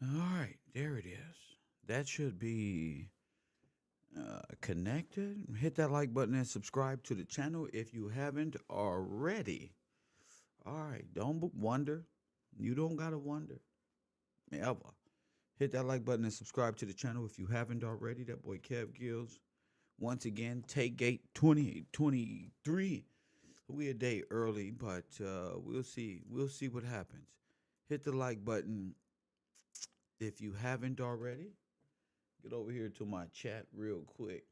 All right, there it is. That should be connected. Hit that like button and subscribe to the channel if you haven't already. All right, don't wonder. You don't gotta wonder ever. Hit that like button and subscribe to the channel if you haven't already. That boy Kev Gills. Once again, Tate 2023. We a day early, but we'll see. We'll see what happens. Hit the like button if you haven't already. Get over here to my chat real quick.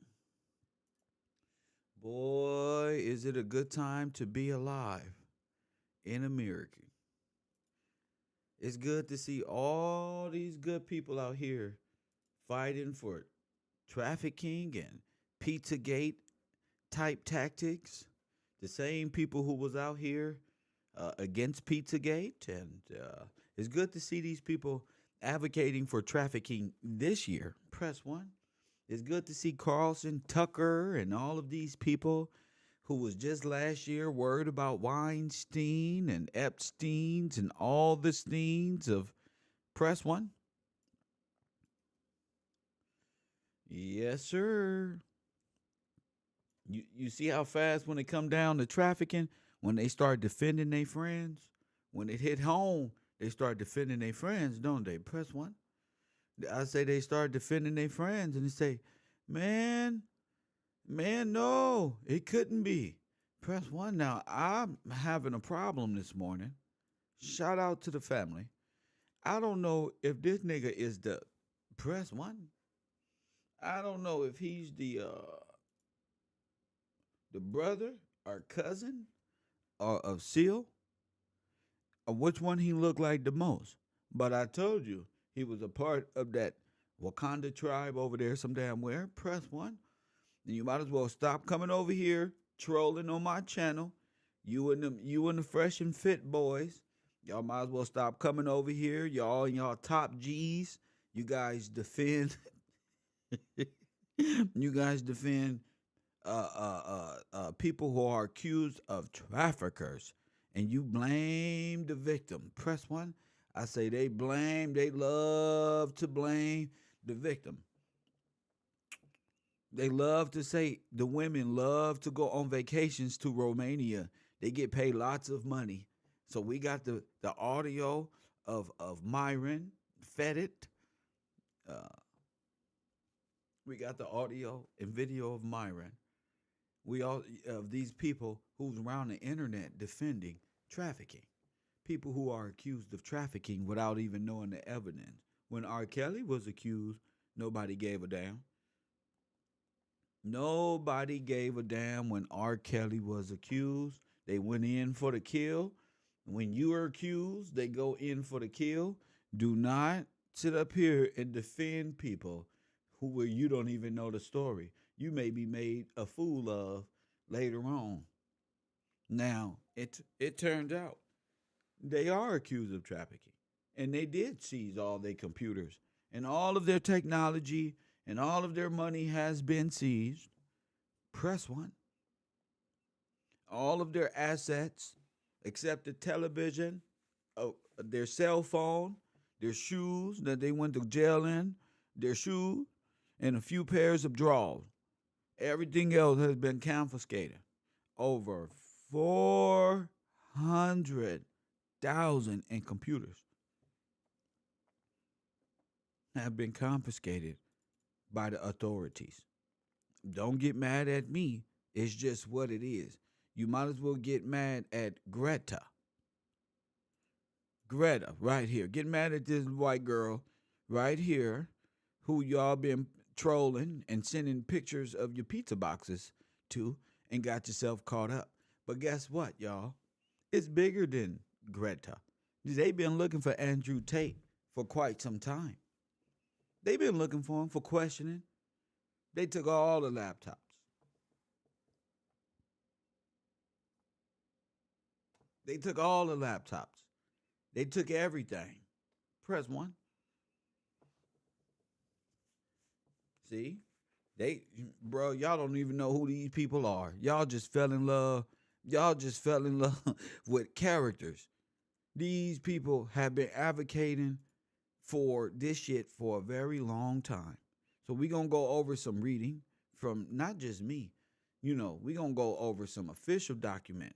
Boy, is it a good time to be alive in America. It's good to see all these good people out here fighting for trafficking and Pizzagate type tactics. The same people who was out here against Pizzagate, and it's good to see these people advocating for trafficking this year. Press one. It's good to see Carlson, Tucker, and all of these people who was just last year worried about Weinstein and Epstein's and all the Steins of press one. Yes, sir. You see how fast when it come down to trafficking, when they start defending their friends, when it hit home, they start defending their friends, don't they? Press one. I say they start defending their friends and they say, man, no, it couldn't be. Press one. Now, I'm having a problem this morning. Shout out to the family. I don't know if this nigga is the press one. I don't know if he's the brother or cousin or of Seal or which one he looked like the most. But I told you he was a part of that Wakanda tribe over there some damn where. Press one. And you might as well stop coming over here trolling on my channel. You and the fresh and fit boys. Y'all might as well stop coming over here. Y'all and y'all top G's. You guys defend. You guys defend people who are accused of traffickers, and you blame the victim. Press one. I say they love to blame the victim. They love to say the women love to go on vacations to Romania. They get paid lots of money. So we got the audio of Myron Fettit. We got the audio and video of Myron. We all of these people who's around the internet defending trafficking. People who are accused of trafficking without even knowing the evidence. When R. Kelly was accused, nobody gave a damn. Nobody gave a damn when R. Kelly was accused. They went in for the kill. When you are accused, they go in for the kill. Do not sit up here and defend people who you don't even know the story. You may be made a fool of later on. Now, it turns out they are accused of trafficking. And they did seize all their computers. And all of their technology and all of their money has been seized. Press one. All of their assets, except the television, their cell phone, their shoes that they went to jail in, their shoes, and a few pairs of drawers. Everything else has been confiscated. Over 400,000 in computers have been confiscated by the authorities. Don't get mad at me. It's just what it is. You might as well get mad at Greta. Greta, right here. Get mad at this white girl right here who y'all been trolling and sending pictures of your pizza boxes to and got yourself caught up. But guess what, y'all? It's bigger than Greta. They've been looking for Andrew Tate for quite some time. They've been looking for him for questioning. They took all the laptops. They took all the laptops. They took everything. Press one. See? Bro, y'all don't even know who these people are. Y'all just fell in love. Y'all just fell in love with characters. These people have been advocating for this shit for a very long time. So we're going to go over some reading from not just me. We're going to go over some official document.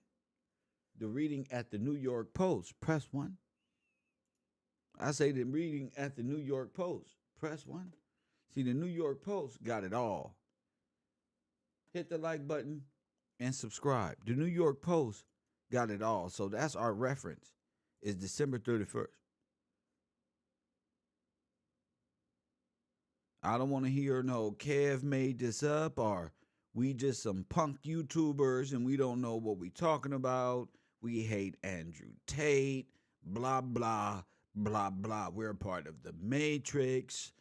The reading at the New York Post, press 1. I say the reading at the New York Post, press 1. See, the New York Post got it all. Hit the like button and subscribe. The New York Post got it all. So that's our reference. It's December 31st. I don't want to hear no Kev made this up or we just some punk YouTubers and we don't know what we talking about. We hate Andrew Tate, blah, blah, blah, blah. We're a part of the Matrix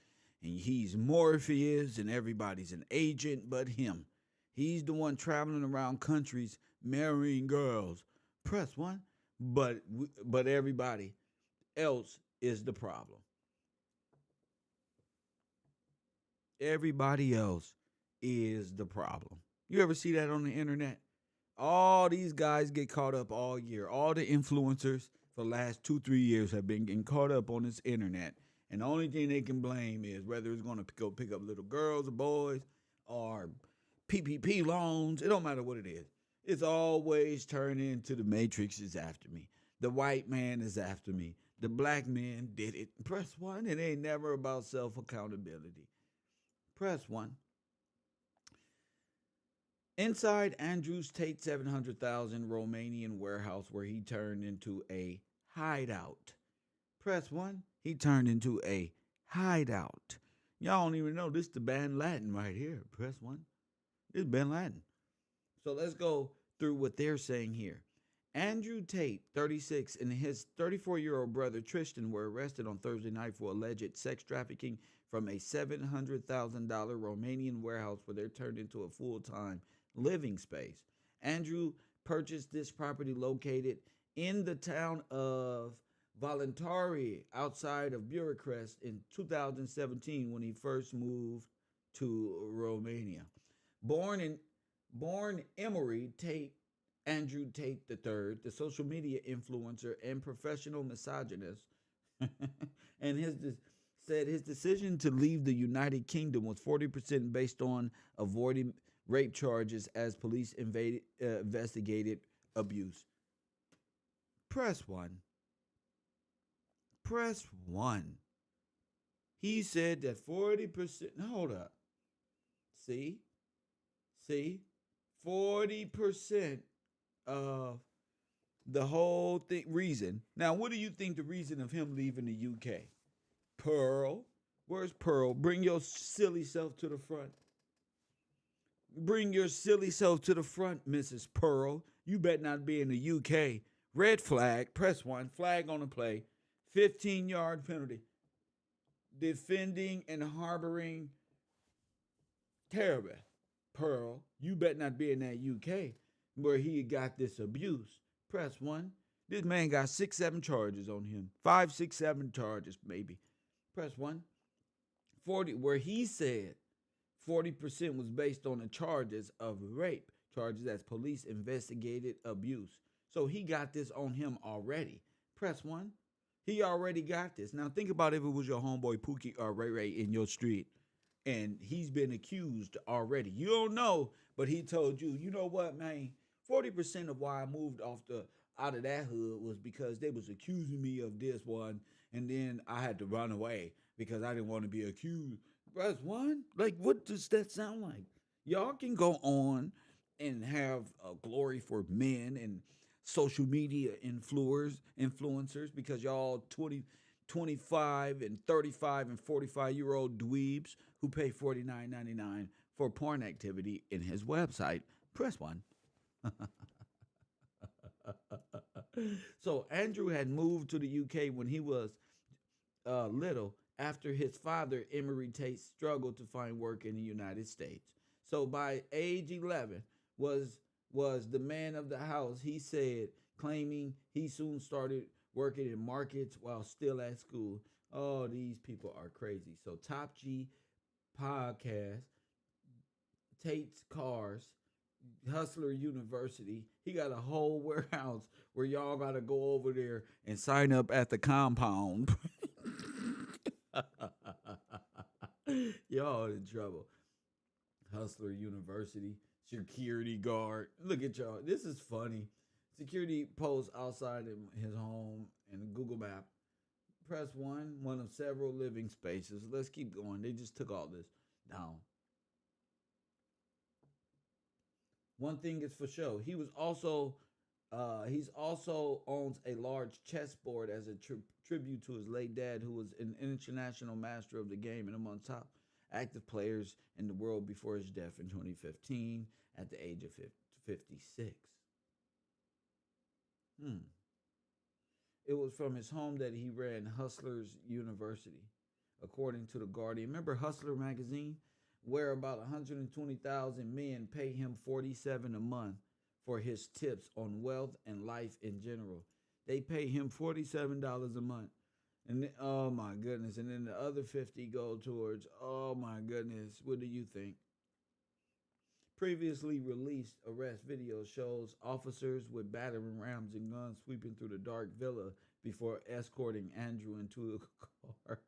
and he's Morpheus and everybody's an agent but him. He's the one traveling around countries marrying girls. Press 1. But everybody else is the problem. Everybody else is the problem. You ever see that on the internet? All these guys get caught up all year. All the influencers for the last 2-3 years have been getting caught up on this internet. And the only thing they can blame is whether it's going to go pick up little girls or boys or PPP loans. It don't matter what it is. It's always turned into the Matrix is after me. The white man is after me. The black man did it. Press 1. It ain't never about self-accountability. Press 1. Inside Andrew Tate's 700,000 Romanian warehouse where he turned into a hideout. Press 1. He turned into a hideout. Y'all don't even know this is the Ben Laden right here. Press 1. This is Ben Laden. So let's go through what they're saying here. Andrew Tate, 36, and his 34-year-old brother Tristan were arrested on Thursday night for alleged sex trafficking from a $700,000 Romanian warehouse where they're turned into a full-time living space. Andrew purchased this property located in the town of Voluntari outside of Bucharest in 2017 when he first moved to Romania. Born Emery Tate, Andrew Tate III, the social media influencer and professional misogynist, and said his decision to leave the United Kingdom was 40% based on avoiding rape charges as police investigated abuse. Press 1. Press 1. He said that 40%. Hold up. See? 40% of the whole thing reason. Now, what do you think the reason of him leaving the UK? Pearl. Where's Pearl? Bring your silly self to the front. Bring your silly self to the front, Mrs. Pearl. You better not be in the UK. Red flag. Press 1. Flag on the play. 15-yard penalty. Defending and harboring terrorists. Pearl, you better not be in that UK where he got this abuse. Press 1. This man got 6-7 charges on him. 5-6-7 charges maybe. Press 1. 40, where he said 40% was based on the charges of rape, charges as police investigated abuse. So he got this on him already. Press 1. He already got this. Now think about if it was your homeboy Pookie or Ray Ray in your street. And he's been accused already. You don't know, but he told you, you know what, man? 40% of why I moved out of that hood was because they was accusing me of this one, and then I had to run away because I didn't want to be accused. Press 1? Like, what does that sound like? Y'all can go on and have glory for men and social media influencers because y'all 25 and 35 and 45-year-old dweebs who pay $49.99 for porn activity in his website. Press 1. So Andrew had moved to the UK when he was little after his father, Emery Tate, struggled to find work in the United States. So by age 11 was the man of the house, he said, claiming he soon started working in markets while still at school. Oh, these people are crazy. So Top G Podcast, Tate's Cars, Hustler University. He got a whole warehouse where y'all got to go over there and sign up at the compound. Y'all in trouble. Hustler University, security guard. Look at y'all. This is funny. Security post outside his home and Google Map. Press one of several living spaces. Let's keep going. They just took all this down. One thing is for sure. He's also owns a large chessboard as a tribute to his late dad, who was an international master of the game and among top active players in the world before his death in 2015 at the age of 56. Hmm. It was from his home that he ran Hustlers University, according to The Guardian. Remember Hustler magazine, where about 120,000 men pay him 47 a month for his tips on wealth and life in general. They pay him $47 a month. And then, oh my goodness. And then the other 50 go towards, oh my goodness, what do you think? Previously released arrest video shows officers with battering rams and guns sweeping through the dark villa before escorting Andrew into a car.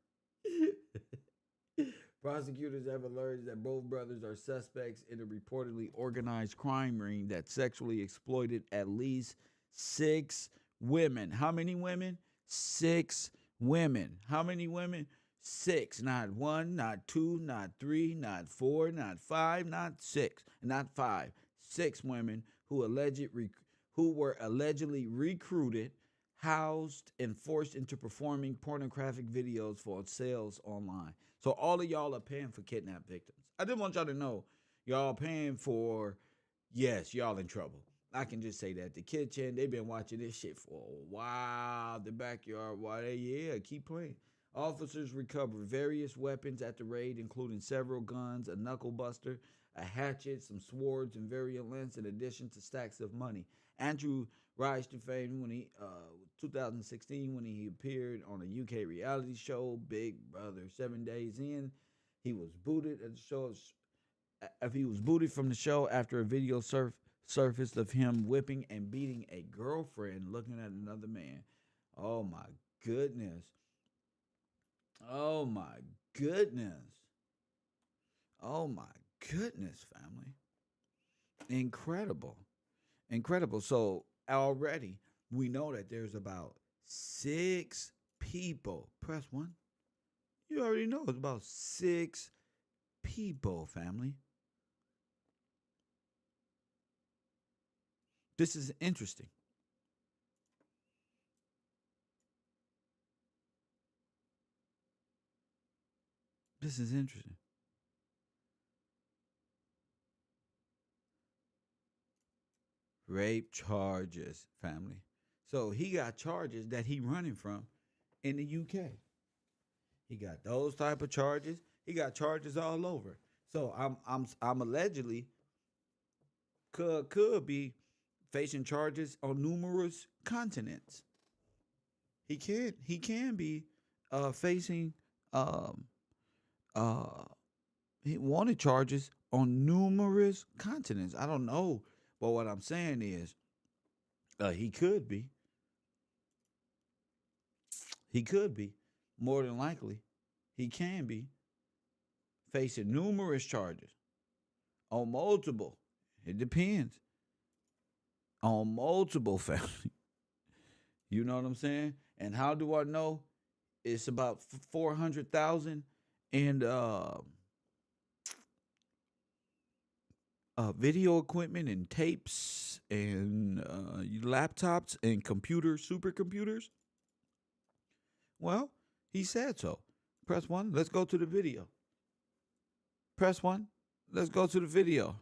Prosecutors have alerted that both brothers are suspects in a reportedly organized crime ring that sexually exploited at least 6 women. How many women? 6 women. How many women? 6. Not 1, not 2, not 3, not 4, not 5, not 6, not 5. 6 women who were allegedly recruited, housed, and forced into performing pornographic videos for sales online. So all of y'all are paying for kidnapped victims. I just want y'all to know, y'all paying for, yes, y'all in trouble. I can just say that. The kitchen, they've been watching this shit for a while. The backyard, keep playing. Officers recovered various weapons at the raid, including several guns, a knuckle buster, a hatchet, some swords, and various lengths, in addition to stacks of money. Andrew rise to fame when 2016, when he appeared on a UK reality show, Big Brother. 7 days in, he was booted at the show. He was booted from the show after a video surfaced of him whipping and beating a girlfriend looking at another man. Oh my goodness. Oh my goodness. Oh my goodness, family. Incredible. Incredible. So already we know that there's about 6 people. Press 1. You already know it's about 6 people, family. This is interesting. This is interesting. Rape charges, family. So he got charges that he running from in the UK. He got those type of charges. He got charges all over. So I'm allegedly could be facing charges on numerous continents. He can be facing um uh he wanted charges on numerous continents. I don't know, but what I'm saying is he could be. He could be. More than likely, he can be facing numerous charges on multiple. It depends on multiple family. You know what I'm saying? And how do I know? It's about 400,000 and video equipment and tapes and laptops and supercomputers. Well, he said so. Press 1. Let's go to the video. Press 1. Let's go to the video.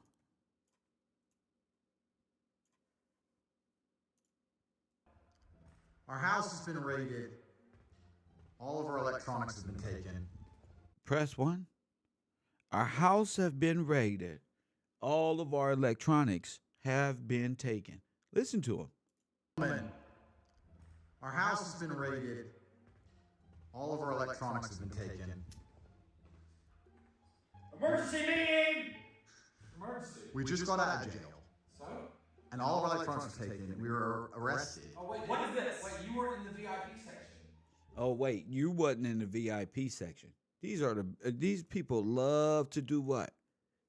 Our house has been raided. All of our electronics have been taken. Press 1. Our house have been raided. All of our electronics have been taken. Listen to him. Our house has been raided. All of our electronics have been taken. Emergency meeting! Emergency. We just got out of jail. So? And all of our electronics were taken. We were arrested. Oh, wait, what is this? Wait, you were in the VIP section. Oh wait, you wasn't in the VIP section. These people love to do what?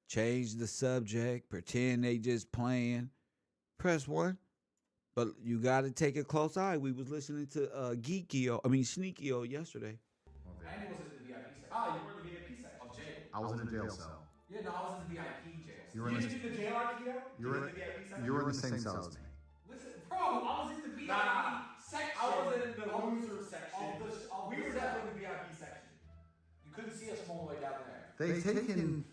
Change the subject, pretend they just playing. Press 1. But you got to take a close eye. We was listening to Sneakio yesterday. Andy wasn't in the VIP section. Ah, you were in the VIP section. Of jail. I was in a jail cell. Yeah, no, I was in the VIP jail. You were You in didn't do the jail Aikido? You were in the VIP section? You were in the same cell as me. Listen, bro, I was in the VIP section. I was in the loser section. We were definitely in the VIP section. You couldn't see us from all the way down there. They've taken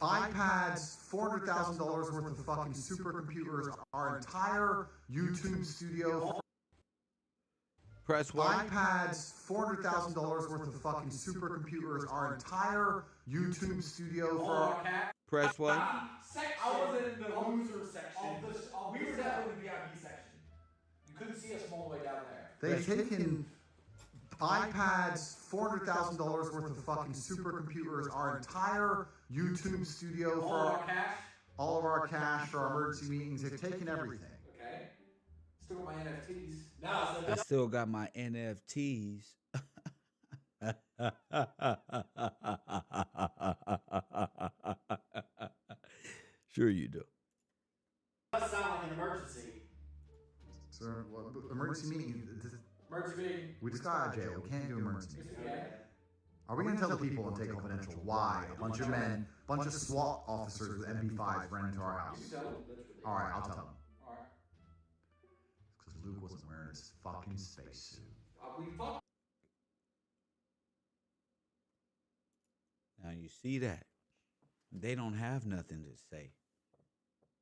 iPads, $400,000 worth of fucking supercomputers, our entire YouTube studio. Press 1. iPads, $400,000 worth of fucking supercomputers, our entire YouTube studio for. Press 1. Section. I was in the loser section. We were definitely in the VIP section. You couldn't see us from all the way down there. They've taken iPads, $400,000 worth of fucking supercomputers, our entire YouTube studio for all of our cash for our emergency meetings. They've taken everything. Okay. Still got my NFTs. No, so I still got my NFTs. Sure you do. does sound like an emergency. So, emergency meeting. Emergency meeting. We just got out of jail. We can't do emergency meetings. Okay. Are we going to tell the people on Tate Confidential why a bunch of men, bunch of SWAT officers with MP5s ran into our house? You tell them. All right, I'll tell them. All right. Because Luke wasn't wearing his fucking spacesuit. We fuck. Now you see that. They don't have nothing to say.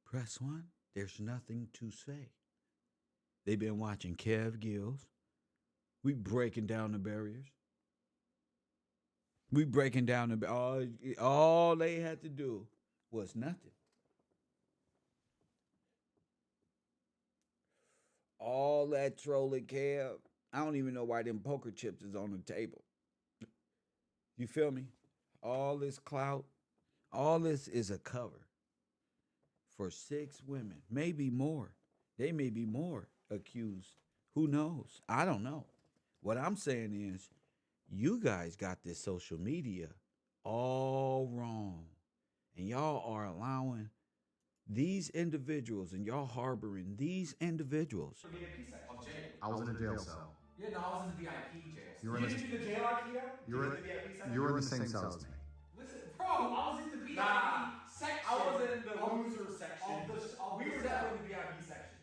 Press 1. There's nothing to say. They've been watching Kev Gills. We breaking down the barriers. We breaking down the all they had to do was nothing. All that trolling Kev. I don't even know why them poker chips is on the table. You feel me? All this clout, all this is a cover for 6 women, maybe more. They may be more accused. Who knows? I don't know. What I'm saying is, you guys got this social media all wrong. And y'all are allowing these individuals and y'all harboring these individuals. I was in a jail cell. Yeah, no, I was in the VIP jail. You were in the jail Aikido? You were, in the VIP section? you were in the same cell as me. Listen, bro, I was in the VIP section. I was in the loser section. We were definitely in the VIP section.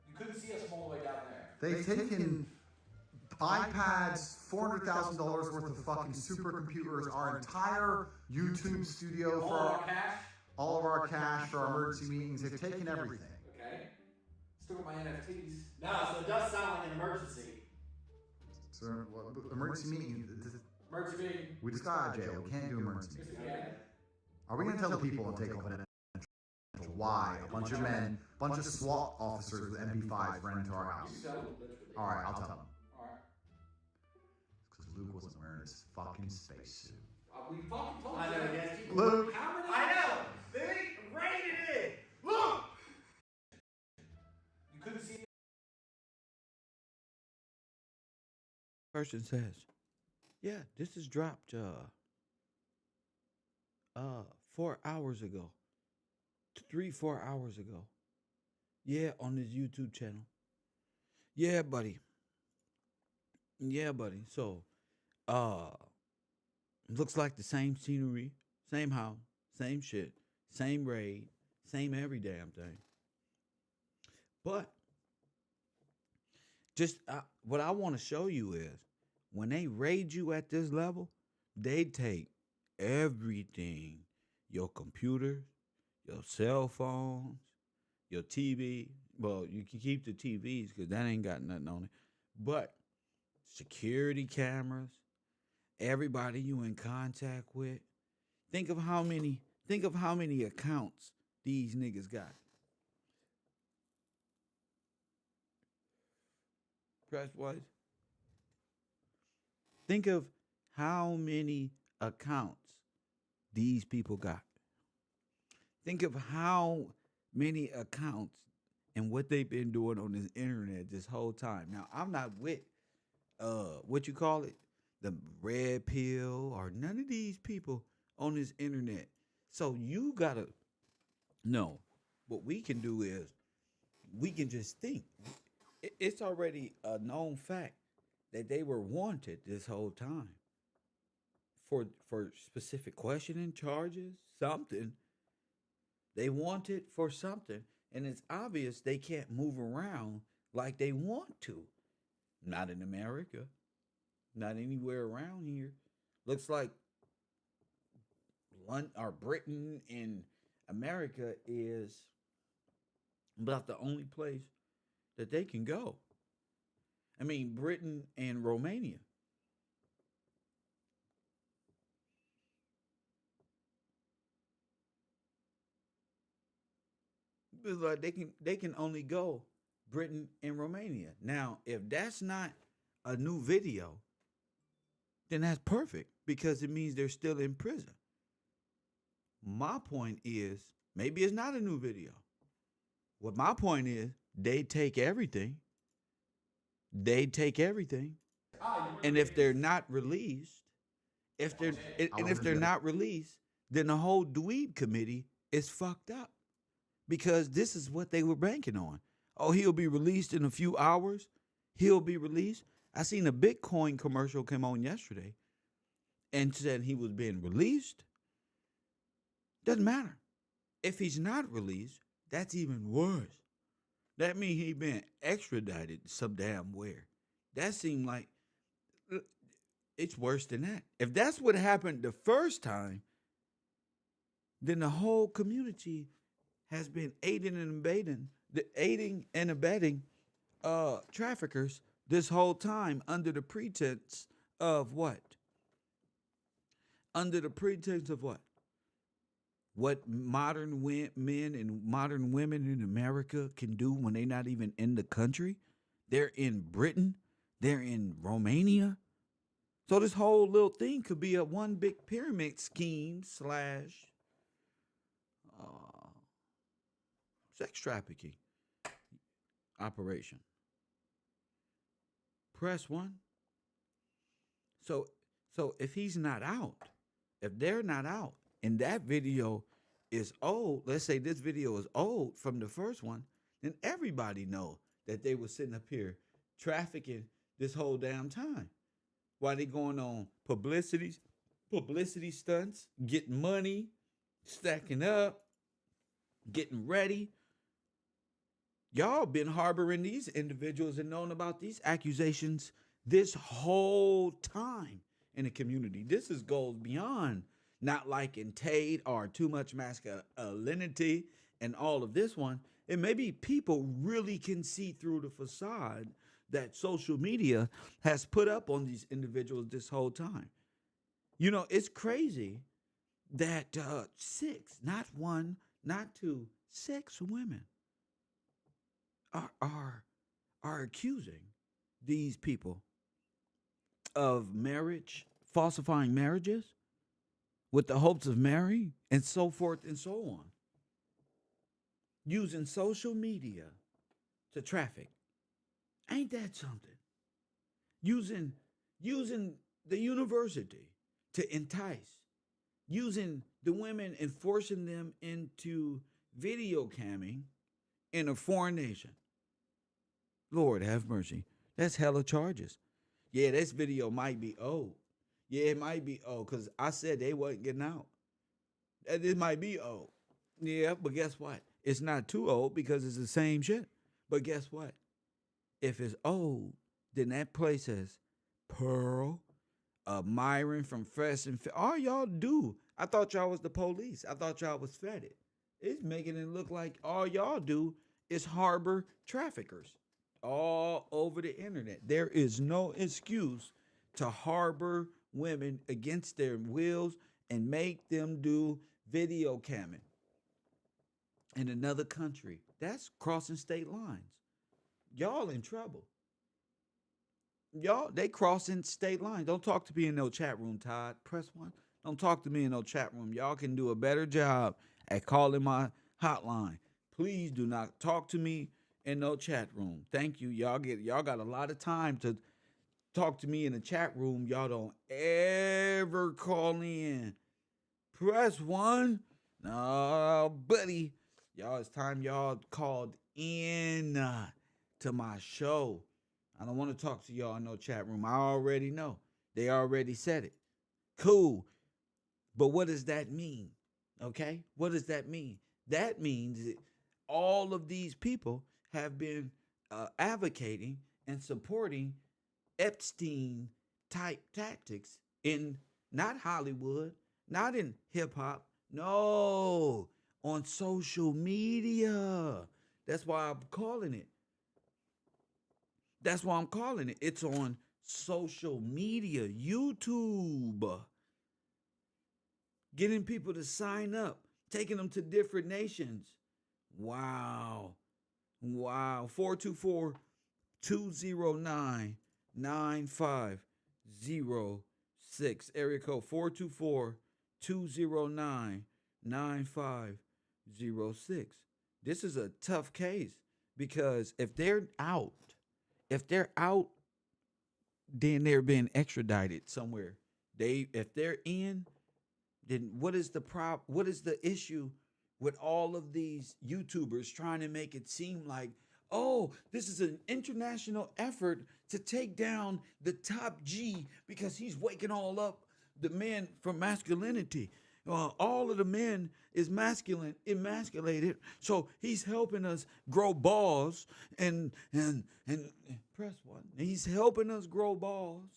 You couldn't see us from all the way down there. They've taken iPads, $400,000 worth of fucking supercomputers, our entire YouTube studio for all of our cash for our emergency meetings. They've taken everything. Okay. Still got my NFTs. No, so it does sound like an emergency. So, emergency meeting. Emergency meeting. We just got out of jail. We can't do emergency meetings. Okay. Are we going to tell the people on Take Confidential why a bunch of men, bunch of SWAT officers with MP5s ran into our house? You tell them. All right, I'll tell them. All right. Because Luke wasn't wearing his fucking spacesuit. We fucking told you. I know, that. yes. Luke. How many? I know! They raided it! Look! You couldn't see. Person says, yeah, this is dropped 4 hours ago. 3-4 hours ago. Yeah, on his YouTube channel. Yeah, buddy. Yeah, buddy. So, looks like the same scenery, same house, same shit, same raid, same every damn thing. But just what I want to show you is when they raid you at this level, they take everything, your computers, your cell phones, your TV. Well, you can keep the TVs because that ain't got nothing on it. But security cameras, everybody you in contact with. Think of how many accounts these niggas got. Press what? Think of how many accounts these people got. Think of how many accounts and what they've been doing on this internet this whole time. Now, I'm not with what you call it, the red pill, or none of these people on this internet. So you gotta know what we can do is we can just think. It's already a known fact that they were wanted this whole time for specific questioning charges, something. They wanted for something, and it's obvious they can't move around like they want to. Not in America, not anywhere around here. Looks like London or Britain and America is about the only place that they can go. I mean, Britain and Romania. It's like they can only go Britain and Romania. Now, if that's not a new video, then that's perfect because it means they're still in prison. My point is, maybe it's not a new video. What my point is, they take everything. They take everything. And if they're not released, if they're and if they're not released, then the whole dweeb committee is fucked up. Because this is what they were banking on. Oh, he'll be released in a few hours. He'll be released. I seen a Bitcoin commercial come on yesterday and said he was being released. Doesn't matter. If he's not released, that's even worse. That means he been extradited some damn where. That seemed like it's worse than that. If that's what happened the first time, then the whole community has been aiding and abetting traffickers this whole time under the pretense of what? Under the pretense of what? What modern men and modern women in America can do when they're not even in the country? They're in Britain. They're in Romania. So this whole little thing could be a one big pyramid scheme slash sex trafficking operation. Press one. So if he's not out, if they're not out, and that video is old, let's say this video is old from the first one, then everybody know that they were sitting up here trafficking this whole damn time. While they going on publicity stunts, getting money, stacking up, getting ready. Y'all been harboring these individuals and known about these accusations this whole time in the community. This goes beyond not liking Tate or too much masculinity and all of this one. And maybe people really can see through the facade that social media has put up on these individuals this whole time. You know, it's crazy that 6, not 1, not 2, 6 women are accusing these people of marriage, falsifying marriages with the hopes of marrying, and so forth and so on. Using social media to traffic. Ain't that something? Using the university to entice. Using the women and forcing them into video camming in a foreign nation. Lord have mercy. That's hella charges. Yeah, this video might be old. Yeah, it might be old because I said they wasn't getting out. It might be old. Yeah, but guess what? It's not too old because it's the same shit. But guess what? If it's old, then that place says Pearl, Myron from Fresh and Fit. All y'all do. I thought y'all was the police. I thought y'all was fetted. It's making it look like all y'all do is harbor traffickers all over the internet. There is no excuse to harbor women against their wills and make them do video camming in another country. That's crossing state lines. Y'all in trouble. Y'all, they crossing state lines. Don't talk to me in no chat room, Todd. Press 1. Don't talk to me in no chat room. Y'all can do a better job at calling my hotline. Please do not talk to me in no chat room. Thank you. Y'all got a lot of time to talk to me in the chat room, y'all don't ever call in. Press 1. No, buddy. Y'all, it's time y'all called in to my show. I don't want to talk to y'all in no chat room. I already know. They already said it. Cool. But what does that mean? Okay? What does that mean? That means that all of these people have been advocating and supporting Epstein type tactics in not Hollywood, not in hip hop, no, on social media. That's why I'm calling it. That's why I'm calling it. It's on social media, YouTube. Getting people to sign up, taking them to different nations. Wow. Wow. 424 209 9506. Area code 424 209 9506. This is a tough case because if they're out, then they're being extradited somewhere. If they're in, then what is the what is the issue with all of these YouTubers trying to make it seem like, oh, this is an international effort to take down the top G because he's waking all up the men from masculinity. All of the men is emasculated, so he's helping us grow balls and press 1. He's helping us grow balls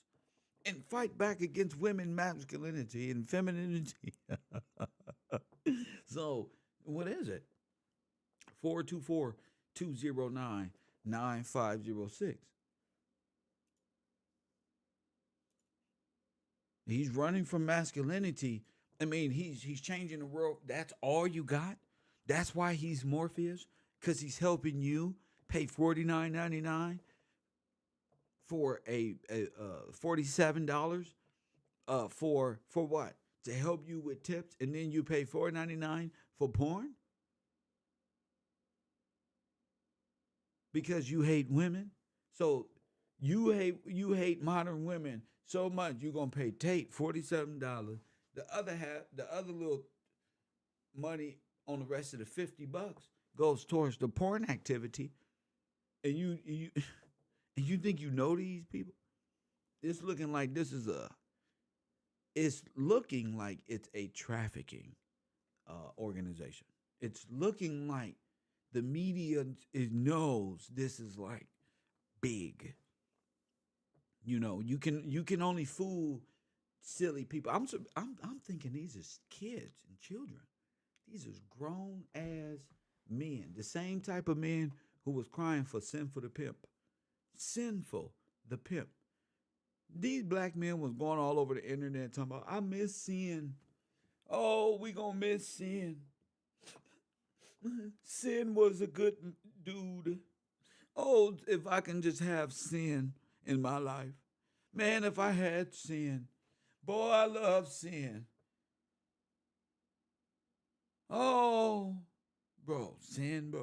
and fight back against women masculinity and femininity. So, what is it? 424 209 9506. He's running from masculinity. I mean, he's changing the world. That's all you got? That's why he's Morpheus? Because he's helping you pay $49.99 for a $47 for what? To help you with tips, and then you pay $4.99 for porn? Because you hate women? So you hate modern women so much you're gonna pay Tate $47. The other little money on the rest of the $50 goes towards the porn activity. And you and you think you know these people? It's looking like it's a trafficking organization. It's looking like the media knows this is like big. You know, you can only fool silly people. I'm thinking these are kids and children. These are grown ass men, the same type of men who was crying for Sinful the Pimp. Sinful the Pimp. These black men was going all over the internet talking about, I miss Sin. Oh, we gonna miss Sin. Sin was a good dude. Oh, if I can just have Sin in my life. Man, if I had Sin. Boy, I love Sin. Oh, bro, Sin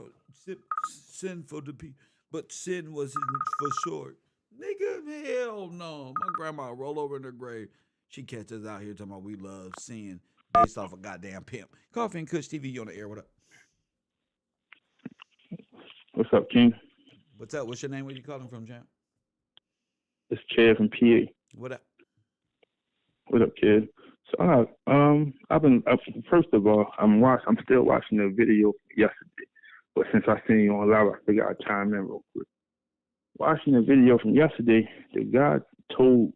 for the people. But Sin was for short. Nigga, hell no. My grandma roll over in her grave. She catches us out here talking about we love Sin based off a goddamn pimp. Coffee and Kush TV, you on the air. What up? What's up, King? What's up? What's your name? Where you calling from, champ? It's Chad from PA. What up? What up, kid? So I've been first of all, I'm still watching the video yesterday, but since I seen you on live, I figured I'd chime in real quick. Watching the video from yesterday, the guy told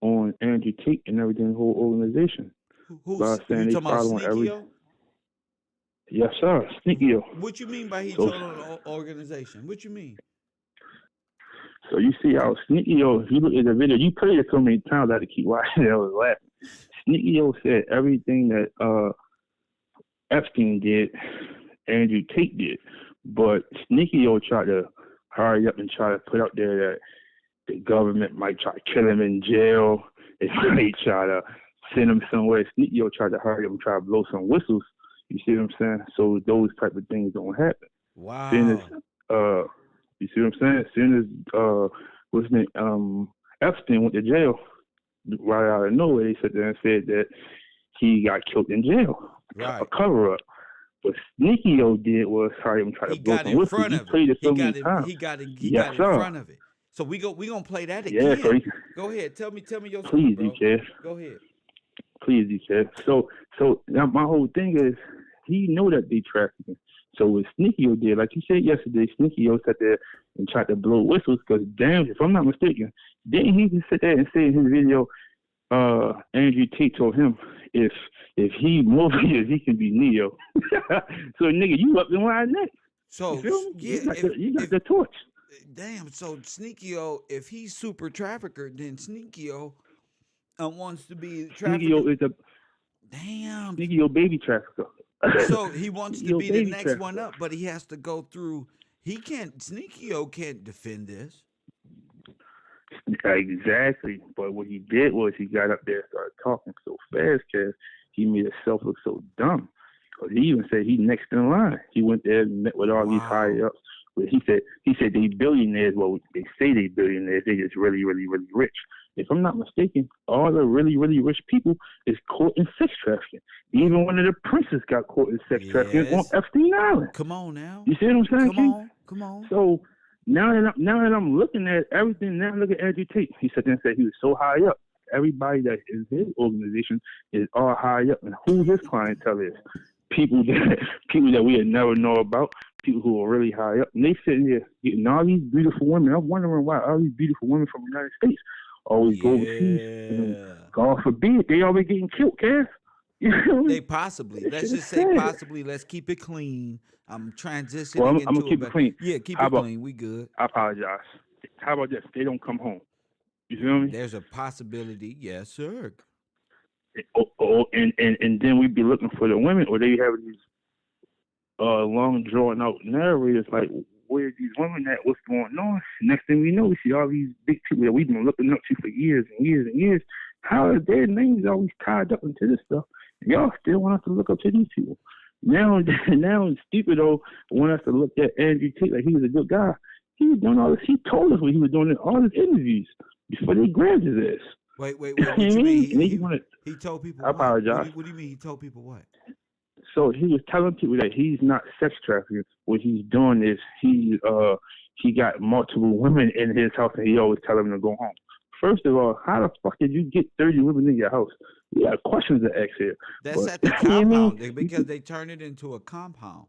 on Andrew Tate and everything, the whole organization. Who's saying you talking about Sneakio? Yes, sir, Sneakio. What you mean by he told on the organization? What you mean? So you see how Sneakio, if you look at the video, you played it so many times I had to keep watching it. I was laughing. Sneakio said everything that Epstein did, Andrew Tate did. But Sneakio tried to hurry up and try to put out there that the government might try to kill him in jail. They might try to send him somewhere. Sneakio tried to hurry up and try to blow some whistles. You see what I'm saying? So those type of things don't happen. Wow. You see what I'm saying? As soon as what's his name? Epstein went to jail right out of nowhere. They sat there and said that he got killed in jail, Right. a cover up. What Sneaky O did was try to blow some whistle. He played it so many times. He got in front of it. So we gonna play that again. Yeah, so go ahead. Tell me your please, story, bro. Kev. Go ahead. Please, Kev. So now my whole thing is he know that they trafficking. So what Sneaky O did, like you said yesterday, Sneaky O sat there and tried to blow whistles because damn, if I'm not mistaken, didn't he just sit there and say in his video, Andrew Tate told him if he Morpheus, he can be Neo. So nigga, you up in line next. So you feel me? yeah, you got the torch. Damn. So Sneaky O, if he's super trafficker, then Sneaky O wants to be trafficker. Sneaky O is a damn. Sneaky O baby trafficker. So he wants to be the next one up, but he has to go through. Sneaky O can't defend this. Exactly. But what he did was he got up there and started talking so fast, Kev, he made himself look so dumb. Because he even said he next in line. He went there and met with all these high ups. But he said they billionaires. Well, they say they billionaires. They just really, really, really rich. If I'm not mistaken, all the really, really rich people is caught in sex trafficking. Even one of the princes got caught in sex trafficking on Epstein Island. Come on now. You see what I'm saying? Come on. So now that I'm looking at everything, now look at Andrew Tate. He sat there and said he was so high up. Everybody that is his organization is all high up, and who his clientele is. People that we had never know about, people who are really high up, and they sitting there getting all these beautiful women. I'm wondering why all these beautiful women from the United States always go overseas. And God forbid, they always getting killed, Kev. You know? They possibly. Let's just say possibly. Let's keep it clean. I'm transitioning I'm into gonna keep it clean. Yeah, keep it clean. We good. I apologize. How about this? They don't come home. You feel me? There's a possibility. Yes, sir. And then we'd be looking for the women, or they have these long drawn out narrators like, where are these women at? What's going on? Next thing we know, we see all these big people that we've been looking up to for years and years and years. How are their names always tied up into this stuff? Y'all still want us to look up to these people. Now stupid though want us to look at Andrew Tate like he was a good guy. He was doing all this. He told us what he was doing in all his interviews before they grabbed his ass. Wait. What you mean? He told people. I apologize. What do you mean? He told people what? So he was telling people that he's not sex trafficking. What he's doing is he got multiple women in his house, and he always tell them to go home. First of all, how the fuck did you get 30 women in your house? We got questions to ask here. That's at the compound because they turn it into a compound.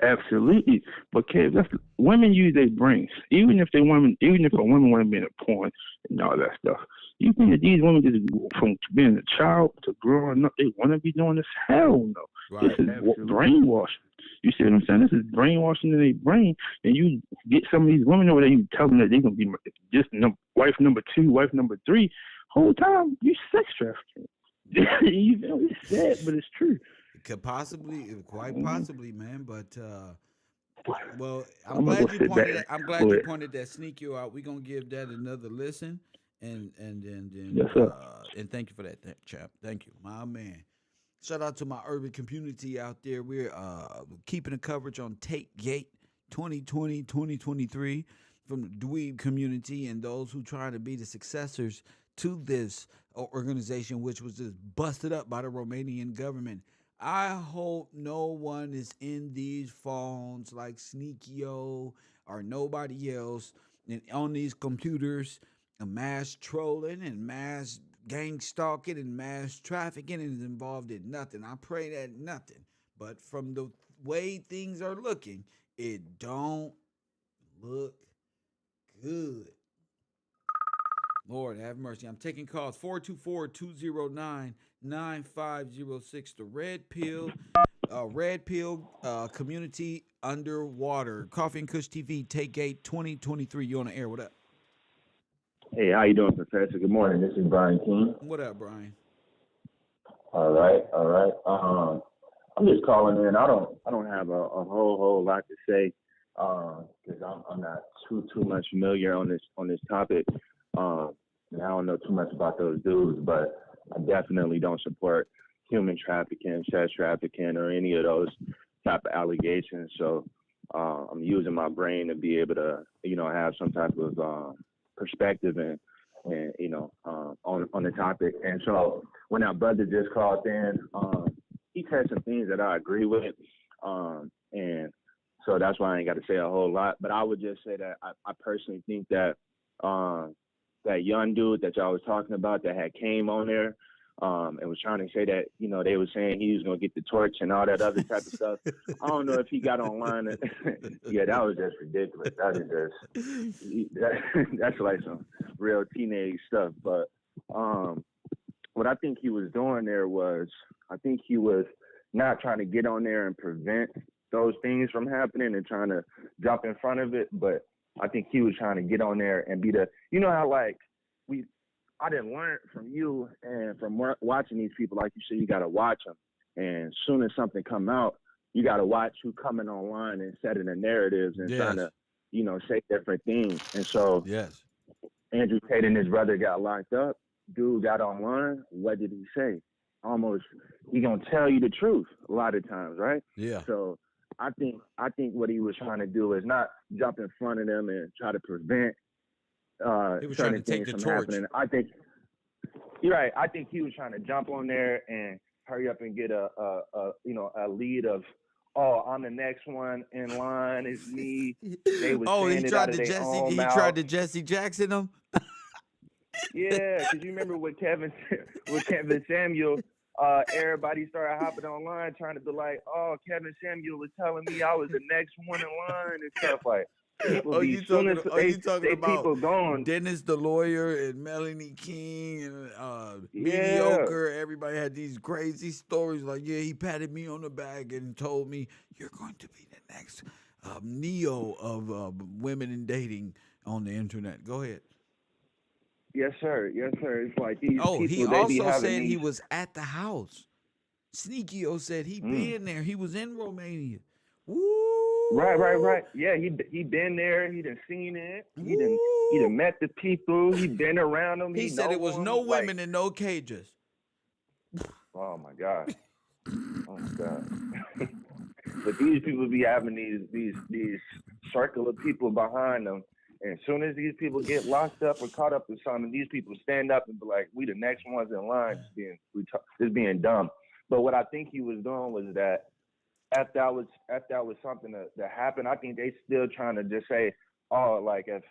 Absolutely, but Kev, women use their brains. Even if a woman want to be in a porn and all that stuff, you think that these women just from being a child to growing up, they want to be doing this? Hell no. Right. This is brainwashing. You see what I'm saying? This is brainwashing in their brain. And you get some of these women over there, you tell them that they're gonna be just wife number 2, wife number 3. Whole time you sex trafficking. You know, it's sad, but it's true. Could possibly, quite possibly, man. But well, I'm glad you pointed that Sneaky out. We're gonna give that another listen, and yes, sir. And thank you for that, chap. Thank you, my man. Shout out to my urban community out there. We're keeping the coverage on Tate Gate 2020-2023 from the dweeb community and those who try to be the successors to this organization, which was just busted up by the Romanian government. I hope no one is in these phones like Sneaky-O or nobody else and on these computers mass trolling and mass gang stalking and mass trafficking and is involved in nothing. I pray that nothing. But from the way things are looking, it don't look good. Lord have mercy. I'm taking calls 424-209-9506. The Red Pill Community Underwater. Coffee and Kush TV, Tate Gate 2023. You on the air? What up? Hey, how you doing, Professor? Good morning. This is Brian King. What up, Brian? All right. I'm just calling in. I don't have a whole lot to say because I'm not too much familiar on this topic. And I don't know too much about those dudes, but I definitely don't support human trafficking, sex trafficking, or any of those type of allegations. So I'm using my brain to be able to, have some type of perspective and on the topic. And so when our brother just called in, he said some things that I agree with, and so that's why I ain't got to say a whole lot. But I would just say that I personally think that that young dude that y'all was talking about that had came on there and was trying to say that, they were saying he was going to get the torch and all that other type of stuff. I don't know if he got online. Yeah, that was just ridiculous. That is that's like some real teenage stuff. But what I think he was doing there was, I think he was not trying to get on there and prevent those things from happening and trying to jump in front of it, but I think he was trying to get on there and be the, how like I didn't learn from you and from watching these people, like you said, you got to watch them. And as soon as something come out, you got to watch who coming online and setting the narratives and trying to, say different things. And so Andrew Tate and his brother got locked up. Dude got online. What did he say? Almost, he gonna tell you the truth a lot of times, right? Yeah. So I think what he was trying to do is not jump in front of them and try to prevent he was trying to take the torch. Happening. I think you're right. I think he was trying to jump on there and hurry up and get a lead of, oh, I'm the next one in line. It's me. They was he tried to Jesse Jackson him. Yeah, because you remember with Kevin Samuel, everybody started hopping online trying to be like, oh, Kevin Samuel was telling me I was the next one in line and stuff like. You talking about people going? Dennis the lawyer and Melanie King and Mediocre. Everybody had these crazy stories like, he patted me on the back and told me you're going to be the next Neo of women in dating on the internet. Go ahead. Yes, sir. It's like these people. He also said he was at the house. Sneaky-O said he been there. He was in Romania. Woo! Right. Yeah, he been there. He done seen it. He done met the people. He been around them. He said it was no women and no cages. Oh my God. But these people be having these circle of people behind them. And as soon as these people get locked up or caught up with something, these people stand up and be like, we the next ones in line, just being dumb. But what I think he was doing was that if that was something that happened, I think they still trying to just say, oh, like if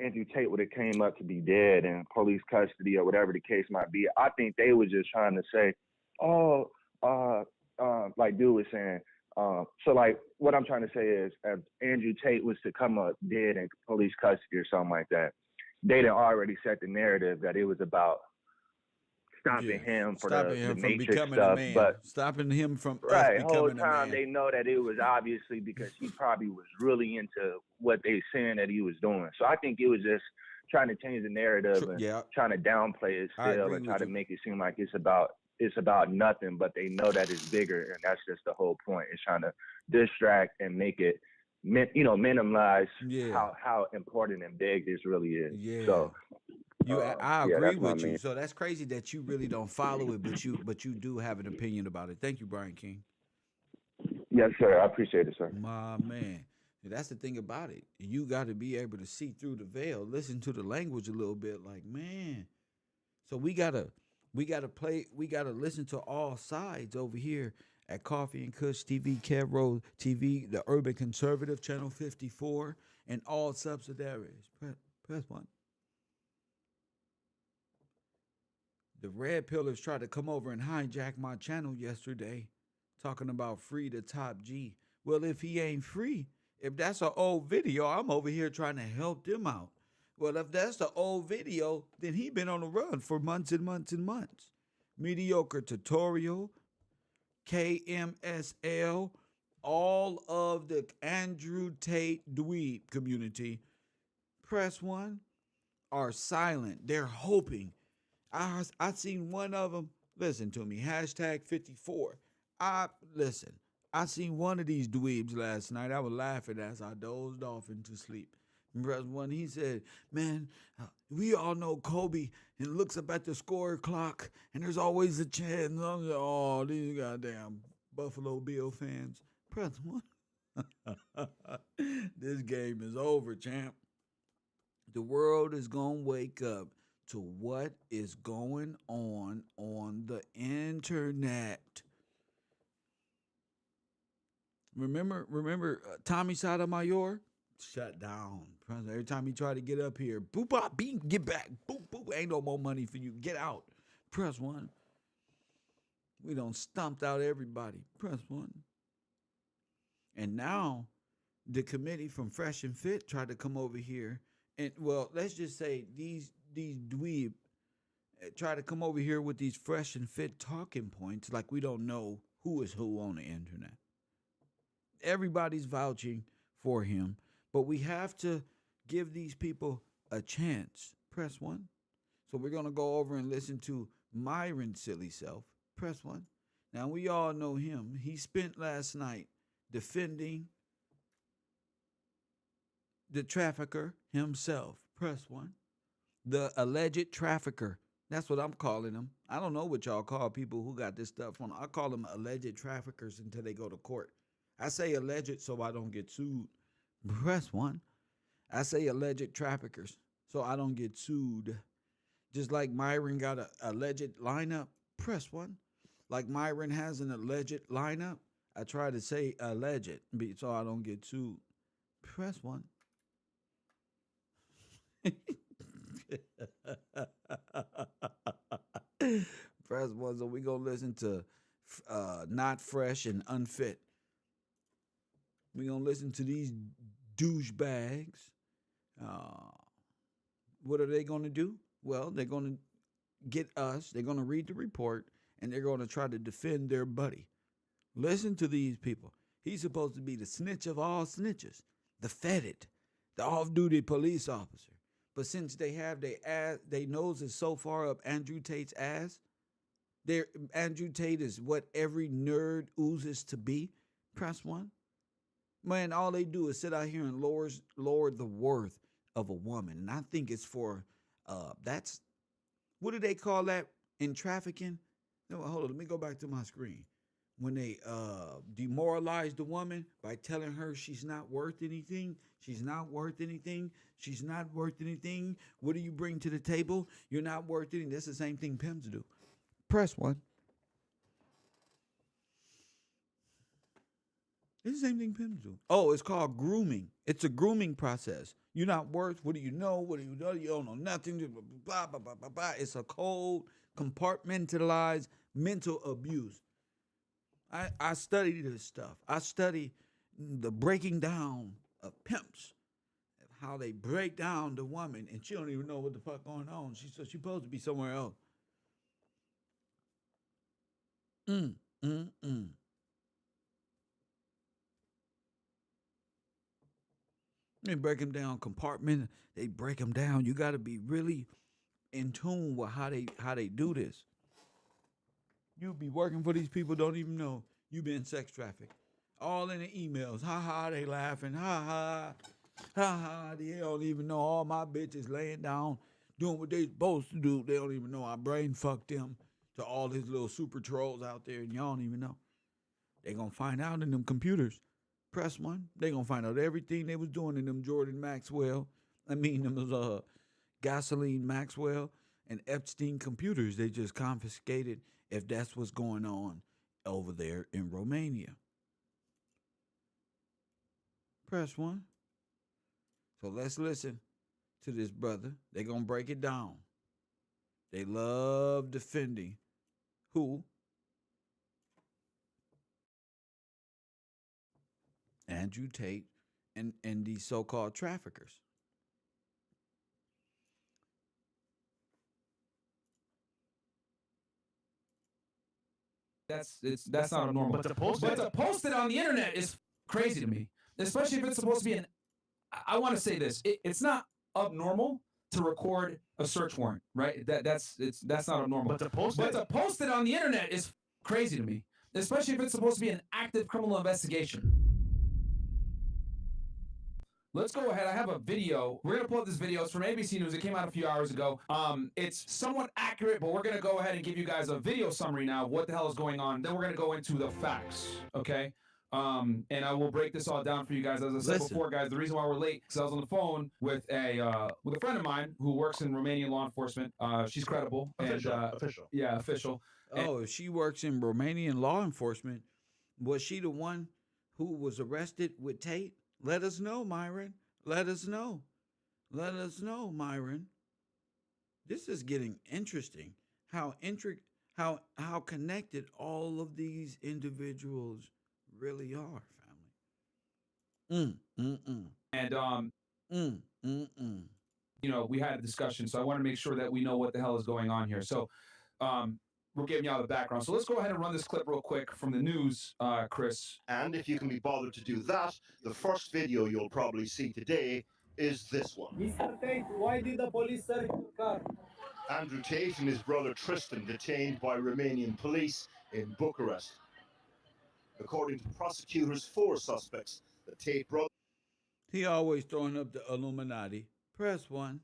Andrew Tate would have came up to be dead in police custody or whatever the case might be, I think they were just trying to say, like dude was saying, so like what I'm trying to say is if Andrew Tate was to come up dead in police custody or something like that, they'd already set the narrative that it was about stopping him from Matrix stuff, but stopping him from right. Whole time they know that it was obviously because he probably was really into what they saying that he was doing. So I think it was just trying to change the narrative and trying to downplay it still and try to make it seem like it's about nothing, but they know that it's bigger, and that's just the whole point. It's trying to distract and make it, minimize how important and big this really is. Yeah. So. I agree with you. So that's crazy that you really don't follow it, but you do have an opinion about it. Thank you, Brian King. Yes, sir. I appreciate it, sir. My man. That's the thing about it. You got to be able to see through the veil, listen to the language a little bit. Like, man. So we gotta listen to all sides over here at Coffee and Kush TV, KevRow TV, the Urban Conservative Channel 54, and all subsidiaries. Press one. The Red Pillars tried to come over and hijack my channel yesterday, talking about free the top G. Well, if he ain't free, if that's an old video, I'm over here trying to help them out. Well, if that's the old video, then he been on the run for months and months and months. Mediocre Tutorial, KMSL, all of the Andrew Tate dweeb community, press one, are silent. They're hoping. I seen one of them. Listen to me. #54. I seen one of these dweebs last night. I was laughing as I dozed off into sleep. Press one. He said, "Man, we all know Kobe and looks up at the score clock, and there's always a chance." Oh, these goddamn Buffalo Bill fans. Press one. This game is over, champ. The world is going to wake up to what is going on the internet. Remember Tommy Sotomayor? Shut down. Every time he tried to get up here, boop, bop, beep, get back. Boop, boop, ain't no more money for you. Get out. Press 1. We done stumped out everybody. Press 1. And now the committee from Fresh and Fit tried to come over here. And, well, let's just say these dweeb try to come over here with these Fresh and Fit talking points like we don't know who is who on the internet. Everybody's vouching for him, but we have to give these people a chance. Press 1. So we're going to go over and listen to Myron's silly self. Press 1. Now, we all know him. He spent last night defending the trafficker himself. Press 1. The alleged trafficker. That's what I'm calling them. I don't know what y'all call people who got this stuff on. I call them alleged traffickers until they go to court. I say alleged so I don't get sued. Press 1. I say alleged traffickers so I don't get sued. Just like Myron got an alleged lineup. Press 1. Like Myron has an alleged lineup. I try to say alleged so I don't get sued. Press 1. Press 1. So we gonna listen to Not Fresh and Unfit. We gonna listen to these douchebags. What are they gonna do? Well, they're gonna get us. They're gonna read the report and they're gonna try to defend their buddy. Listen to these people. He's supposed to be the snitch of all snitches, the fetid, the off-duty police officer. But since they have their noses so far up Andrew Tate's ass, Andrew Tate is what every nerd oozes to be. Press 1. Man, all they do is sit out here and lower the worth of a woman. And I think it's for, that's, what do they call that in trafficking? No, hold on, let me go back to my screen. When they demoralize the woman by telling her she's not worth anything, she's not worth anything, she's not worth anything. What do you bring to the table? You're not worth anything. That's the same thing pimps do. Press 1. It's the same thing pimps do. Oh, it's called grooming. It's a grooming process. You're not worth, what do you know? What do you know? You don't know nothing. Blah, blah, blah, blah, blah. It's a cold, compartmentalized mental abuse. I study this stuff. I study the breaking down of pimps, how they break down the woman, and she don't even know what the fuck going on. She's supposed to be somewhere else. They break them down compartment. They break them down. You got to be really in tune with how they do this. You be working for these people, don't even know you been sex trafficked. All in the emails. Ha ha, they laughing. Ha ha. Ha ha. They don't even know all my bitches laying down doing what they supposed to do. They don't even know I brain fucked them to all his little super trolls out there, and y'all don't even know. They gonna find out in them computers. Press 1. They gonna find out everything they was doing in them Jordan Maxwell. Them was Gasoline Maxwell and Epstein computers. They just confiscated if that's what's going on over there in Romania. Press 1. So let's listen to this brother. They're going to break it down. They love defending who? Andrew Tate and these so-called traffickers. That's not abnormal. But to post it on the internet is crazy to me, especially if it's supposed to be I want to say this. It's not abnormal to record a search warrant, right? That's not abnormal. But to post it on the internet is crazy to me, especially if it's supposed to be an active criminal investigation. Let's go ahead. I have a video. We're going to pull up this video. It's from ABC News. It came out a few hours ago. It's somewhat accurate, but we're going to go ahead and give you guys a video summary now of what the hell is going on. Then we're going to go into the facts, okay? And I will break this all down for you guys. As I said before, guys, the reason why we're late because I was on the phone with a friend of mine who works in Romanian law enforcement. She's credible Official. and Official. yeah, official. Oh, if she works in Romanian law enforcement, was she the one who was arrested with Tate? Let us know, Myron. Let us know. Let us know, Myron. This is getting interesting. How connected all of these individuals really are, family. And Mm. you know, we had a discussion, so I want to make sure that we know what the hell is going on here. So, we're giving y'all the background. So let's go ahead and run this clip real quick from the news, Chris. And if you can be bothered to do that, the first video you'll probably see today is this one. Mr. Tate, why did the police search your car? Andrew Tate and his brother Tristan detained by Romanian police in Bucharest. According to prosecutors, 4 suspects, the Tate brothers. He always throwing up the Illuminati. Press 1.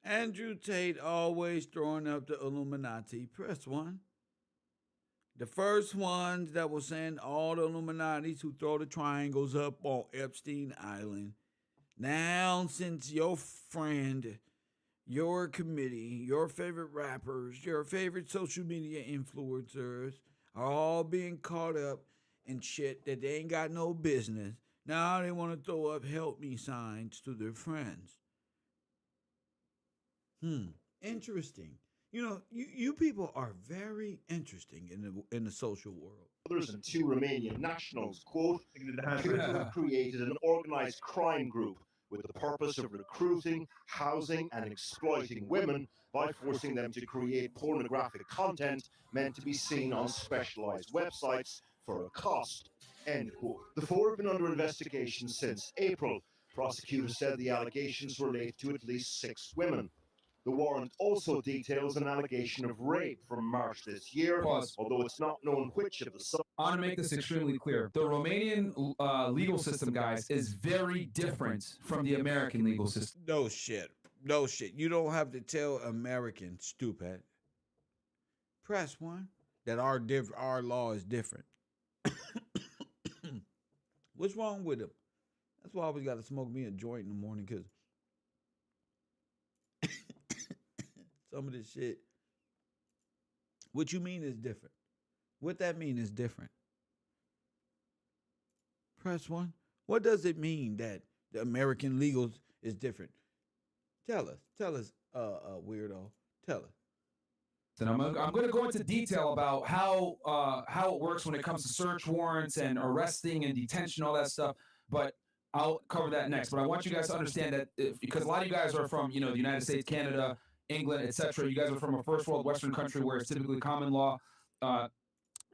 Andrew Tate always throwing up the Illuminati. Press 1. The first ones that will send all the Illuminatis who throw the triangles up on Epstein Island. Now, since your friend, your committee, your favorite rappers, your favorite social media influencers are all being caught up in shit that they ain't got no business, now they want to throw up help me signs to their friends. Interesting. You know, you people are very interesting in the social world. Others and 2 Romanian nationals, quote, appear to have created an organized crime group with the purpose of recruiting, housing, and exploiting women by forcing them to create pornographic content meant to be seen on specialized websites for a cost, end quote. The 4 have been under investigation since April. Prosecutors said the allegations relate to at least 6 women. The warrant also details an allegation of rape from March this year, although it's not known which of the I want to make this extremely clear. The Romanian legal system, guys, is very different from the American legal system. No shit. No shit. You don't have to tell Americans, stupid. Press 1 that our law is different. What's wrong with them? That's why I always got to smoke me a joint in the morning, because some of this shit, what you mean is different. What that mean is different. Press 1. What does it mean that the American legals is different? Tell us, weirdo. Tell us. And I'm going to go into detail about how it works when it comes to search warrants and arresting and detention, all that stuff. But I'll cover that next. But I want you guys to understand that because a lot of you guys are from, the United States, Canada, England, etc. You guys are from a first world Western country where it's typically common law, and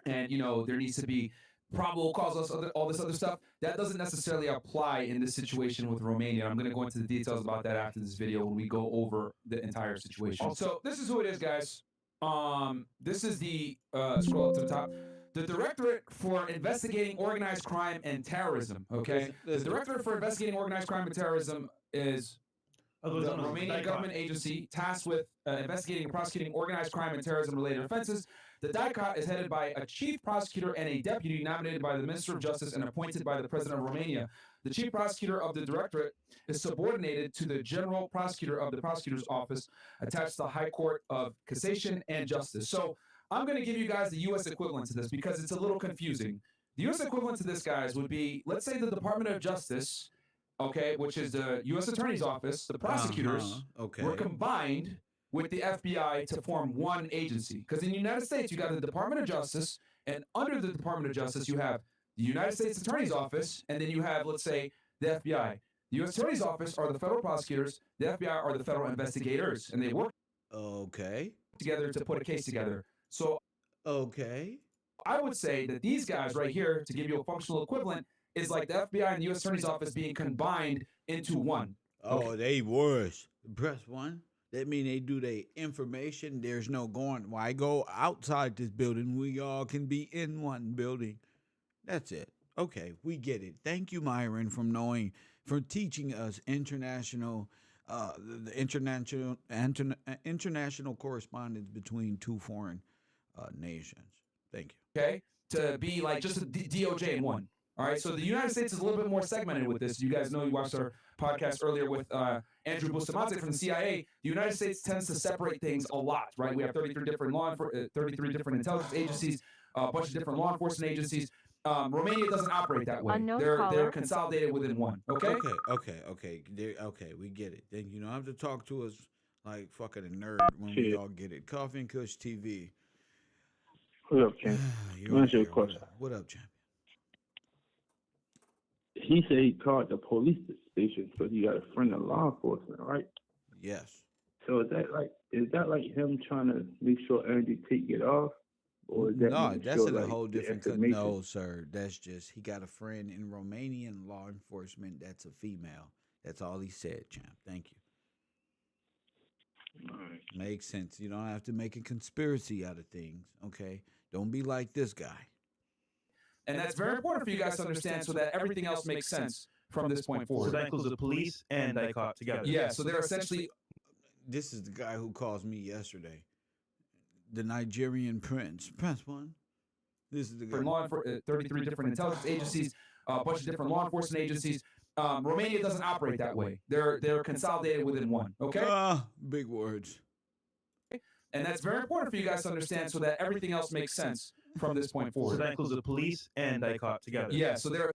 there needs to be probable cause, all this other stuff. That doesn't necessarily apply in this situation with Romania. I'm going to go into the details about that after this video when we go over the entire situation. So this is who it is, guys. This is the scroll up to the top. The Directorate for Investigating Organized Crime and Terrorism. Okay, the Directorate for Investigating Organized Crime and Terrorism is the Romanian government agency tasked with investigating and prosecuting organized crime and terrorism-related offenses. The DICOT is headed by a chief prosecutor and a deputy nominated by the Minister of Justice and appointed by the President of Romania. The chief prosecutor of the directorate is subordinated to the general prosecutor of the prosecutor's office, attached to the High Court of Cassation and Justice. So I'm going to give you guys the U.S. equivalent to this because it's a little confusing. The U.S. equivalent to this, guys, would be, let's say the Department of Justice, okay, which is the U.S. Attorney's Office, the prosecutors were combined with the FBI to form one agency. Because in the United States, you got the Department of Justice, and under the Department of Justice, you have the United States Attorney's Office, and then you have, let's say, the FBI. The U.S. Attorney's Office are the federal prosecutors, the FBI are the federal investigators, and they work together to put a case together. So, I would say that these guys right here, to give you a functional equivalent, is like the FBI and the U.S. Attorney's Office being combined into one. Oh, they worse. Press 1. That mean they do their information. There's no going. Why go outside this building? We all can be in one building. That's it. Okay, we get it. Thank you, Myron, for teaching us international correspondence between two foreign nations. Thank you. Okay, to be like just a DOJ in one. All right, so the United States is a little bit more segmented with this. You guys know, you watched our podcast earlier with Andrew Bustamante from the CIA. The United States tends to separate things a lot, right? We have 33 different 33 different intelligence agencies, a bunch of different law enforcement agencies. Romania doesn't operate that way. They're consolidated within one. Okay. Okay. We get it. Then you don't have to talk to us like fucking a nerd when we all get it. Coffee and Kush TV. What up, Ken? Answer your question. What up, champion? He said he called the police station because he got a friend in law enforcement, right? Yes. So is that like him trying to make sure Andrew Tate get off? Or is that No, that's sure, in a like, whole different. information? No, sir. That's just he got a friend in Romanian law enforcement. That's a female. That's all he said, champ. Thank you. All right. Makes sense. You don't have to make a conspiracy out of things. Okay. Don't be like this guy. And that's very important for you guys to understand so that everything else makes sense from this point forward. So that includes the police and DICOT together. Yeah, so they're essentially... This is the guy who calls me yesterday. The Nigerian prince. Press one. This is the guy. 33 different intelligence agencies, a bunch of different law enforcement agencies. Romania doesn't operate that way. They're consolidated within one. Okay. Big words. And that's very important for you guys to understand so that everything else makes sense from this point forward. So that includes the police and DICOT together. Yeah, so they're...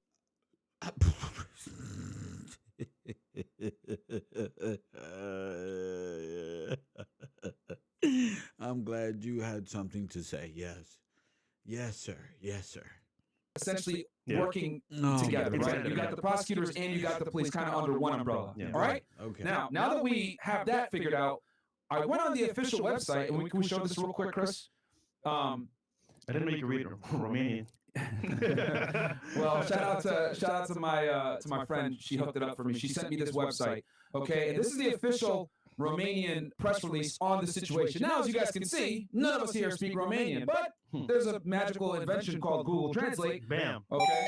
I'm glad you had something to say. Yes. Yes, sir. Yes, sir. Essentially working together, right? Exactly. You got the prosecutors and you got the police kind of under one umbrella. Yeah. All right? Okay. Now that we have that figured out, I went on the official website, and can we show this real quick, Chris? I didn't make you read Romanian. Well, shout out to my friend. She hooked it up for me. She sent me this website. Okay, and this is the official Romanian press release on the situation. Now, as you guys can see, none of us here speak Romanian, but there's a magical invention called Google Translate. Bam. Okay,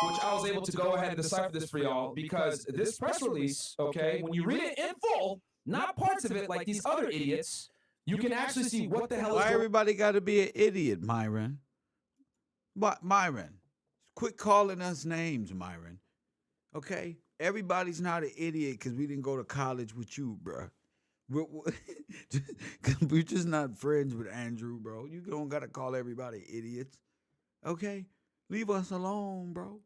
which I was able to go ahead and decipher this for y'all because this press release, okay, when you read it in full, not parts of it like these other idiots, you can actually see what the hell is Why going on. everybody got to be an idiot, Myron? Myron, quit calling us names, Myron. Okay? Everybody's not an idiot because we didn't go to college with you, bro. We're just not friends with Andrew, bro. You don't got to call everybody idiots. Okay? Leave us alone, bro.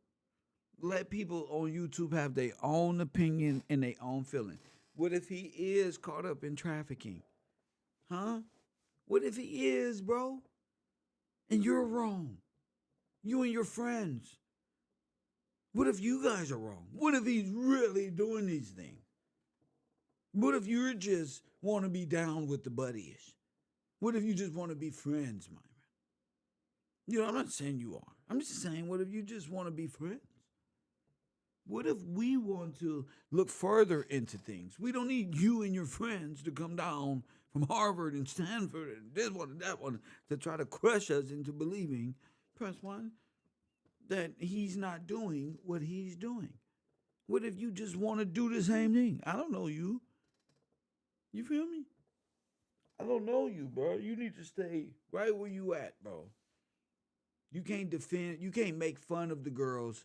Let people on YouTube have their own opinion and their own feeling. What if he is caught up in trafficking? Huh? What if he is, bro? And you're wrong. You and your friends. What if you guys are wrong? What if he's really doing these things? What if you just want to be down with the buddies? What if you just want to be friends, Myron? You know, I'm not saying you are. I'm just saying, what if you just want to be friends? What if we want to look further into things? We don't need you and your friends to come down from Harvard and Stanford and this one and that one to try to crush us into believing, press one, that he's not doing what he's doing. What if you just want to do the same thing? I don't know you. You feel me? I don't know you, bro. You need to stay right where you at, bro. You can't make fun of the girls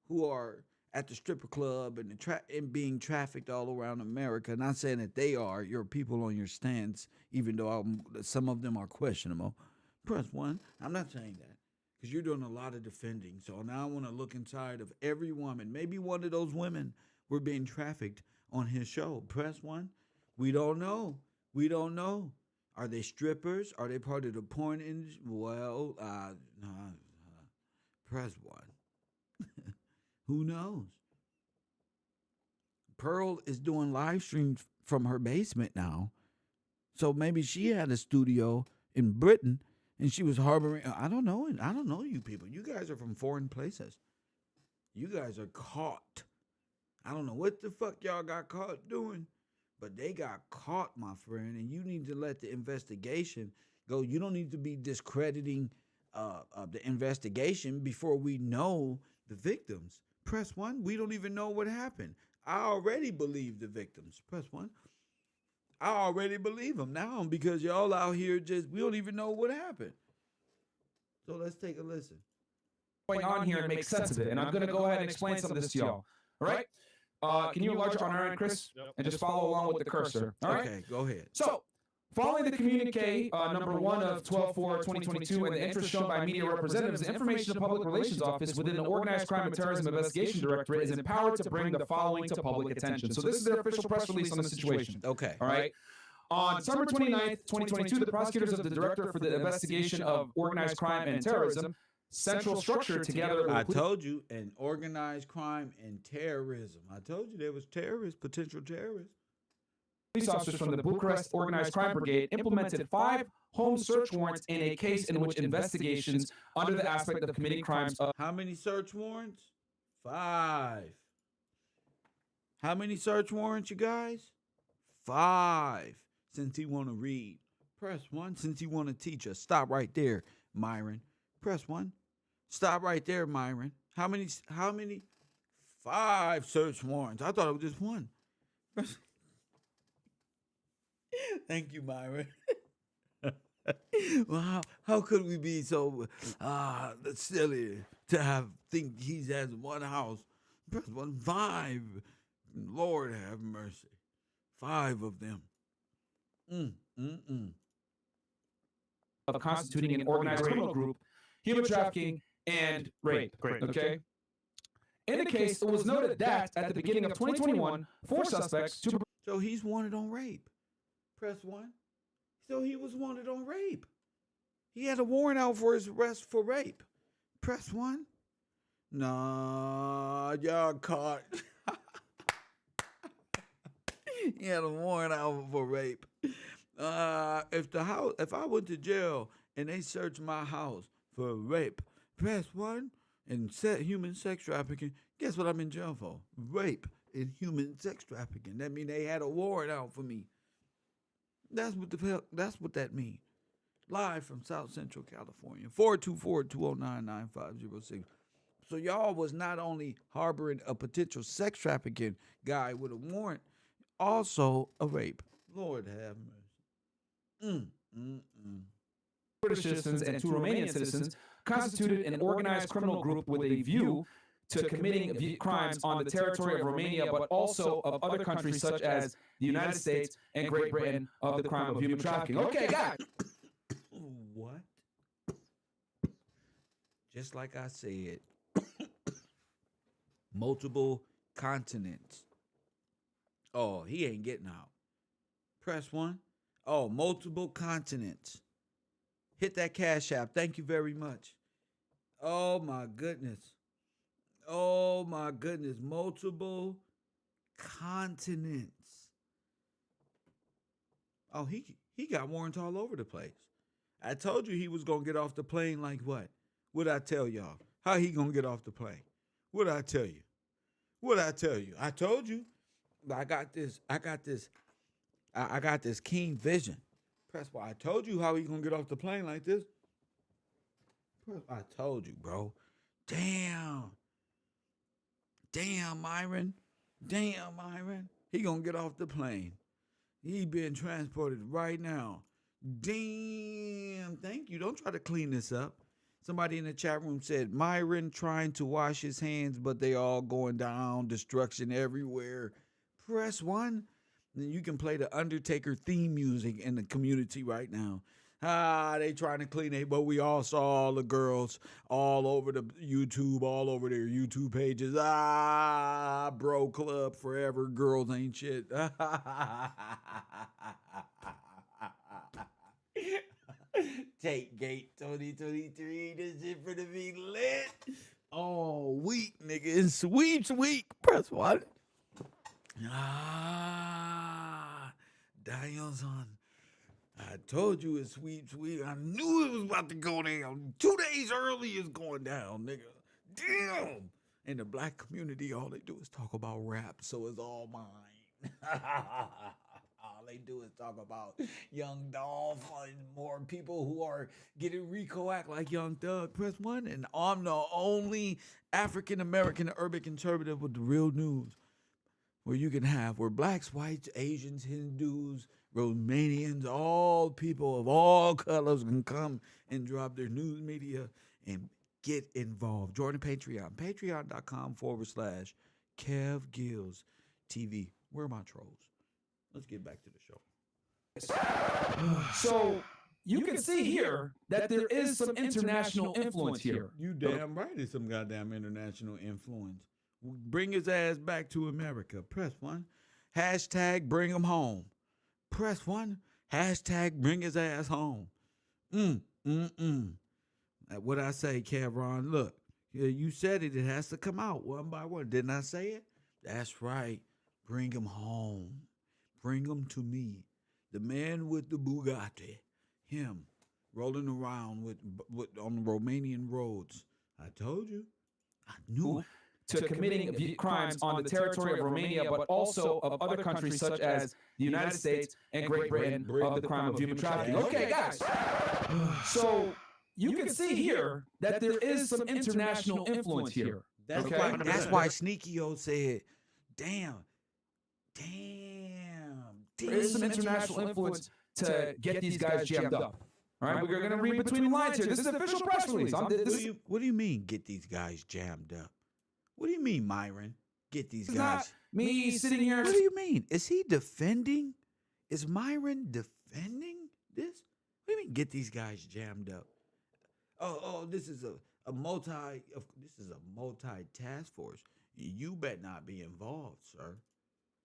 who are at the stripper club and being trafficked all around America. Not saying that they are your people on your stance, even though some of them are questionable. Press one. I'm not saying that because you're doing a lot of defending. So now I want to look inside of every woman. Maybe one of those women were being trafficked on his show. Press one. We don't know. We don't know. Are they strippers? Are they part of the porn industry? Well, press one. Who knows? Pearl is doing live streams from her basement now. So maybe she had a studio in Britain and she was harboring. I don't know. I don't know you people. You guys are from foreign places. You guys are caught. I don't know what the fuck y'all got caught doing, but they got caught, my friend, and you need to let the investigation go. You don't need to be discrediting the investigation before we know the victims. Press one. We don't even know what happened. I already believe the victims. Press one. I already believe them now because y'all out here we don't even know what happened. So let's take a listen. going on here and make sense of it. And I'm going to go ahead and explain some of this to y'all. All right? Can you enlarge on our end, Chris? Yep. And just follow along with the cursor. All right? Okay, go ahead. So, following the communique number 1 of 12/4/2022 and the interest shown by media representatives, the Information and Public Relations Office within the Organized Crime and Terrorism Investigation Directorate is empowered to bring the following to public attention. So this is their official press release on the situation. Okay. All right. On December 29th, 2022, the prosecutors of the Director for the Investigation of Organized Crime and Terrorism, Central Structure, together I with told you, and organized crime and terrorism. I told you there was terrorists, potential terrorists. police officers from the Bucharest Organized Crime Brigade implemented 5 home search warrants in a case in which investigations under the aspect of committing crimes of How many search warrants? 5. How many search warrants, you guys? 5. Since he want to read, press 1. Since he want to teach us, stop right there, Myron. Press 1. Stop right there, Myron. How many? 5 search warrants. I thought it was just 1. Thank you, Myron. Well, how could we be so silly to think he has 1 house? Press 1. 5. Lord have mercy. 5 of them. of constituting an organized criminal group, human trafficking, and rape. Great. Okay? In the case, it was noted that at the beginning of 2021, 4 suspects, 2 So he's wanted on rape. Press 1. So he was wanted on rape. He had a warrant out for his arrest for rape. Press 1. Nah, y'all caught. He had a warrant out for rape. If I went to jail and they searched my house for rape, press 1, and human sex trafficking, guess what I'm in jail for? Rape and human sex trafficking. That means they had a warrant out for me. That's what that means. Live from South Central California, 424-209-9506. So y'all was not only harboring a potential sex trafficking guy with a warrant, also a rape. Lord have mercy. British citizens and 2 Romanian citizens constituted an organized criminal group with a view to committing crimes on the territory of Romania, but also of other countries such as the United States and Great Britain of the crime of human trafficking. Okay, got it. What? Just like I said, multiple continents. Oh, he ain't getting out. Press 1. Oh, multiple continents. Hit that Cash App. Thank you very much. Oh, my goodness. Oh, my goodness. Multiple continents. Oh, he got warrants all over the place. I told you he was going to get off the plane like what? What'd I tell y'all? How he going to get off the plane? What'd I tell you? What'd I tell you? I told you. I got this keen vision. Press why I told you how he gonna get off the plane like this. I told you, bro. Damn, Myron. He gonna get off the plane. He being transported right now. Damn, thank you. Don't try to clean this up. Somebody in the chat room said, Myron trying to wash his hands, but they all going down, destruction everywhere. Press 1. Then you can play the Undertaker theme music in the community right now. They trying to clean it, but we all saw all the girls all over the YouTube, all over their YouTube pages. Bro club forever. Girls ain't shit. Tate Gate 2023. This shit finna be lit. Oh, week, nigga. It's sweeps week. Press 1. Daniel's on. I told you it's sweeps week. I knew it was about to go down. 2 days early is going down, nigga. Damn. In the black community, all they do is talk about rap, so it's all mine. All they do is talk about Young Dolph and more people who are getting RICO Act like Young Thug. Press 1, and I'm the only African-American urban conservative with the real news. Where blacks, whites, Asians, Hindus, Romanians, all people of all colors can come and drop their news media and get involved. Join the Patreon. Patreon.com/KevGills TV. Where are my trolls? Let's get back to the show. So you can see here that there is some international influence here. You damn right it's some goddamn international influence. Bring his ass back to America. Press 1. Hashtag bring him home. Press 1. Hashtag bring his ass home. What I say, KevRow? Look, you said it. It has to come out one by one. Didn't I say it? That's right. Bring him home. Bring him to me. The man with the Bugatti. Him rolling around with on the Romanian roads. I told you. I knew it. To committing crimes on the territory of Romania, but also of other countries such as the United States and Great Britain of the crime of human trafficking. Okay, guys. So you can see here that there is some international influence here. That's why Sneaky-O said, damn. There is some international influence to get these guys jammed up. All right, we're going to read between the lines here. This is an official press release. What do you mean, get these guys jammed up? What do you mean, Myron? Get these guys. Not me sitting here. What do you mean? Is he defending? Is Myron defending this? What do you mean, get these guys jammed up? Oh, this is a multi-task force. You better not be involved, sir.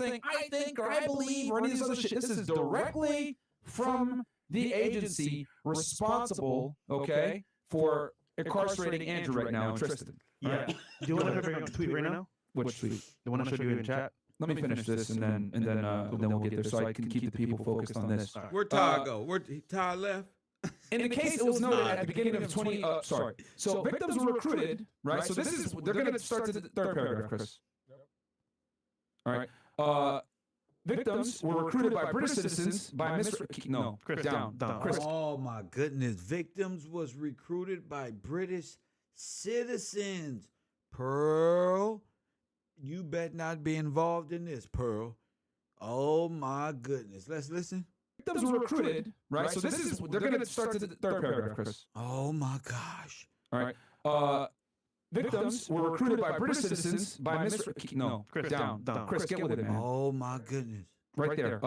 I think, or I believe, or any of this other shit. This is directly from the agency responsible, okay, for incarcerating Andrew right now and Tristan. Yeah. Right? Do you want to bring up a tweet right now? Which tweet? The one I showed you in chat? Let me finish this and then we'll get there so I can keep the people focused on this. Where'd Todd go? Todd left? In the case, it was noted at the beginning of So victims were recruited, right? So they're going to start the third paragraph, Chris. All right. Victims were recruited by British citizens by Chris, down. Chris. Oh my goodness. Victims was recruited by British citizens. Pearl, you better not be involved in this, Pearl. Oh my goodness. Let's listen. Victims were recruited, right? So they're going to start the third paragraph, Chris. Oh my gosh. All right. Victims were recruited by British citizens by Chris, down. Chris, get with it, man. Oh my goodness. Right there.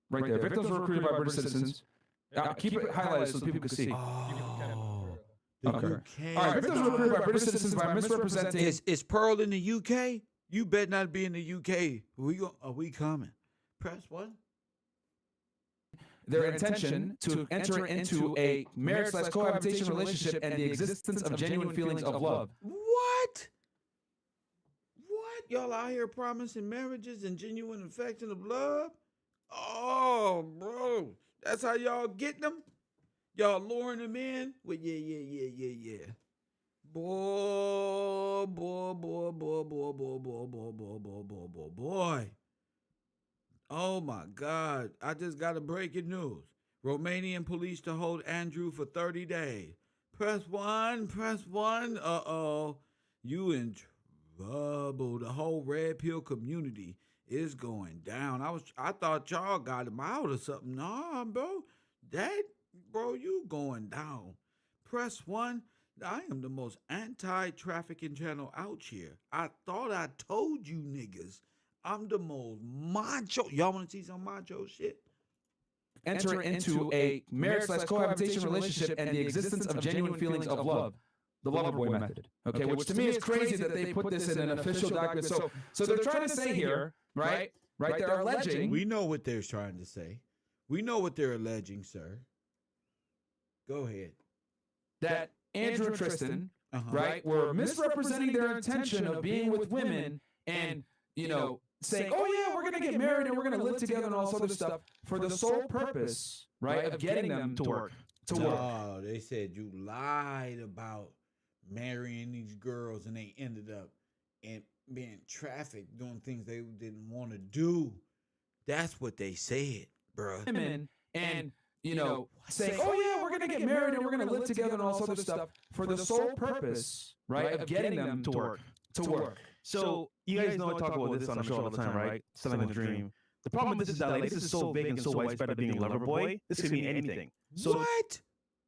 Right there. Victims were recruited by British citizens. Keep it highlighted so people can see. Oh. Okay. All right. Victims were recruited by British citizens by misrepresenting. Is Pearl in the UK? You better not be in the UK. Are we coming? Press 1. Their intention to enter into a marriage/cohabitation relationship and the existence of genuine feelings of love. What? Y'all out here promising marriages and genuine affection of love? Oh, bro. That's how y'all get them? Y'all luring them in? Well, yeah. Boy. Oh my God. I just got a breaking news. Romanian police to hold Andrew for 30 days. Press 1. Uh-oh. You in trouble. The whole red pill community is going down. I thought y'all got him out or something. Nah, bro. Bro, you going down. Press 1. I am the most anti-trafficking channel out here. I thought I told you niggas. I'm the most macho. Y'all want to see some macho shit? Enter into a marriage/cohabitation relationship and the existence of genuine feelings of love. The lover boy method. Okay, which to me is crazy that they put this in an official document. So they're trying to say here, right? They're alleging. We know what they're trying to say. We know what they're alleging, sir. Go ahead. That Andrew and Tristan, right, were misrepresenting their intention of being with women and, saying, oh yeah, we're going to get married and we're going to live together and all this other stuff for the sole purpose, right, of getting them to work. No, they said you lied about marrying these girls and they ended up being trafficked, doing things they didn't want to do. That's what they said, bro. Women and, saying, oh yeah, we're going to get married and we're going to live together and all this other stuff for the sole purpose, right, of getting them to work. So you guys know I talk about this on the show all the time, right? Selling the dream. The problem with this is that this is so big and so widespread of being a lover boy. This could mean anything. So what?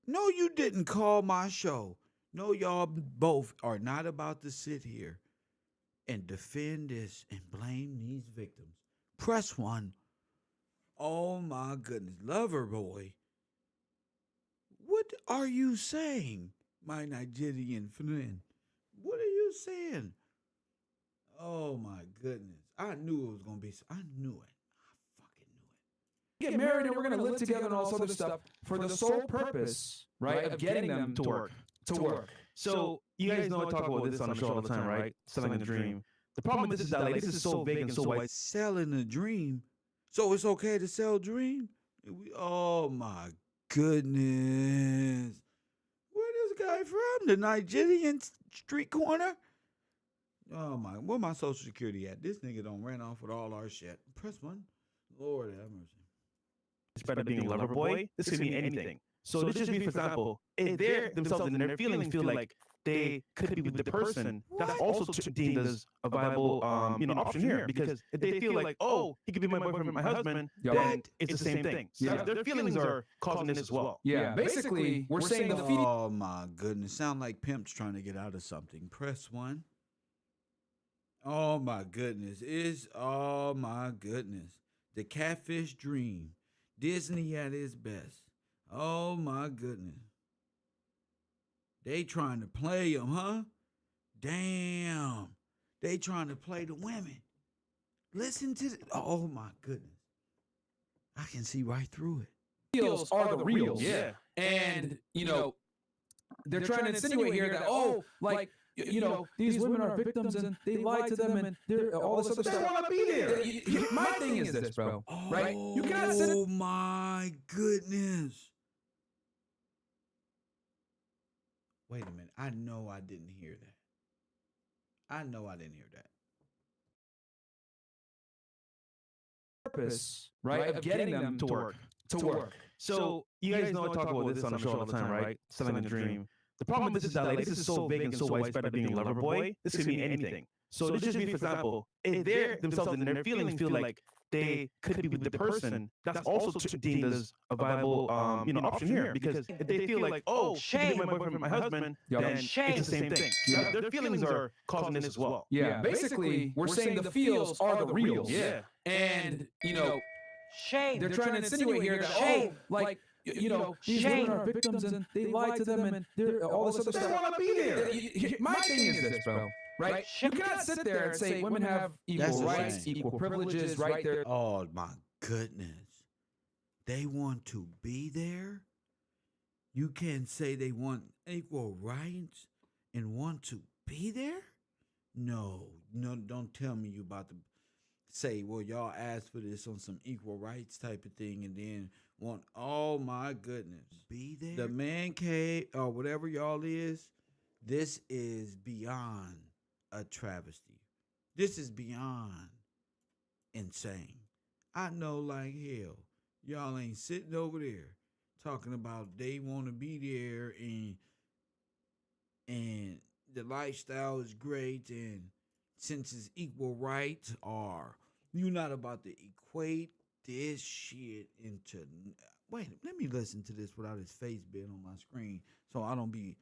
No, you didn't call my show No, y'all both are not about to sit here and defend this and blame these victims. Press 1. Oh my goodness. Lover boy. What are you saying, my Nigerian friend? What are you saying? Oh my goodness. I knew it was going to be. I knew it. I fucking knew it. Get married and we're gonna live together and all this other stuff for the sole purpose, right, of getting them to work. So you guys know I talk about this on the show all the time, right? Selling the dream. The problem with this is that like this is so vague and so wide. Selling a dream. So it's okay to sell dream? Oh my goodness. Where this guy from? The Nigerian street corner? Oh my, where my social security at? This nigga don't ran off with all our shit. Press 1. Lord have mercy. Despite of being a lover boy, this could mean anything. So this just means, for example, if they themselves and their feelings feel like they could be with the person, that's also deemed as a viable, option here. Because if they feel like, oh, he could be my boyfriend, my husband, then it's the same thing. So their feelings are causing this as well. Yeah, basically, we're saying the feeding. Oh my goodness, sound like pimps trying to get out of something. Press 1. Oh my goodness, oh my goodness. The catfish dream. Disney at its best. Oh my goodness. They trying to play them, huh? Damn. They trying to play the women. Listen to oh my goodness. I can see right through it. Reals are the reals. Yeah. And, they're trying to insinuate here that, these women are victims and they lied to them and they're all this other stuff. They want to be there. My thing is this, bro. Right? You cannot sit. Oh my goodness. Wait a minute. I know I didn't hear that. I know I didn't hear that. Purpose, right, of getting them to work. So you guys know I talk about this on the show all the time, right? Selling the dream. The problem with this is that like this is so vague and so widespread of being a lover boy. This could mean anything. So this just means, for example, if they themselves and their feelings feel like they could be with the person, that's also deemed as a viable, option here. Because if they feel like, oh, he could be my boyfriend, my husband, then it's the same thing. So their feelings are causing this as well. Yeah, basically, we're saying the feels are the reals. Yeah. And, shame. They're trying to insinuate here that, these women are victims and they lied to them and they're all this other stuff. They want to be there. My thing is this, bro. Right? You cannot sit there and say women have equal rights, equal privileges, right there. Oh my goodness. They want to be there? You can't say they want equal rights and want to be there? No, don't tell me you about to say, well, y'all asked for this on some equal rights type of thing and then want, oh my goodness. Be there? The man cave or whatever y'all is, this is beyond a travesty. This is beyond insane. I know like hell, y'all ain't sitting over there talking about they want to be there and the lifestyle is great and since it's equal rights or you're not about to equate this shit into. Wait, let me listen to this without his face being on my screen so I don't be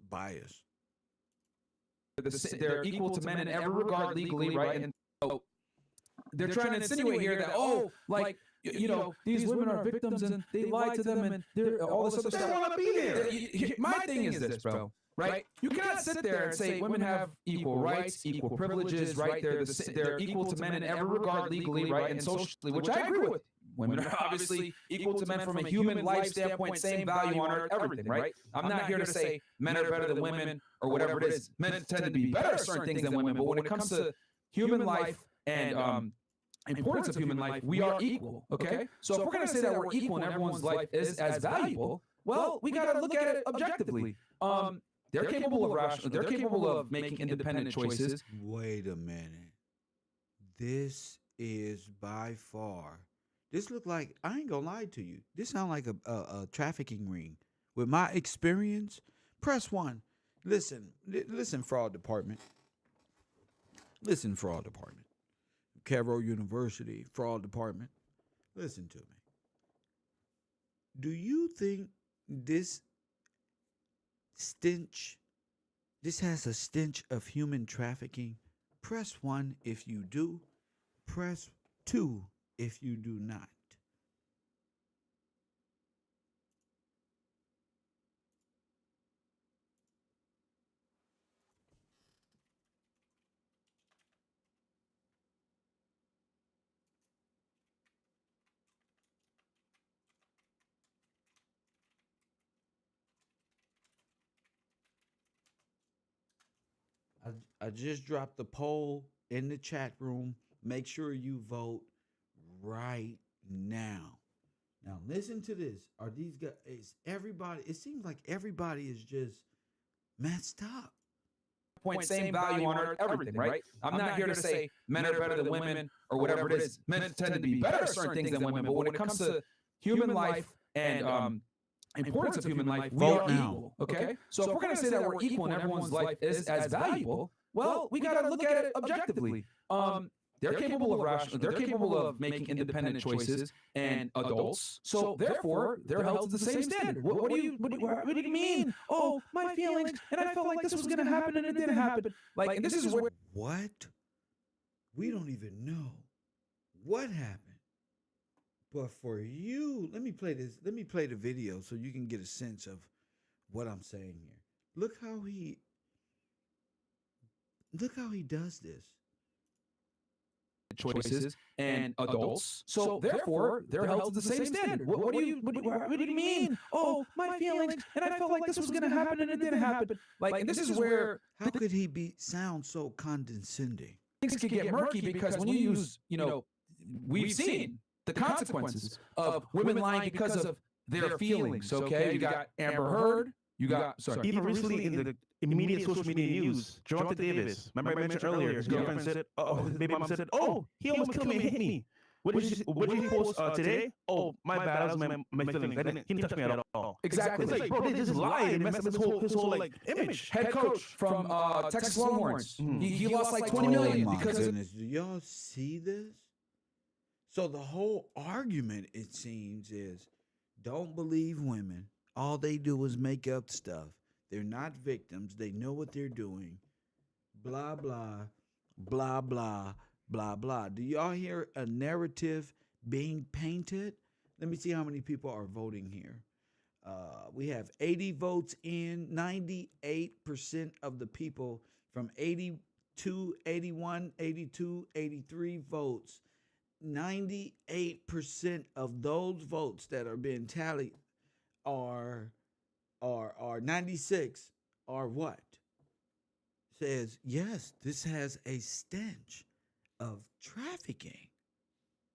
biased. They're equal to men in every regard legally, right? And so they're trying to insinuate here that, these women are victims and they lied to them and they're all this other stuff. They want to be there. My thing is this, bro. Right? You cannot sit there and say women have equal rights, equal privileges, right? They're equal to men in every regard legally, right? And socially, which I agree with. Women are obviously equal to men from a human life standpoint, same value on earth, everything, right? I'm not here to say men are better than women or whatever it is. Men tend to be better at certain things than women, but when it comes to human life and importance of human life, we are equal, okay? So if we're going to say that we're equal and everyone's life is as valuable, well, we got to look at it objectively. They're capable of rational. They're capable of making independent choices. Wait a minute. This is by far. This look like, I ain't gonna lie to you. This sound like a trafficking ring. With my experience, press 1. Listen, fraud department. Listen, fraud department. KevRow University, fraud department. Listen to me. Do you think this stench. This has a stench of human trafficking. Press 1 if you do. Press 2 if you do not. I just dropped the poll in the chat room. Make sure you vote right now. Now listen to this. Are these guys? Is everybody? It seems like everybody is just messed up. Point same value on everything, right? I'm not here to say men are better than women or whatever it is. Men tend to be better at certain things than women, but when it comes to human life and importance of human life, we are equal. Okay, so if we're going to say that we're equal and everyone's life is as valuable, well, we got to look at it objectively. They're capable of rational. They're capable of making independent choices and adults. So therefore, they're held to the same standard. What do you mean? Oh, my feelings, and I felt like this was going to happen and it didn't happen. Like, and this is where What? We don't even know what happened. But for you, let me play this. Let me play the video so you can get a sense of what I'm saying here. Look how he does this. choices and adults. So therefore, they're held to the same standard. What do you mean? Oh, my feelings, and I felt like this was going to happen and it didn't happen. Like, and this is where How could he sound so condescending? things can get murky because when you use, we've seen the consequences of women lying because of their feelings. Okay, you got Amber Heard. You got Even recently in the immediate social media news, Jonathan Davis, remember I mentioned earlier, his girlfriend said, his baby mom said, he almost killed me and hit me. What did he post today? Oh, my bad, that was my feelings. He didn't touch me at all. Exactly. It's like, bro, they just lied and messed up his whole like image. Head coach from Texas Longhorns. He lost like 20 million my because goodness. Do y'all see this? So the whole argument, it seems, is don't believe women. All they do is make up stuff. They're not victims. They know what they're doing. Blah, blah, blah, blah, blah, blah. Do y'all hear a narrative being painted? Let me see how many people are voting here. We have 80 votes in, 98% of the people from 82, 81, 82, 83 votes. 98% of those votes that are being tallied are 96 are what? Says, yes, this has a stench of trafficking,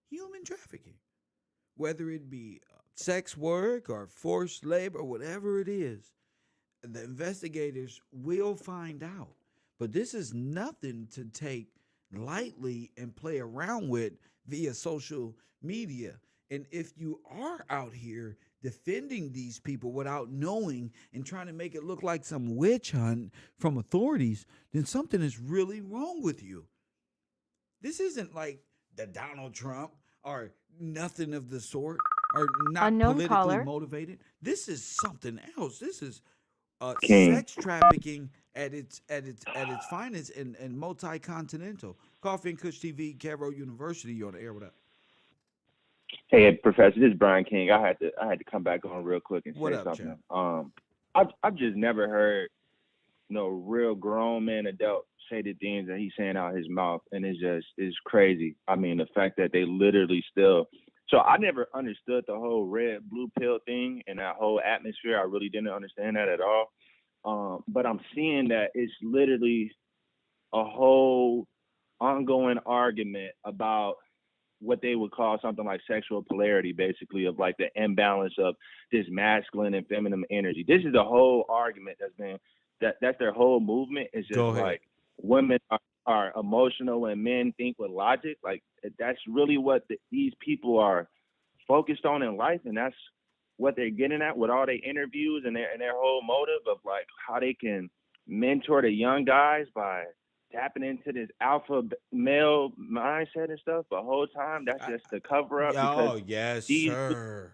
human trafficking, whether it be sex work or forced labor, whatever it is. The investigators will find out. But this is nothing to take lightly and play around with via social media. And if you are out here defending these people without knowing and trying to make it look like some witch hunt from authorities, then something is really wrong with you. This isn't like the Donald Trump or nothing of the sort, or not Unknown politically caller. motivated. This is something else. This is King. sex trafficking at its finest and multi-continental. Coffee and Kush TV, KevRow University. You're on the air with us. Hey, Professor, this is Brian King. I had to come back on real quick and What say up, something. champ? I've just never heard no real grown man adult say the things that he's saying out his mouth, and it's crazy. I mean, the fact that they literally still. So I never understood the whole red blue pill thing and that whole atmosphere. I really didn't understand that at all. But I'm seeing that it's literally a whole ongoing argument about what they would call something like sexual polarity, basically, of like the imbalance of this masculine and feminine energy. This is the whole argument that's their whole movement. Is just like women are emotional and men think with logic. Like that's really what these people are focused on in life, and that's what they're getting at with all their interviews and their whole motive of like how they can mentor the young guys by tapping into this alpha male mindset and stuff. The whole time that's just the cover up. Oh yes, sir.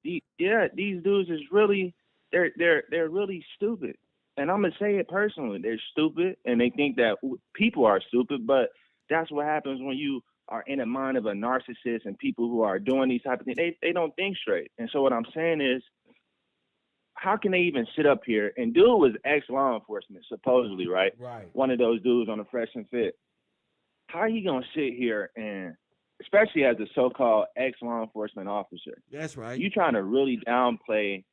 These dudes is really they're really stupid. and I'm gonna say it personally, they're stupid, and they think that people are stupid. But that's what happens when you are in the mind of a narcissist and people who are doing these type of things. They don't think straight. And so what I'm saying is, how can they even sit up here? And dude was ex-law enforcement, supposedly, right? Right. One of those dudes on the Fresh and Fit. How are you gonna sit here and, especially as a so-called ex-law enforcement officer, That's right. you trying to really downplay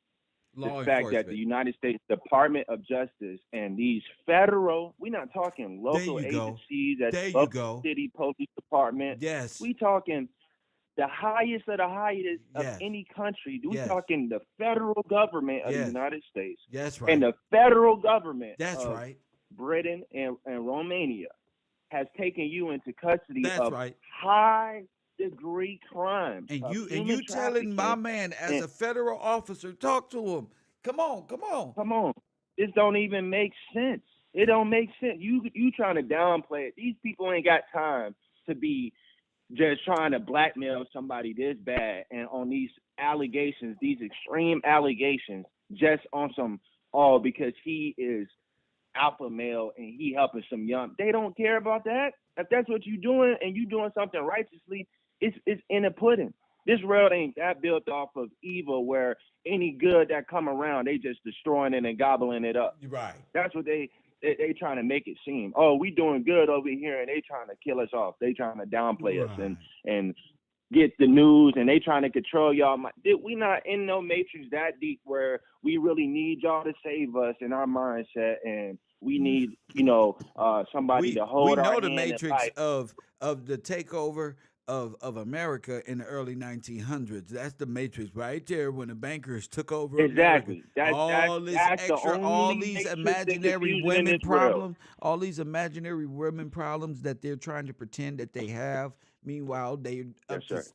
Law the fact enforcement. that the United States Department of Justice and these federal, we're not talking local There you go. agencies, as There you local go. city police department. Yes. We talking the highest of the highest of Yes. any country. We Yes. talking the federal government of the Yes. United States That's right. and the federal government That's of right. Britain and Romania has taken you into custody That's of right. high degree crimes. And of you human telling my trafficking. man as and- a federal officer, talk to him. Come on, come on. Come on. This don't even make sense. It don't make sense. You trying to downplay it. These people ain't got time to be just trying to blackmail somebody this bad and on these allegations, these extreme allegations, just on some because he is alpha male and he helping some young. They don't care about that. If that's what you're doing and you doing something righteously, it's in the pudding. This world ain't that built off of evil where any good that come around, they just destroying it and gobbling it up. Right. That's what they trying to make it seem. Oh, we doing good over here, and they trying to kill us off. They trying to downplay us and get the news, and they trying to control y'all. We not in no matrix that deep where we really need y'all to save us in our mindset, and we need somebody to hold our hand. We know the matrix in of the takeover of America in the early 1900s. That's the matrix right there when the bankers took over. Exactly. America. All these imaginary women problems, all these imaginary women problems that they're trying to pretend that they have. Meanwhile, they're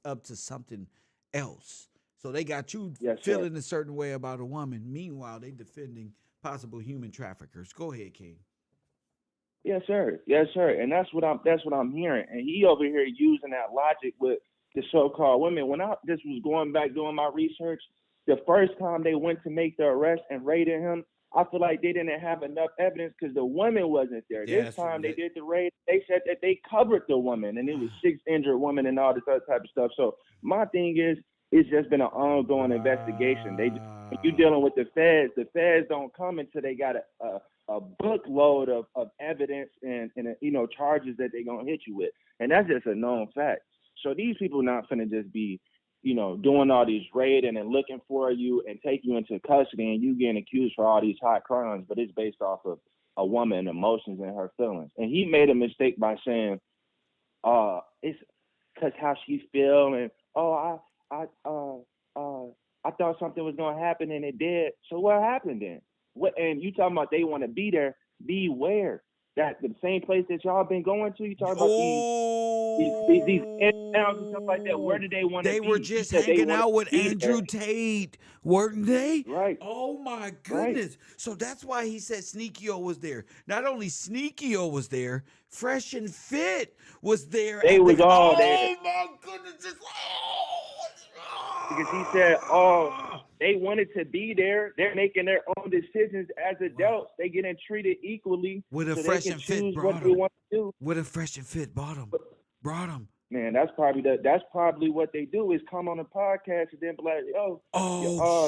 up to something else. So they got you feeling a certain way about a woman. Meanwhile, they defending possible human traffickers. Go ahead, King. Yes, sir. Yes, sir. And that's what I'm hearing. And he over here using that logic with the so-called women. When I just was going back doing my research, the first time they went to make the arrest and raided him, I feel like they didn't have enough evidence because the woman wasn't there. This time they did the raid, they said that they covered the woman and it was 6 injured women and all this other type of stuff. So my thing is, it's just been an ongoing investigation. You dealing with the feds don't come until they got a bookload of evidence and charges that they're gonna hit you with, and that's just a known fact. So these people not finna just be doing all these raiding and looking for you and take you into custody and you getting accused for all these high crimes, but it's based off of a woman emotions and her feelings. And he made a mistake by saying it's because how she feel and I thought something was gonna happen and it did. So what happened then? What? And you talking about they want to be there? Be where? That the same place that y'all been going to? You talking about these towns and stuff like that? Where did they want to be? They were just hanging out with Andrew Tate, weren't they? Right. Oh my goodness! Right. So that's why he said Sneaky-O was there. Not only Sneaky-O was there, Fresh and Fit was there. They was all there. Oh my goodness! Because he said, they wanted to be there. They're making their own decisions as adults. They getting treated equally. With a so Fresh they can and Fit choose brought what they want to do. With a Fresh and Fit brought them. Man, that's probably what they do is come on a podcast and then be like,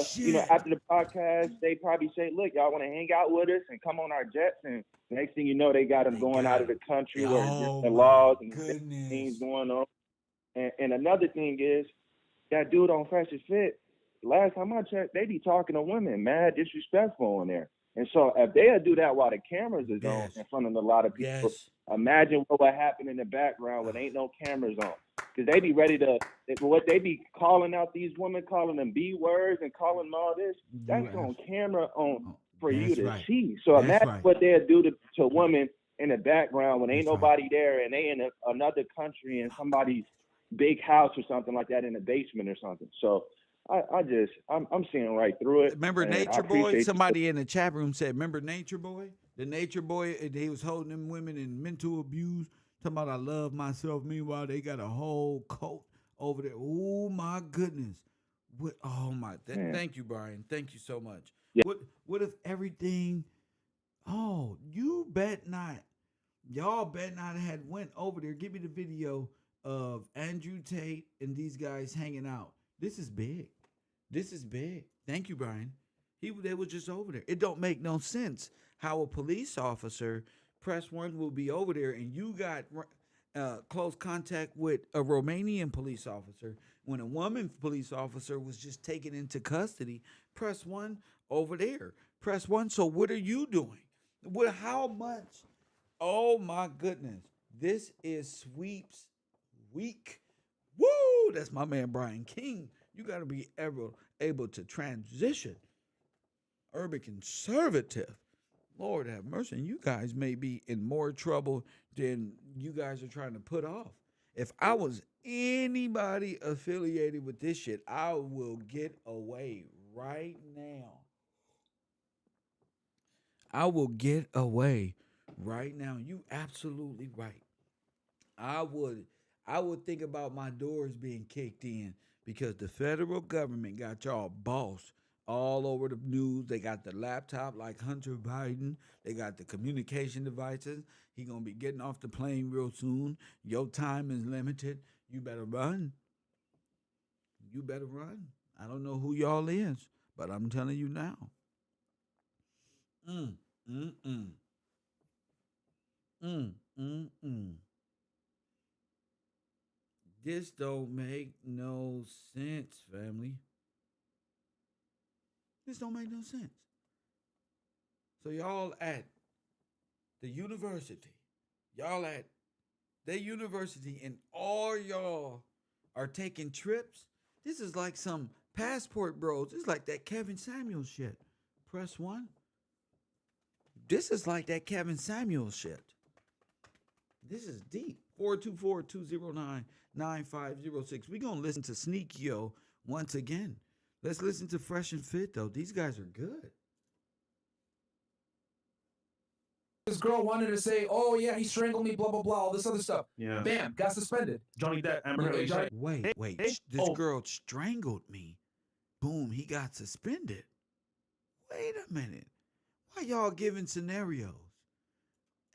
shit. After the podcast, they probably say, look, y'all want to hang out with us and come on our jets. And next thing you know, they got them going out of the country where different laws and things going on. And another thing is that dude on Fresh and Fit, last time I checked, they be talking to women, mad disrespectful in there. And so if they'll do that while the cameras is on in front of a lot of people, imagine what would happen in the background when ain't no cameras on. Because they be ready to, they be calling out these women, calling them B words and calling them all this, that's on camera on for you to see. So imagine what they'll do to women in the background when ain't nobody there and they in another country and somebody's big house or something like that in the basement or something. So I'm seeing right through it. Remember Nature Boy? Somebody in the chat room said, remember Nature Boy? The Nature Boy, he was holding them women in mental abuse, talking about I love myself. Meanwhile, they got a whole cult over there. Oh my goodness. Thank you, Brian. Thank you so much. Yeah. What if everything Oh, you bet not. Y'all bet not had went over there. Give me the video of Andrew Tate and these guys hanging out. This is big. This is big. Thank you, Brian. They was just over there. It don't make no sense how a police officer, press one, will be over there and you got close contact with a Romanian police officer when a woman police officer was just taken into custody. Press one over there. Press one. So what are you doing? How much? Oh my goodness. This is sweeps week. Woo! That's my man Brian King. You got to be able to transition. Urban conservative. Lord have mercy. And you guys may be in more trouble than you guys are trying to put off. If I was anybody affiliated with this shit, I will get away right now. I will get away right now. You absolutely right. I would think about my doors being kicked in because the federal government got y'all bossed all over the news. They got the laptop like Hunter Biden. They got the communication devices. He gonna be getting off the plane real soon. Your time is limited. You better run. You better run. I don't know who y'all is, but I'm telling you now. Mm, mm, mm. Mm, mm, mm. This don't make no sense, family. This don't make no sense. So y'all at the university, y'all at the university, and all y'all are taking trips. This is like some passport bros. It's like that Kevin Samuels shit. Press one. This is like that Kevin Samuels shit. This is deep. 424-209-9506. We're going to listen to Sneakio once again. Let's listen to Fresh and Fit, though. These guys are good. This girl wanted to say, oh, yeah, he strangled me, blah, blah, blah, all this other stuff. Yeah. Bam, got suspended. Johnny Depp, Amber Heard. Wait. This girl strangled me. Boom, he got suspended. Wait a minute. Why y'all giving scenarios?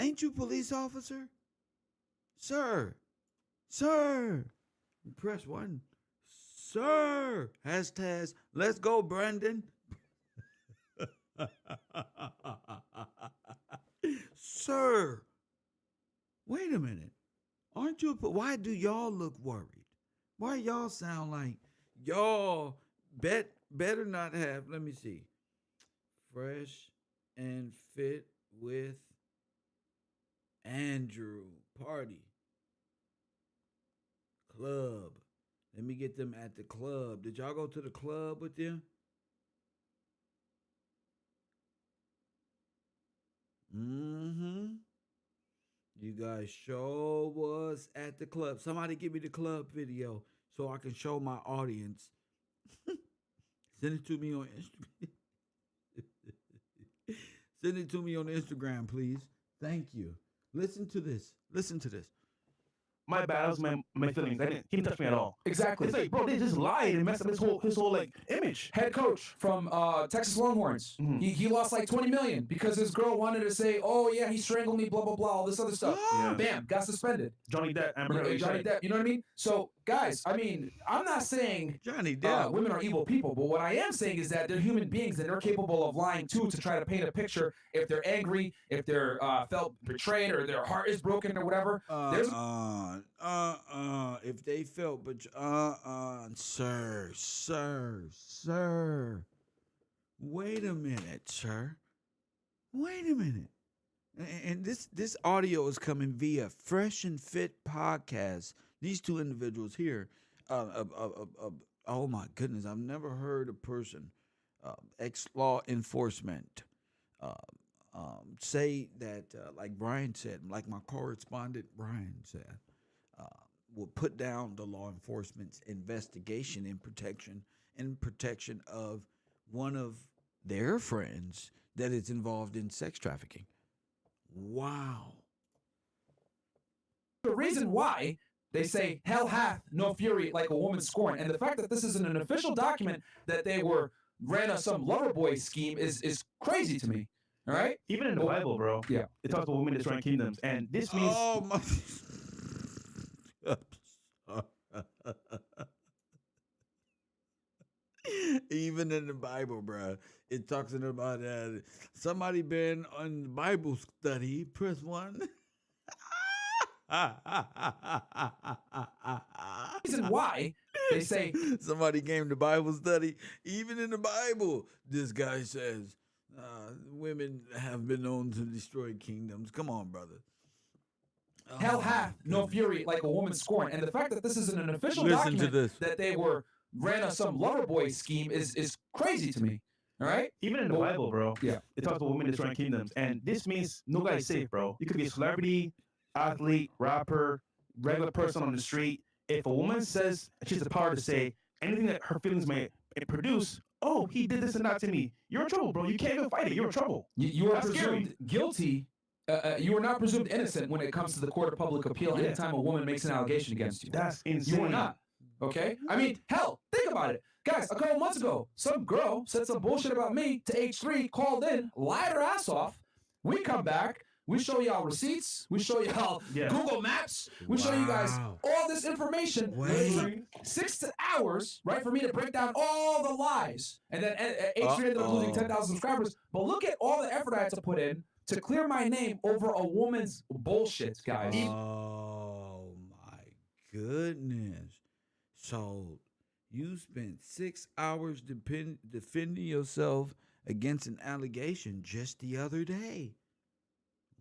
Ain't you police officer? Sir. Press one. Sir. Hashtag, let's go, Brandon. Sir. Wait a minute. Aren't you, why do y'all look worried? Why y'all sound like y'all better not have, let me see. Fresh and Fit with Andrew Party Club. Let me get them at the club. Did y'all go to the club with them? Mm-hmm. You guys sure was at the club. Somebody give me the club video so I can show my audience. Send it to me on Instagram. Send it to me on Instagram, please. Thank you. Listen to this. My bad. That was my feelings. He didn't touch me at all. Exactly. It's like, bro, they just lied and messed up his whole like image. Head coach from Texas Longhorns. Mhm. He lost like 20 million because his girl wanted to say, oh yeah, he strangled me, blah blah blah, all this other stuff. Yeah. Bam, got suspended. Johnny Depp, Amber Heard. Johnny Depp. You know what I mean? So guys, I mean, I'm not saying Johnny Depp. women are evil people, but what I am saying is that they're human beings and they're capable of lying too to try to paint a picture. If they're angry, if they're felt betrayed, or their heart is broken, or whatever. If they felt, but sir. Wait a minute, sir. Wait a minute. And this audio is coming via Fresh and Fit podcast. These two individuals here, oh my goodness, I've never heard a person, ex-law enforcement, say that, like Brian said, like my correspondent Brian said, will put down the law enforcement's investigation in protection of one of their friends that is involved in sex trafficking. Wow. The reason why they say hell hath no fury like a woman scorned, and the fact that this isn't an official document that they ran some lover boy scheme is crazy to me. All right? Even in the Bible, bro. Yeah. It talks about women destroying kingdoms, and this means. Oh my. Even in the Bible, bro, it talks about that. Somebody been on Bible study. Press 1. Reason why they say somebody came to Bible study. Even in the Bible, this guy says women have been known to destroy kingdoms. Come on, brother. hell hath no fury like a woman scorned. And the fact that this is an official Listen to document this. that they ran on some lover boy scheme is crazy to me. All right? Even in the Bible, bro. Yeah. It talks about women destroying kingdoms, and this means no guy's safe, bro. You could be a celebrity, athlete, rapper, regular person on the street. If a woman says she has the power to say anything that her feelings may produce, oh, he did this and that to me, you're in trouble, bro. You can't even fight it. You're in trouble. You are That's presumed scary. guilty. You are not presumed innocent when it comes to the court of public appeal anytime a woman makes an allegation against you. That's insane. You are not. Okay? I mean, hell, think about it. Guys, a couple months ago, some girl said some bullshit about me to H3, called in, lied her ass off. We come back. We show y'all receipts. We show y'all Google Maps. We show you guys all this information. It took 6 hours, right, for me to break down all the lies. And then H3 ended up losing 10,000 subscribers. But look at all the effort I had to put in to clear my name over a woman's bullshit, guys. Oh my goodness. So you spent 6 hours defending yourself against an allegation just the other day.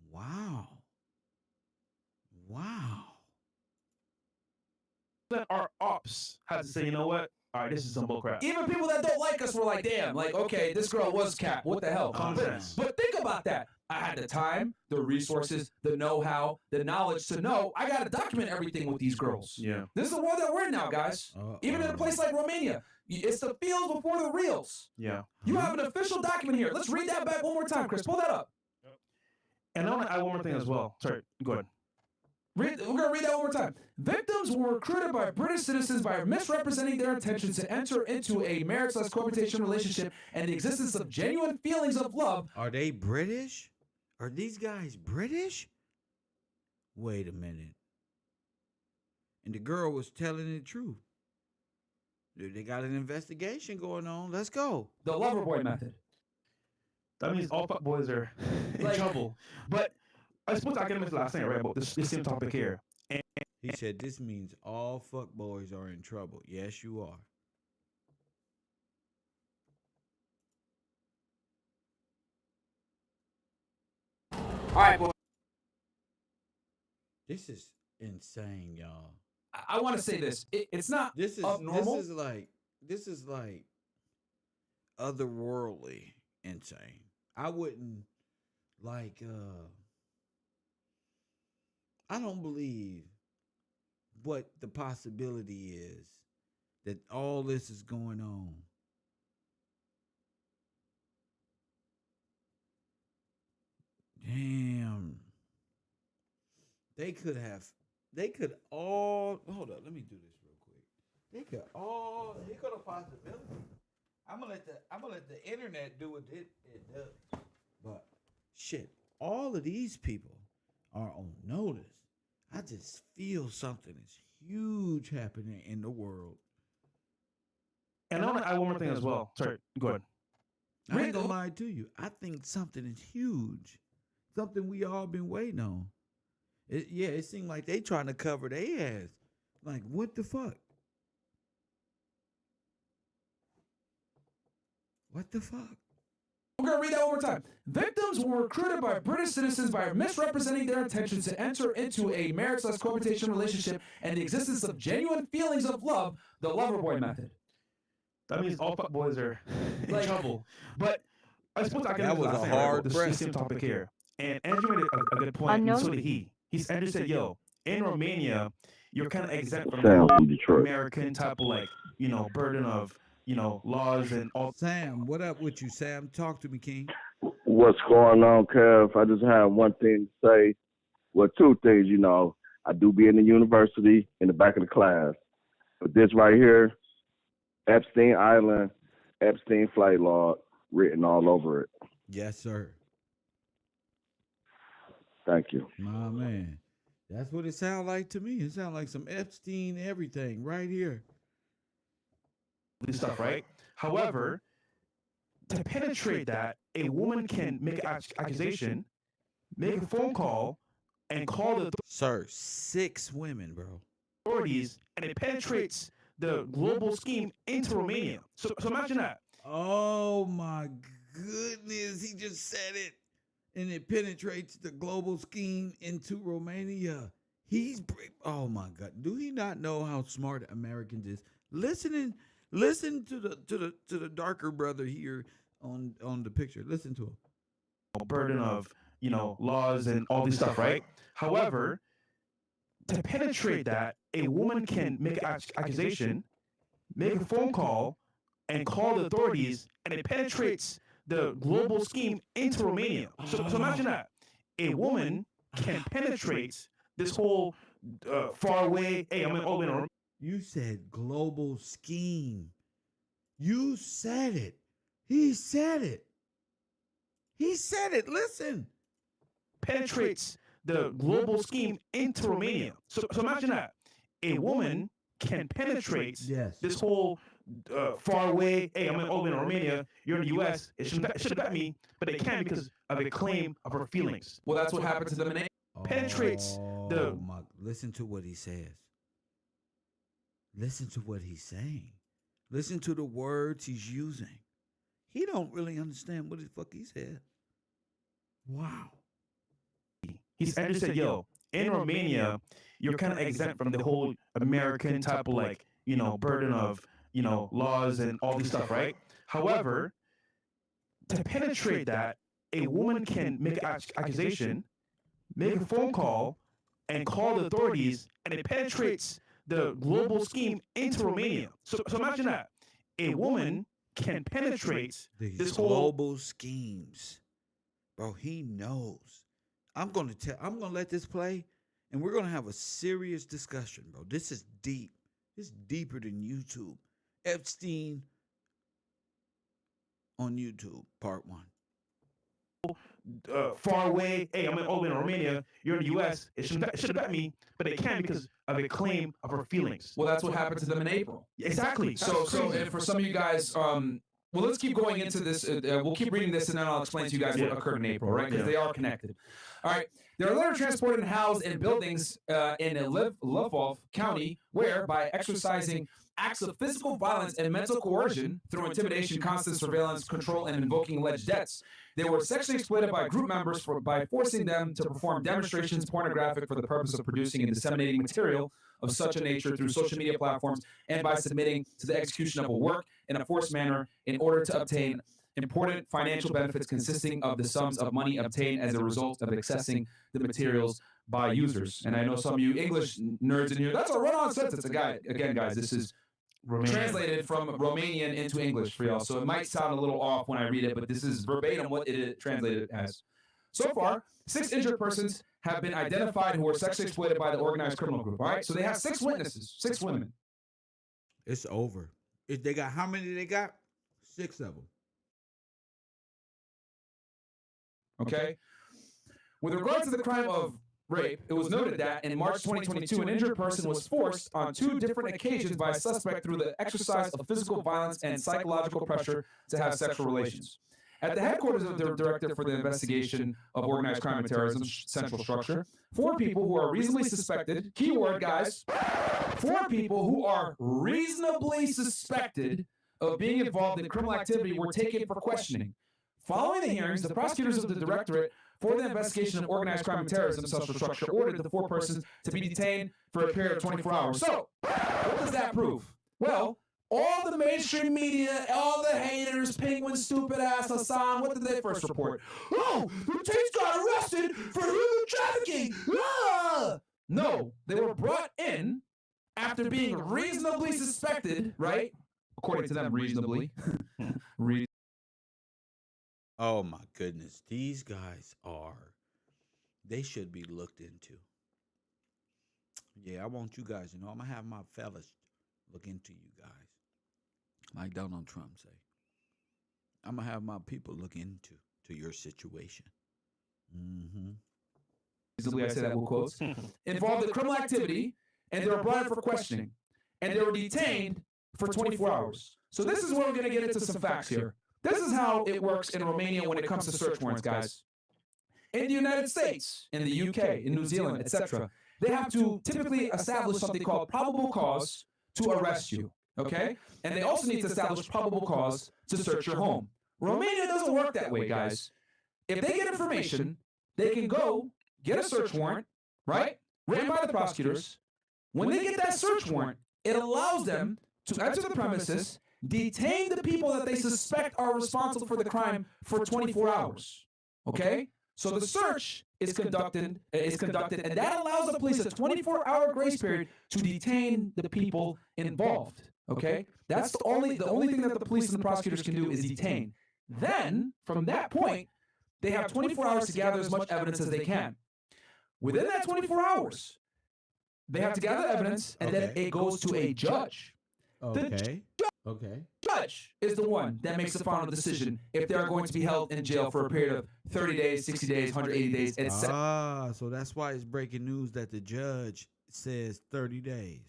Wow. That our ops had to say, you know what? All right, this is some bullcrap. Even people that don't like us were like, damn, like, okay, this girl was capped. What the hell? Confidence. But think about that. I had the time, the resources, the know-how, the knowledge to know I got to document everything with these girls. Yeah. This is the world that we're in now, guys. Even in a place like Romania, it's the fields before the reels. Yeah. You have an official document here. Let's read that back one more time, Chris. Pull that up. And I want to add one more thing as well. Sorry, go ahead. We're going to read that one more time. Victims were recruited by British citizens by misrepresenting their intentions to enter into a marriage/cohabitation relationship and the existence of genuine feelings of love. Are they British? Are these guys British? Wait a minute. And the girl was telling the truth. They got an investigation going on. Let's go. The lover boy method. That means all fuck boys are in trouble. But I suppose I can miss last night, right, about this same topic here. And he said this means all fuck boys are in trouble. Yes, you are. All right, boy. This is insane, y'all. I want to say this. It's not abnormal. This is like otherworldly insane. I wouldn't I don't believe what the possibility is that all this is going on. Damn. They could all, hold up, let me do this real quick. Here go the possibility. I'm gonna let the internet do what it does. But shit, all of these people are on notice. I just feel something is huge happening in the world. I want to add one more thing as well. Sorry, go ahead. I ain't gonna lie to you. I think something is huge. Something we all been waiting on. It seemed like they trying to cover their ass. Like, what the fuck? What the fuck? I'm going to read that one more time. Victims were recruited by British citizens by misrepresenting their intentions to enter into a marriage/cohabitation relationship and the existence of genuine feelings of love, the lover boy method. That means all fuck boys are in trouble. But I suppose I can that miss was last a night, right, hard about press. this same topic here. And Andrew made a good point, and so did he. Andrew said, yo, in Romania, you're kind of exempt from the American type of, like, burden of, laws and all. Sam, what up with you, Sam? Talk to me, King. What's going on, Kev? I just have one thing to say. Well, two things, I do be in the university in the back of the class. But this right here, Epstein Island, Epstein flight log, written all over it. Yes, sir. Thank you. My man. That's what it sounds like to me. It sounds like some Epstein everything right here. This stuff, right? However, to penetrate that, a woman can make an accusation, make a phone call, and call the Sir, 6 women, bro. authorities, and it penetrates the global scheme into Romania. So imagine that. Oh my goodness. He just said it. And it penetrates the global scheme into Romania. Oh my God. Do he not know how smart Americans is? Listen to the darker brother here on the picture. Listen to him. Burden of laws and all this stuff, right? However, to penetrate that, a woman can make an accusation, make a phone call, and call the authorities, and it penetrates the global scheme into Romania. So imagine that. A woman can penetrate this whole far away. Hey, I'm all in Romania. You said global scheme. You said it. He said it. He said it. Listen. Penetrates the global scheme into Romania. So imagine that. A woman can penetrate this whole far away. Hey, I'm all in Romania. You're in the U.S. It should bet me, but they can because of a claim of her feelings. Well, that's what happened to them. Penetrates the. Listen to what he says. Listen to what he's saying. Listen to the words he's using. He don't really understand what the fuck he said. Wow. He said, yo, in Romania, you're kind of exempt from the whole American type of burden of, laws and all this stuff, right? However, to penetrate that, a woman can make an accusation, make a phone call, and call the authorities, and it penetrates the global scheme into Romania. So imagine that. A woman can penetrate these global schemes. Bro, he knows. I'm gonna let this play, and we're gonna have a serious discussion, bro. This is deep. It's deeper than YouTube. Epstein on YouTube, part 1. Far away. Hey, I'm all in Romania. You're in the U.S. It should bet me, but they can because of a claim of her feelings. Well, that's what happened to them in April. Exactly. So and for some of you guys, well, let's keep going into this. We'll keep reading this, and then I'll explain to you guys what occurred in April, right? Because they are connected. All right. They are later transported and housed in buildings in Lvov County, where by exercising acts of physical violence and mental coercion through intimidation, constant surveillance, control, and invoking alleged debts, they were sexually exploited by group members by forcing them to perform demonstrations pornographic for the purpose of producing and disseminating material of such a nature through social media platforms, and by submitting to the execution of a work in a forced manner in order to obtain important financial benefits consisting of the sums of money obtained as a result of accessing the materials by users. And I know some of you English nerds in here, that's a run-on sentence. Again, guys, this is translated from Romanian into English for y'all. So it might sound a little off when I read it, but this is verbatim what it translated as. So far, 6 injured persons have been identified who were sexually exploited by the organized criminal group. All right, so they have 6 witnesses, 6 women. It's over. If they got, how many they got? 6 of them. Okay. With regard to the crime of rape, it was noted that in March 2022, an injured person was forced on 2 different occasions by a suspect through the exercise of physical violence and psychological pressure to have sexual relations. At the headquarters of the Director for the Investigation of Organized Crime and Terrorism Central Structure, 4 people who are reasonably suspected, keyword guys, 4 people who are reasonably suspected of being involved in criminal activity were taken for questioning. Following the hearings, the prosecutors of the Directorate for the Investigation of Organized Crime and Terrorism Central Structure ordered the 4 persons to be detained for a period of 24 hours. So, what does that prove? Well, all the mainstream media, all the haters, Penguin, stupid ass, Hassan, what did they first report? Oh, the Tates got arrested for human trafficking. Ah! No, they were brought in after being reasonably suspected, right? According to them, reasonably. Oh my goodness. These guys they should be looked into. Yeah, I want you guys, I'm going to have my fellas look into you guys. Like Donald Trump say. I'm going to have my people look into your situation. I say that with quotes, involved in criminal activity, and they were brought in for questioning, and they were detained for 24 hours. So this is where we're going to get into some facts here. This is how it works in Romania when it comes to search warrants, guys. In the United States, in the UK, in New Zealand, etc., they have to typically establish something called probable cause to arrest you, okay? And they also need to establish probable cause to search your home. Romania doesn't work that way, guys. If they get information, they can go get a search warrant, right? Written by the prosecutors. When they get that search warrant, it allows them to enter the premises, detain the people that they suspect are responsible for the crime for 24 hours, okay? So the search is conducted, and that allows the police a 24-hour grace period to detain the people involved. Okay, that's the only thing that the police and the prosecutors can do is detain. Then, from that point, they have 24 hours to gather as much evidence as they can. Within that 24 hours, they have to gather evidence, and then it goes to a judge. Okay. The judge is the one that makes the final decision if they are going to be held in jail for a period of 30 days, 60 days, 180 days, etc. Ah, so that's why it's breaking news that the judge says 30 days.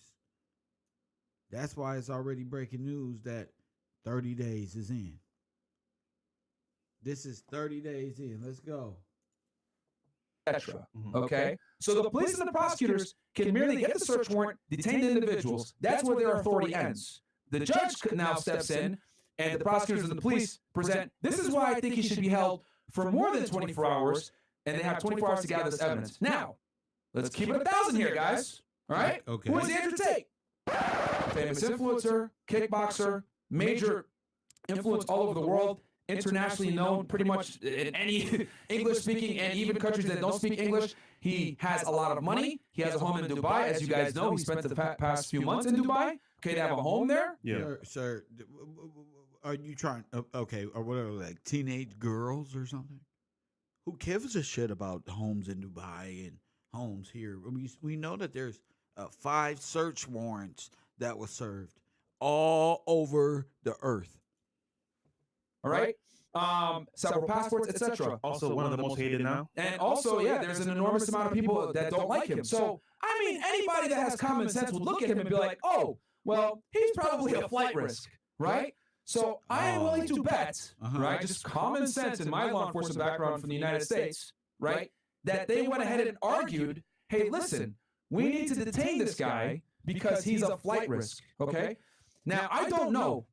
That's why it's already breaking news that 30 days is in. This is 30 days in. Let's go. Etc. Okay? So the police and the prosecutors can merely get the search warrant, detain the individuals. That's where their authority ends. The judge now steps in, and the prosecutors and the police present, this is why I think he should be held for more than 24 hours, and they have 24 hours to gather this evidence. Now, let's keep it 1,000 here, guys. All right? Okay. Who is Andrew Tate? Famous influencer, kickboxer, major influence all over the world, internationally known pretty much in any English-speaking and even countries that don't speak English. He has a lot of money. He has a home in Dubai. As you guys know, he spent the past few months in Dubai. Okay, they have a home there. Yeah. Sir, are you trying, okay, or whatever, like teenage girls or something? Who gives a shit about homes in Dubai and homes here? We know that there's 5 search warrants that were served all over the earth. All right? Several passports, etc. Also, one of the most hated now. And also, yeah, there's an enormous amount of people that don't like him. So, I mean, anybody that has common sense would look at him and be like, oh, well, he's probably a flight risk, right? So I am willing to bet, right, just common sense in my law enforcement background from the United States, right, that they went ahead and argued, hey, listen, we need to detain this guy because he's a flight risk, okay? Now, I don't know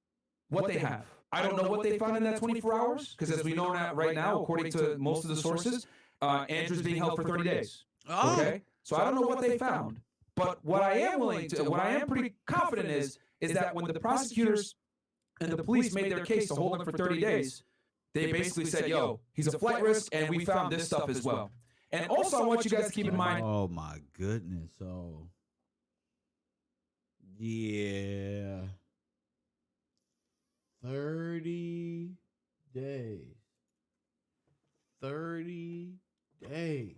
what they have. I don't know what they found in that 24 hours, because as we know right now, according to most of the sources, Andrew's being held for 30 days, okay? So I don't know what they found. But what I am pretty confident is that when the prosecutors and the police made their case to hold him for 30 days, they basically said, yo, he's a flight risk, and we found this stuff as well. And also, I want you guys to keep in mind. Oh, my goodness. Oh, yeah. 30 days. 30 days.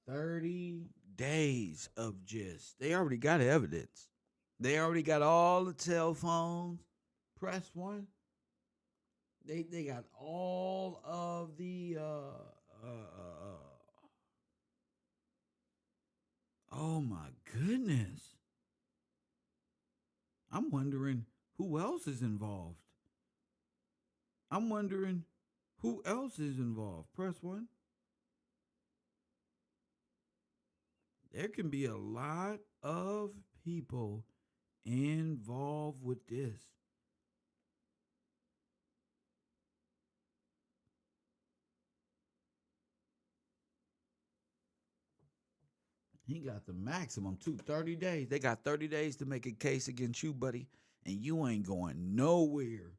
30 days of just, they already got evidence. They already got all the telephones. Press 1. They got all of the oh my goodness. I'm wondering who else is involved. I'm wondering who else is involved. Press 1. There can be a lot of people involved with this. He got the maximum too, 30 days. They got 30 days to make a case against you, buddy, and you ain't going nowhere.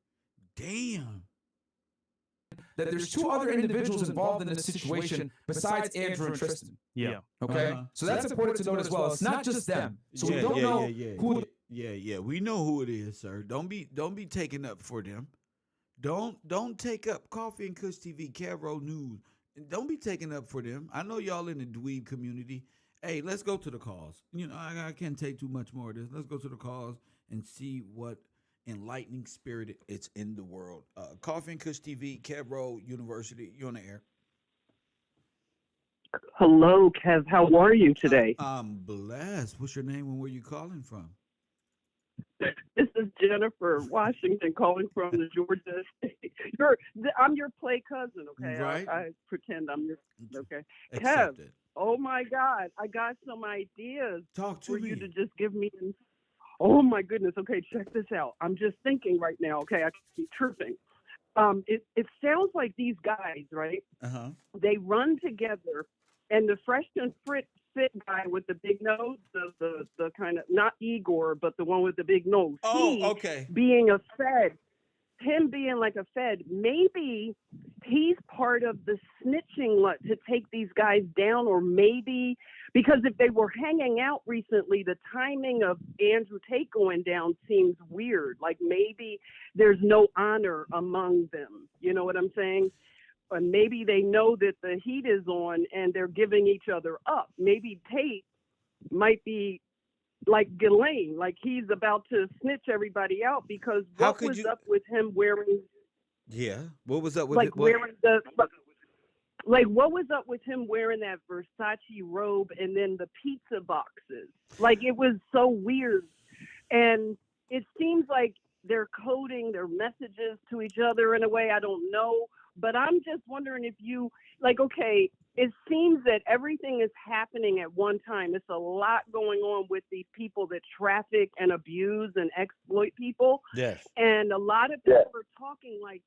Damn. That there's 2 other individuals involved in this situation besides Andrew and Tristan. Yeah. Okay? So that's important to note as well. It's not just them. So we don't know who. Yeah. We know who it is, sir. Don't be taking up for them. Don't take up Coffee and Kush TV, KevRow News. Don't be taking up for them. I know y'all in the dweeb community. Hey, let's go to the cause. You know, I can't take too much more of this. Let's go to the cause and see what enlightening spirit it's in the world. Coffee and Kush TV, KevRow University. You on the air? Hello, Kev. How are you today? I'm blessed. What's your name and where you calling from? This is Jennifer Washington calling from the Georgia State. I'm your play cousin, okay? Right. I pretend I'm your, okay? Kev, Accepted. oh my God, I got some ideas Talk to for me. you to just give me. Oh my goodness, okay, check this out. I'm just thinking right now, okay? I keep tripping. It sounds like these guys, right? Uh-huh. They run together, and the fresh and fit guy with the big nose, the kind of, not Igor, but the one with the big nose. Oh, okay. Being a Fed, him being like a Fed, maybe he's part of the snitching lot to take these guys down, or maybe because if they were hanging out recently, the timing of Andrew Tate going down seems weird. Like maybe there's no honor among them. You know what I'm saying? Or maybe they know that the heat is on and they're giving each other up. Maybe Tate might be like Ghislaine, like he's about to snitch everybody out because what was up with him wearing? Yeah, what was up with like it? Wearing the like what was up with him wearing that Versace robe and then the pizza boxes? Like it was so weird, and it seems like they're coding their messages to each other in a way I don't know. But I'm just wondering if you, like, okay, it seems that everything is happening at one time. It's a lot going on with these people that traffic and abuse and exploit people. Yes. And a lot of people are talking, like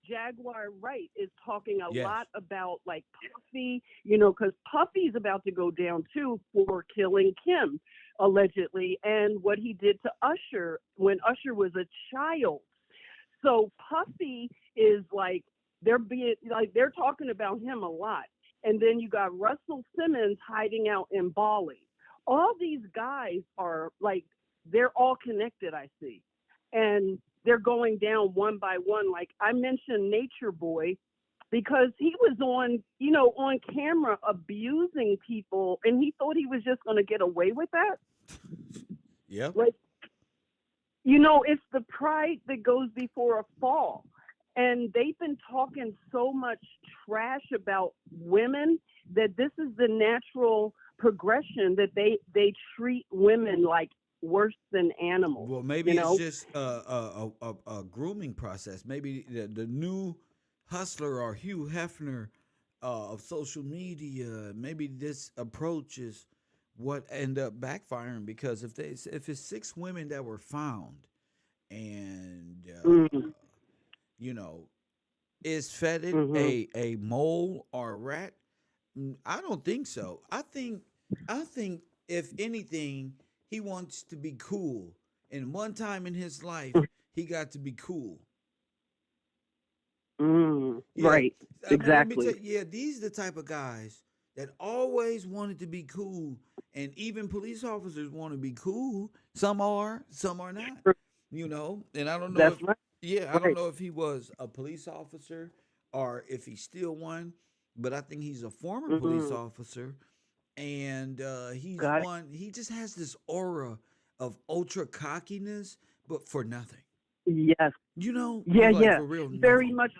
Jaguar Wright is talking a Yes. lot about, like, Puffy, you know, because Puffy's about to go down, too, for killing Kim, allegedly, and what he did to Usher when Usher was a child. So Puffy is like, they're talking about him a lot. And then you got Russell Simmons hiding out in Bali. All these guys are like, they're all connected, I see. And they're going down one by one. Like I mentioned Nature Boy because he was on camera abusing people, and he thought he was just going to get away with that. Yep. Like, it's the pride that goes before a fall. And they've been talking so much trash about women that this is the natural progression that they treat women like worse than animals. Well, maybe it's just a grooming process. Maybe the new hustler or Hugh Hefner of social media. Maybe this approach is what end up backfiring, because if it's 6 women that were found, and is Fetid a mole or a rat? I don't think so. I think if anything, he wants to be cool. And one time in his life, he got to be cool. Right. Exactly. These are the type of guys that always wanted to be cool. And even police officers want to be cool. Some are not. And I don't know. That's right. I don't know if he was a police officer or if he's still one, but I think he's a former police officer, and he's one. He just has this aura of ultra cockiness, but for nothing. Yes. For real, very nothing. much.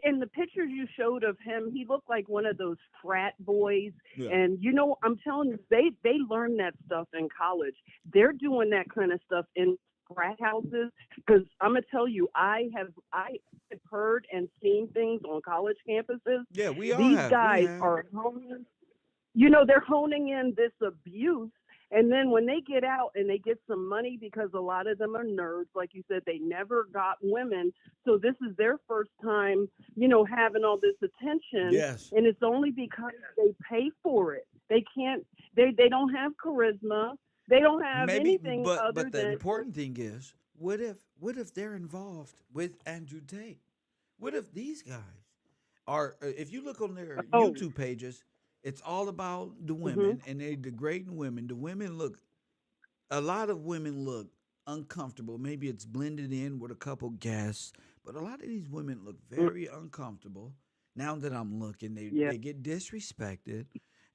In the pictures you showed of him, he looked like one of those frat boys. Yeah. And I'm telling you, they learn that stuff in college. They're doing that kind of stuff in frat houses, because I'm gonna tell you, I have heard and seen things on college campuses. Yeah, we all These have. guys are honing, they're honing in this abuse, and then when they get out and they get some money, because a lot of them are nerds, like you said, they never got women, so this is their first time, having all this attention. Yes. And it's only because they pay for it. They can't. They don't have charisma. They don't have anything other but the than. important thing is, what if they're involved with Andrew Tate? What if these guys are? If you look on their YouTube pages, it's all about the women, and they're degrading women. A lot of women look uncomfortable. Maybe it's blended in with a couple guests, but a lot of these women look very uncomfortable. Now that I'm looking, they get disrespected,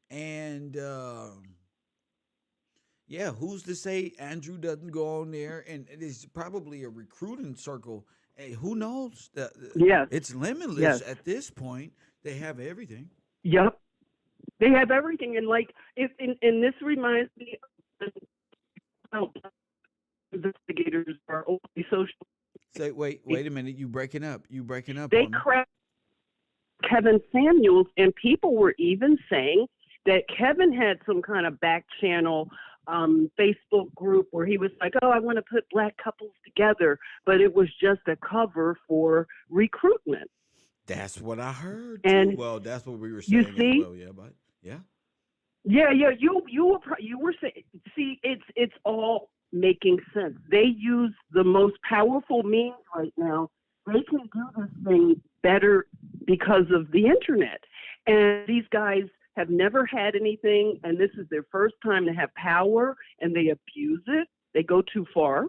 and. Who's to say Andrew doesn't go on there? And it is probably a recruiting circle. Hey, who knows? It's limitless at this point. They have everything. Yep. They have everything, and like, and this reminds me of investigators are only social. Say, wait a minute. You breaking up. They on me. cracked Kevin Samuels, and people were even saying that Kevin had some kind of back channel Facebook group where he was like, oh, I want to put black couples together, but it was just a cover for recruitment. That's what I heard. And well, that's what we were saying as well. Yeah, but yeah. Yeah. You were saying. See, it's all making sense. They use the most powerful means right now. They can do this thing better because of the internet. And these guys have never had anything, and this is their first time to have power, and they abuse it. They go too far.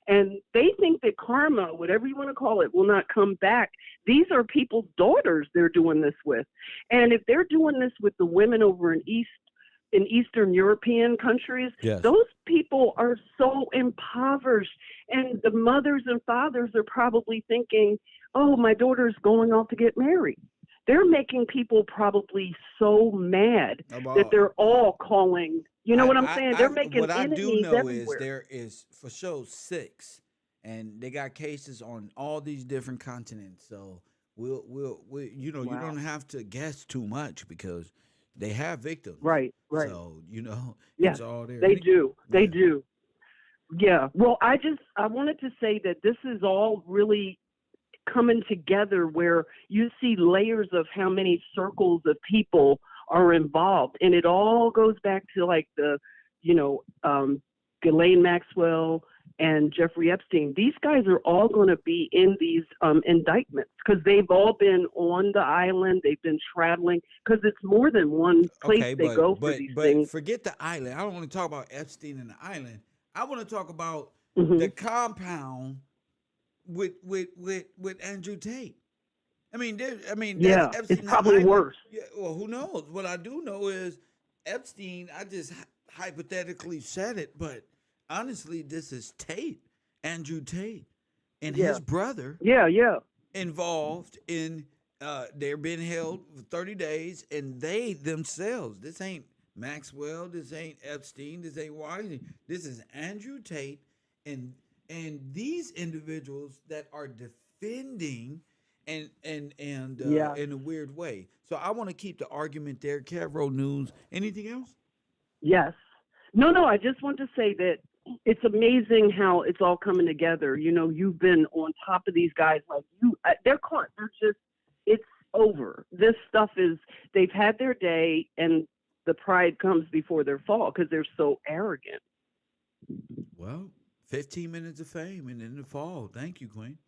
And they think that karma, whatever you want to call it, will not come back. These are people's daughters they're doing this with. And if they're doing this with the women over in Eastern European countries, yes, those people are so impoverished. And the mothers and fathers are probably thinking, oh, my daughter's going off to get married. They're making people probably so mad that they're all calling. You know what I'm saying? They're making what enemies I do know everywhere. is there is for sure 6, and they got cases on all these different continents. So we'll you know, you don't have to guess too much because they have victims. Right. So, you know, yeah, it's all there. They do. Yeah. Well, I wanted to say that this is all really coming together where you see layers of how many circles of people are involved. And it all goes back to like the, Ghislaine Maxwell and Jeffrey Epstein. These guys are all going to be in these indictments because they've all been on the island. They've been traveling because it's more than one place they go for these things. But forget the island. I don't want to talk about Epstein and the island. I want to talk about Mm-hmm. the compound with Andrew Tate. Yeah, Epstein, it's probably worse. Yeah, well, who knows? What I do know is Epstein. I just hypothetically said it, but honestly, this is Tate, Andrew Tate, and his brother. Yeah. Involved in. They're being held for 30 days, and they themselves. This ain't Maxwell. This ain't Epstein. This ain't Weinstein. This is Andrew Tate, and these individuals that are defending and in a weird way. So I want to keep the argument there. KevRow News. Anything else? Yes. No. I just want to say that it's amazing how it's all coming together. You know, you've been on top of these guys like they're caught. It's over. This stuff they've had their day, and the pride comes before their fall because they're so arrogant. Well, 15 minutes of fame and then the fall. Thank you, Queen.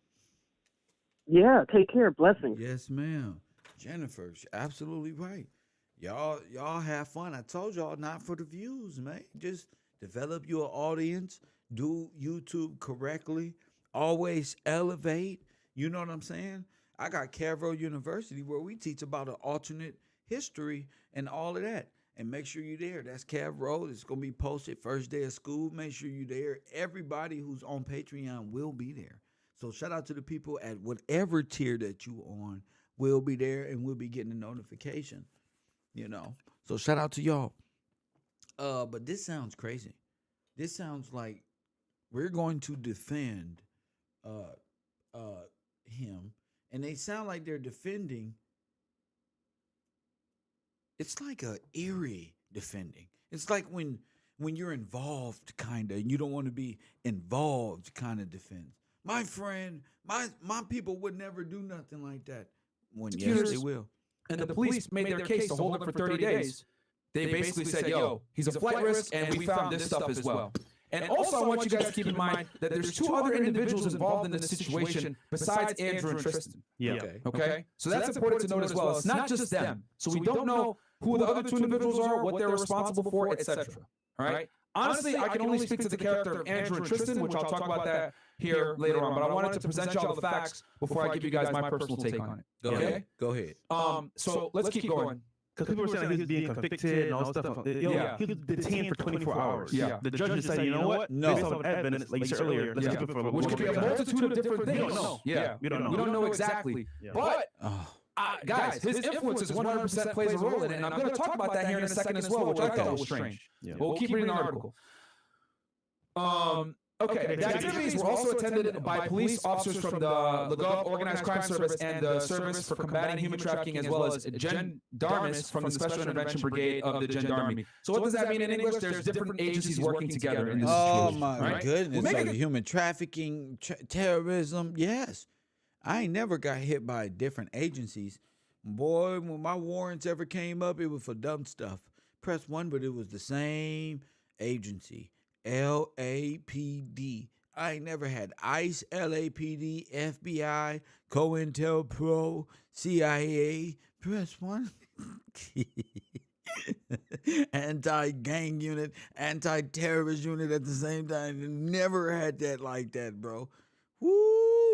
Yeah, take care. Blessings. Yes, ma'am. Jennifer, absolutely right. Y'all have fun. I told y'all not for the views, man. Just develop your audience. Do YouTube correctly. Always elevate. You know what I'm saying? I got KevRow University where we teach about an alternate history and all of that. And make sure you're there. That's KevRow. It's going to be posted first day of school. Make sure you're there. Everybody who's on Patreon will be there. So shout out to the people at whatever tier that you on will be there, and we'll be getting a notification, you know. So shout out to y'all. But this sounds crazy. This sounds like we're going to defend him, and they sound like they're defending. It's like a eerie defending. It's like when you're involved, kind of, and you don't want to be involved, kind of defense. My friend, my people would never do nothing like that. When yes, they will. And the police made their case to hold him for 30 days. They basically said, yo, he's a flight risk, and we found this stuff as well. And also, I want you guys to keep in mind that there's 2 other individuals involved in this situation besides Andrew and Tristan. Yeah. Okay? So that's important to note as well. It's not just them. So we don't know who the other 2 individuals are, what they're responsible for, etc. All right? Honestly, I can only speak to the character of Andrew and Tristan, which I'll talk about that here later on. But I wanted to present y'all the facts before I give you guys my personal take on it. Okay? Go ahead. So let's keep going. Because people were saying he was being convicted and all this stuff. He was detained for 24 hours. Yeah. The judge decided, you know what? No. Based on evidence, like you said earlier, let's keep it for a little Which could be a multitude of different things. We don't know. Yeah. We don't know. We don't know exactly. Yeah. But guys, his influence is 100% plays a role in it, and I'm going to talk about that here in a second as well, which I thought was strange. Yeah. But we'll keep reading the article. Okay, the activities were also attended by police officers from the Gulf Organized Crime Service and the Service for Combating Human Trafficking, as well as gendarmes from the Special Intervention Brigade of the Gendarmerie. So what does that mean in English? There's different agencies working together in this situation. Oh my goodness! So the human trafficking, terrorism, yes. I ain't never got hit by different agencies. Boy, when my warrants ever came up, it was for dumb stuff. Press 1, but it was the same agency. LAPD. I ain't never had ICE, LAPD, FBI, COINTELPRO, CIA. Press 1. Anti-gang unit, anti-terrorist unit at the same time. Never had that like that, bro. Woo,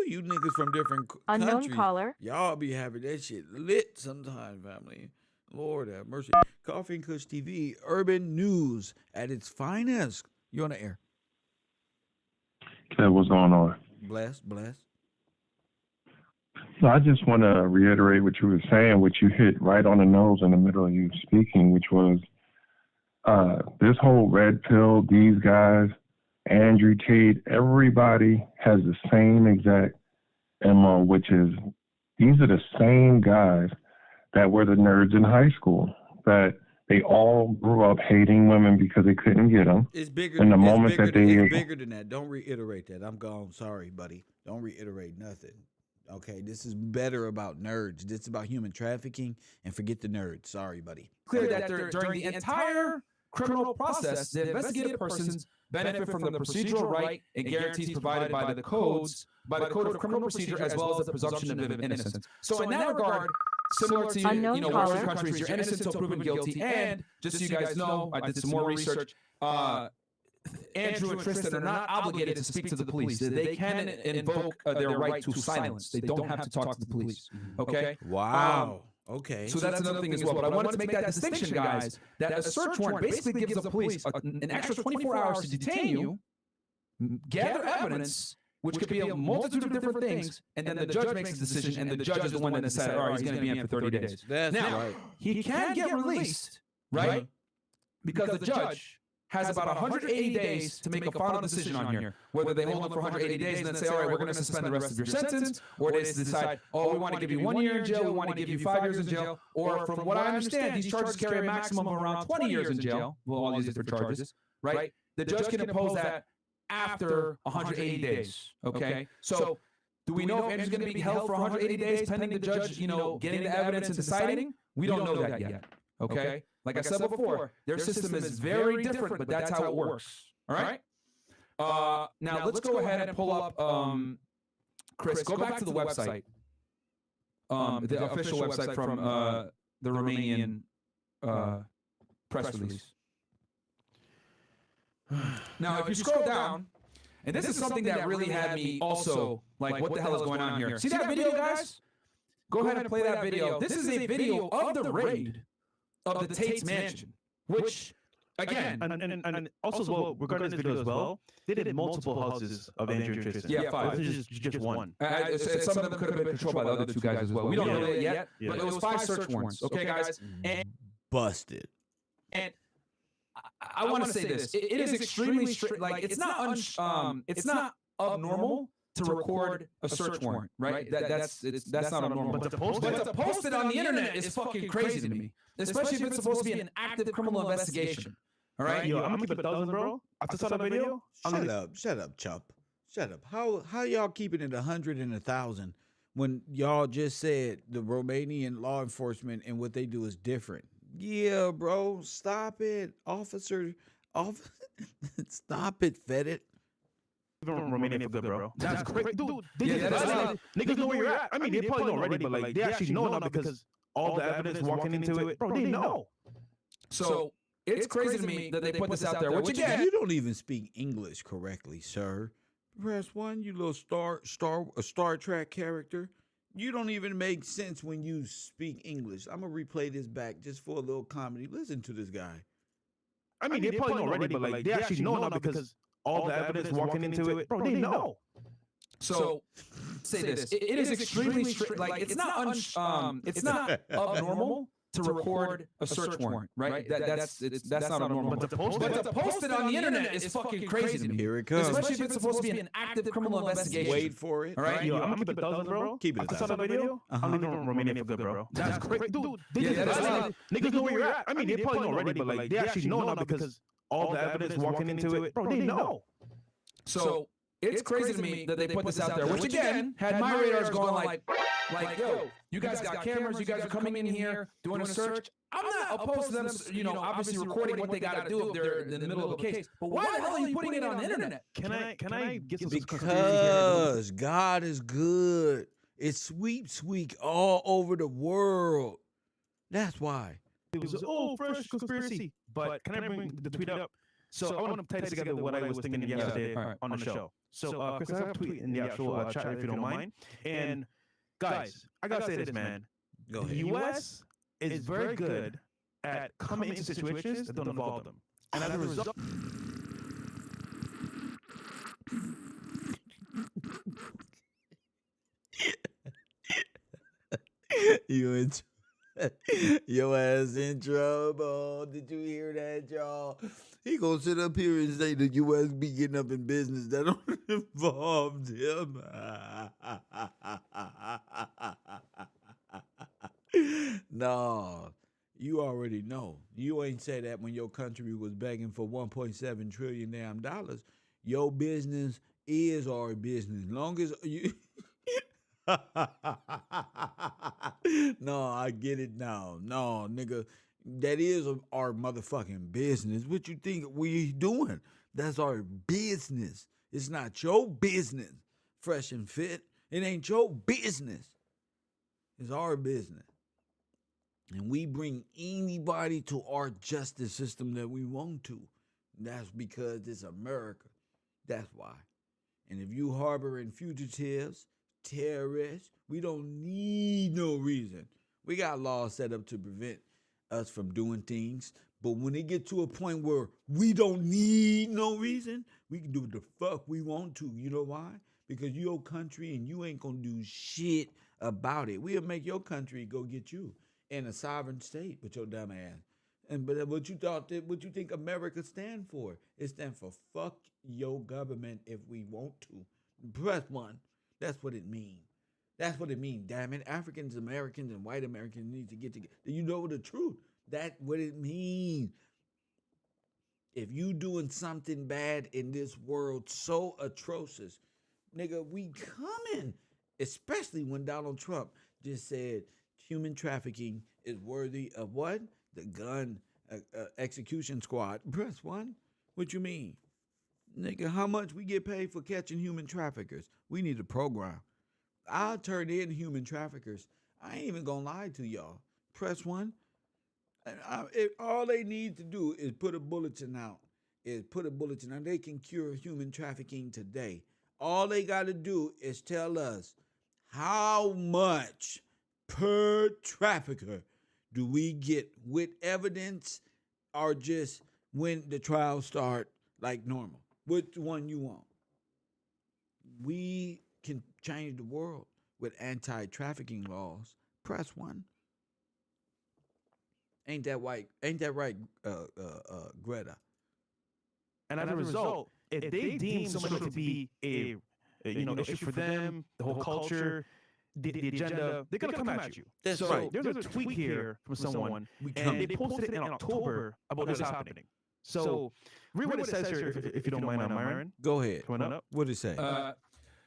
you niggas from different Unknown countries. caller. Y'all be having that shit lit sometimes, family. Lord have mercy. Coffee and Kush TV, urban news at its finest. You're on the air. Kev, what's going on? Bless. So I just want to reiterate what you were saying, which you hit right on the nose in the middle of you speaking, which was this whole red pill, these guys, Andrew Tate, everybody has the same exact MO, which is these are the same guys that were the nerds in high school, that they all grew up hating women because they couldn't get them. It's bigger. And the it's moment bigger that they it's bigger than that. Don't reiterate that. I'm gone. Sorry, buddy. Don't reiterate nothing. Okay, this is better about nerds. This is about human trafficking, and forget the nerds. Sorry, buddy. Clear that during the entire criminal process, the investigated persons benefit from the procedural right and guarantees provided by the Code of Criminal Procedure, as well as the presumption of innocence. So in that regard, similar to Western countries, you're innocent until proven guilty. And just so you guys know, I did some more research. Andrew and Tristan are not obligated to speak to the police. They can invoke their right to silence. They don't have to talk to the police. Okay? Wow. Okay. So that's another thing as well. But I wanted to make that distinction, guys, that a search warrant basically gives the police an extra 24 hours to detain you, gather evidence, which could be a multitude of different things, and then the judge makes a decision, and the judge is the one that decides, all right, he's going to be in for 30 days. Now, he can get released, right? Because the judge has about 180 days to make a final decision on here. Whether they hold him for 180 days and then say, all right, we're going to suspend the rest of your sentence, or they decide, oh, we want to give you 1 year in jail, we want to give you 5 years in jail, or from what I understand, these charges carry a maximum of around 20 years in jail, well, all these different charges, right? The judge can impose that after 180 days, okay? So do we know if Andrew's going to be held for 180 days pending the judge, getting the evidence and deciding? We don't know that yet, okay? Like I said before, their system is very different, but that's how it works. All right? Now, let's go ahead and pull up, Chris, go back to the website, the official website from the Romanian press release. Now, if you scroll down, and this is something that really had me also, like, what the hell is going on here? See that video, guys? Go ahead and play that video. This is a video of the raid of the Tate's mansion, which, again, and also as well, regarding this video as well, they did multiple houses of Andrew and Tristan. Yeah, 5. This is just one. Some of them could have been controlled by the other 2 guys as well. We don't know that yet, but it was 5 search warrants. Okay, guys? And busted. And I want to say this: it is extremely strict. Like, it's not abnormal to record a search warrant, right? That's not abnormal. But to post it on the internet is fucking crazy to me, especially if it's supposed to be an active criminal investigation. All right? Yo, I'm gonna keep it 1,000, bro. After saw that video, Shut up, Chump. Shut up. How y'all keeping it 100 and 1,000 when y'all just said the Romanian law enforcement and what they do is different? Yeah, bro. Stop it, officer. Stop it, Fed. Even Romania for good, bro. That's crazy, dude. Niggas know where you're at. I mean, they probably know already, but, like, they actually know now because all the evidence walking into it, bro. They know. So it's crazy to me that they put this out there. Which, again, you don't even speak English correctly, sir. Press 1, you little Star Trek character. You don't even make sense when you speak English. I'm gonna replay this back just for a little comedy. Listen to this guy. I mean, they probably know already, but, like, they actually know now because all the evidence walking into it, bro. They know. So say this: it is extremely strict. Like it's not abnormal to record a search warrant, right? That's not abnormal. But to post it on the internet is fucking crazy to me. Here it comes. Especially if it's supposed to be an active criminal investigation. Wait for it. All right. Yo, I'm gonna keep it 1,000, bro. Keep it After saw that video, I'm leaving Romania for good, bro. That's crazy, dude. Niggas know where you're at. I mean, they probably know already, but like they actually know now because all the evidence walking into it, bro. They know. So it's crazy to me that they put this out there, which again had my radars going like, yo, you guys got cameras, you guys are coming in here doing a search. I'm not opposed to them, obviously recording what they got to do if they're in the middle of a case. But why the hell are you putting it on the internet? Can I get some Because God is good. It's sweeps week all over the world. That's why. It was fresh conspiracy. But can I bring the tweet up? So I want to tie together what I was thinking yesterday on the show. So Chris, I have a tweet in the actual chat if you don't mind. And guys, I gotta say this, man. Go ahead. The U.S. is very good at coming into situations that don't involve them, and as a result. Your ass in trouble. Did you hear that, y'all? He gonna sit up here and say the U.S. be getting up in business that don't involve him. No, you already know. You ain't say that when your country was begging for $1.7 trillion damn dollars. Your business is our business. Long as you. No, I get it now. No, nigga, that is our motherfucking business. What you think we doing? That's our business. It's not your business. Fresh and fit. It ain't your business. It's our business. And we bring anybody to our justice system that we want to. That's because it's America. That's why. And if you harboring fugitives, terrorists, we don't need no reason. We got laws set up to prevent us from doing things. But when it get to a point where we don't need no reason, we can do what the fuck we want to. You know why? Because you your country and you ain't gonna do shit about it. We'll make your country go get you in a sovereign state with your dumb ass. But what you think America stand for? It stands for fuck your government if we want to. Press one. That's what it means. That's what it means, damn it. Africans, Americans, and white Americans need to get together. You know the truth. That's what it means. If you doing something bad in this world so atrocious, nigga, we coming. Especially when Donald Trump just said human trafficking is worthy of what? The gun execution squad. Press one. What you mean? Nigga, how much we get paid for catching human traffickers? We need a program. I'll turn in human traffickers. I ain't even gonna lie to y'all. Press one. All they need to do is put a bulletin out. They can cure human trafficking today. All they got to do is tell us how much per trafficker do we get with evidence or just when the trials start like normal. Which one you want? We can change the world with anti-trafficking laws. Press one. Ain't that right, Greta? And as a result, if they deem somebody to be a issue for them, the whole culture, the agenda, they're gonna come at you. That's so right. There's a tweet here from someone, and they posted it in October about this happening. So read what it says here, if you don't mind, Myron. Go ahead. Coming up. What did it say?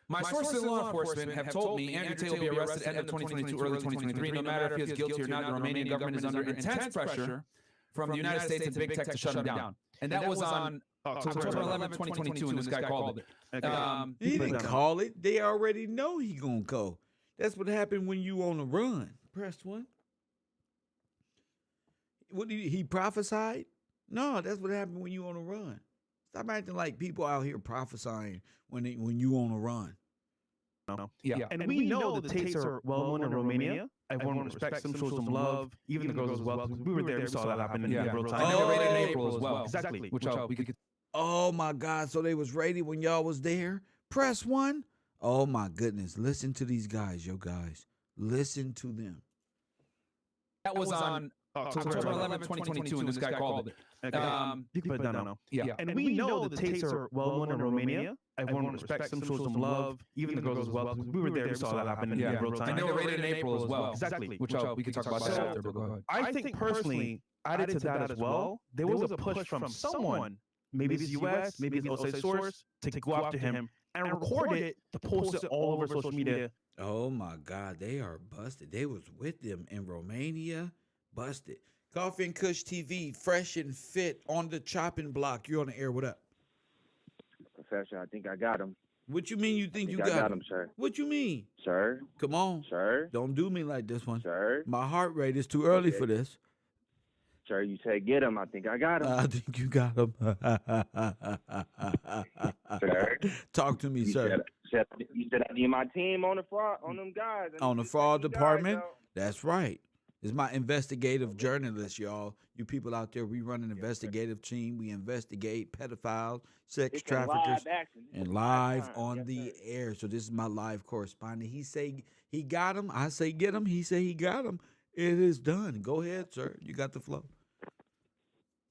My sources in law enforcement have told me Andrew Tate will be arrested end of 2022, early 2023. No matter if he is guilty or not, the Romanian government is under intense pressure from the United States and big tech to shut him down. And that was on October 11, 2022, and this guy called it. He didn't call it. They already know he gonna go. That's what happened when you on the run. Press one. What did he prophesied? No, that's what happened when you on the run. Stop acting like people out here prophesying when you on the run. Yeah, and we know the Tates are well known in Romania. Everyone respects them, shows them love, even the girls as well. We were there, we saw that happen in real time. And they were raided in April as well. Exactly. Which we could. Oh my God! So they was raided when y'all was there. Press one. Oh my goodness. Listen to these guys, yo guys. Listen to them. That was on October 11th, 2022, and this guy called it. You can put it down now. Yeah. And we know the Tates are well known in Romania. Everyone respects them, shows them love, even the girls as well. We were there, we saw that happen in real time. And they were rated in April as well. Exactly. Which we can talk about that after, but go ahead. I think personally, added to that as well, there was a push from someone, maybe it's US, maybe it's outside source, to go after him and record it to post it all over social media. Oh my God, they are busted. They was with them in Romania, busted. Coffee and Kush TV, fresh and fit on the chopping block. You're on the air. What up? Professor, I think I got him. What you mean you think you I got him, sir. What you mean? Sir? Come on. Sir? Don't do me like this one. Sir? My heart rate is too early for this. Sir, you say get him. I think I got him. I think you got him. Sir? Talk to me, sir. You said I need my team on the fraud, on them guys. On the fraud department? That's right. It's my investigative journalist, y'all. You people out there, we run an investigative team. We investigate pedophiles, sex traffickers, and live on the air. So this is my live correspondent. He say he got him. I say get him. He say he got him. It is done. Go ahead, sir. You got the flow.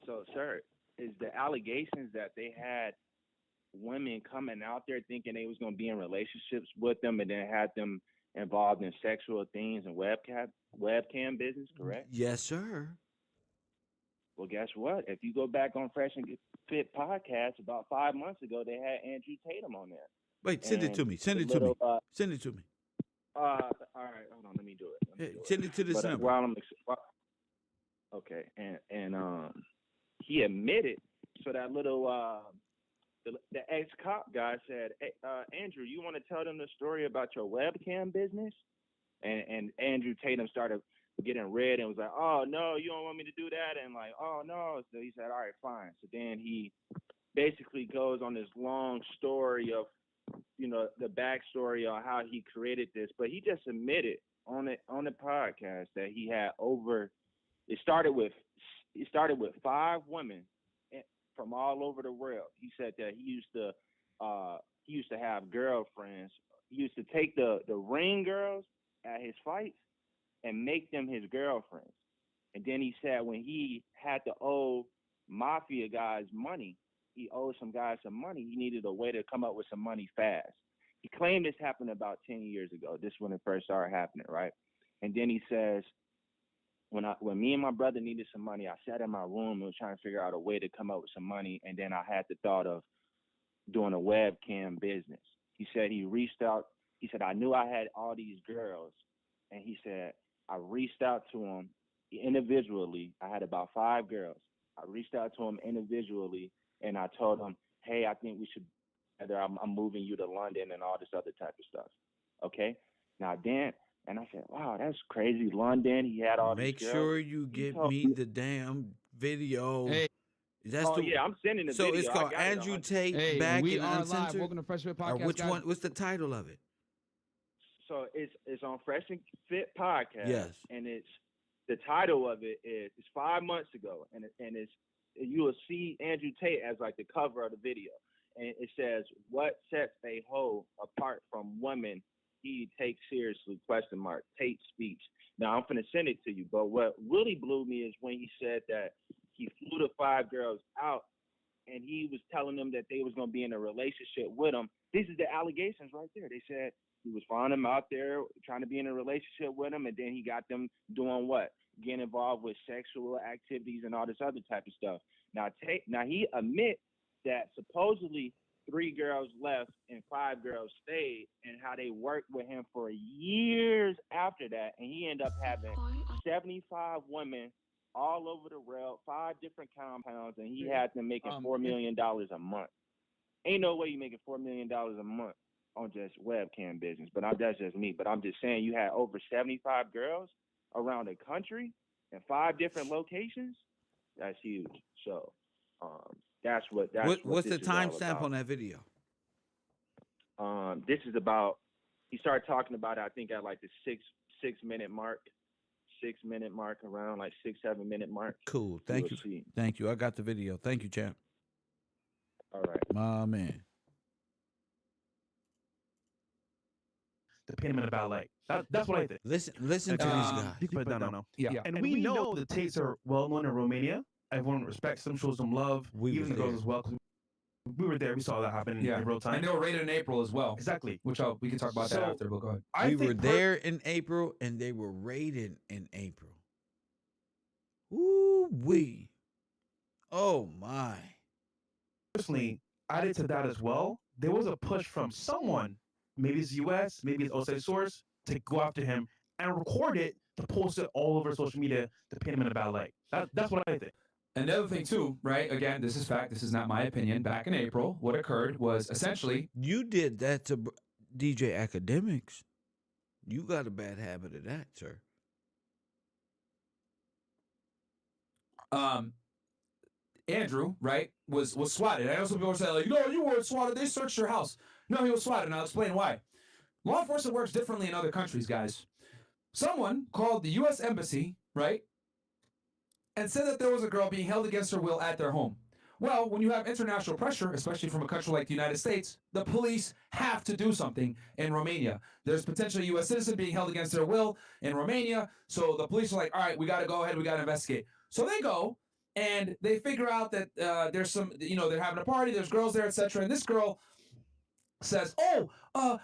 So, sir, is the allegations that they had women coming out there thinking they was going to be in relationships with them and then had them involved in sexual things and webcam business, correct? Yes, sir. Well, guess what? If you go back on Fresh and Fit podcast about 5 months ago, they had Andrew Tatum on there. Wait, send it to me. Send it to me. Send it to me. All right, hold on. Let me do it. Send it to this number. Okay, and he admitted. So that little the ex-cop guy said, hey, Andrew, you want to tell them the story about your webcam business? And Andrew Tatum started getting red and was like, oh, no, you don't want me to do that? And like, oh, no. So he said, all right, fine. So then he basically goes on this long story of, the backstory on how he created this. But he just admitted on the podcast that he had it started with 5 women from all over the world. He said that he used to have girlfriends. He used to take the ring girls at his fights and make them his girlfriends. And then he said when he had to owe mafia guys money, he owed some guys some money. He needed a way to come up with some money fast. He claimed this happened about 10 years ago. This when it first started happening, right? And then he says, when me and my brother needed some money, I sat in my room and was trying to figure out a way to come up with some money. And then I had the thought of doing a webcam business. He said he reached out. He said, I knew I had all these girls. And he said, I reached out to them individually. I had about 5 girls. I reached out to them individually and I told them, hey, I think we should, I'm moving you to London and all this other type of stuff. Okay. Now then, and I said, wow, that's crazy. London, he had all Make these girls. sure you get me the damn video. Hey. Yeah, I'm sending the video. So it's called Andrew Tate Back in Uncensored? Welcome to Fresh Fit Podcast. Which one? What's the title of it? So it's on Fresh and Fit Podcast. Yes. And the title of it is 5 months ago. And it's you will see Andrew Tate as like the cover of the video. And it says, what sets a hoe apart from women he takes seriously, ? Tate's speech. Now, I'm going to send it to you. But what really blew me is when he said that he flew the 5 girls out and he was telling them that they was going to be in a relationship with him. These are the allegations right there. They said he was flying them out there, trying to be in a relationship with him, and then he got them doing what? Getting involved with sexual activities and all this other type of stuff. Now he admit that supposedly 3 girls left and 5 girls stayed, and how they worked with him for years after that, and he ended up having 75 women all over the world, 5 different compounds, and he had them making $4 million a month. Ain't no way you making $4 million a month on just webcam business, but that's just me. But I'm just saying, you had over 75 girls around the country in 5 different locations. That's huge. So that's what. What's the timestamp on that video? This is about. He started talking about it, I think, at like the 6 minute mark. 6 minute mark, around like 6-7 minute mark. Cool. Thank you. Thank you. I got the video. Thank you, champ. All right. My man. to paint him in a bad light. That's what I think. Listen to these guys. You can put it down now. Yeah. And we know the Tates are well known in Romania. Everyone respects them, shows them love. We even was the girls there. as well. 'Cause we were there. We saw that happen in real time. And they were raided in April as well. Exactly. Which we can talk about that after, but go ahead. We were there in April, and they were raided in April. Ooh-wee. Oh, my. Personally, added to that as well, there was a push from someone, maybe it's U.S., maybe it's outside source, to go after him and record it to post it all over social media to paint him in a bad light. That's what I think. And the other thing too, right? Again, this is fact. This is not my opinion. Back in April, what occurred was essentially You did that to DJ Academics. You got a bad habit of that, sir. Andrew, right, was swatted. I know some people say, like, no, you weren't swatted. They searched your house. No, he was swatted, and I'll explain why. Law enforcement works differently in other countries, guys. Someone called the U.S. Embassy, right, and said that there was a girl being held against her will at their home. Well, when you have international pressure, especially from a country like the United States, the police have to do something in Romania. There's potentially a U.S. citizen being held against their will in Romania, so the police are like, all right, we got to go ahead, we got to investigate. So they go, and they figure out that there's some, they're having a party, there's girls there, etc. And this girl says, I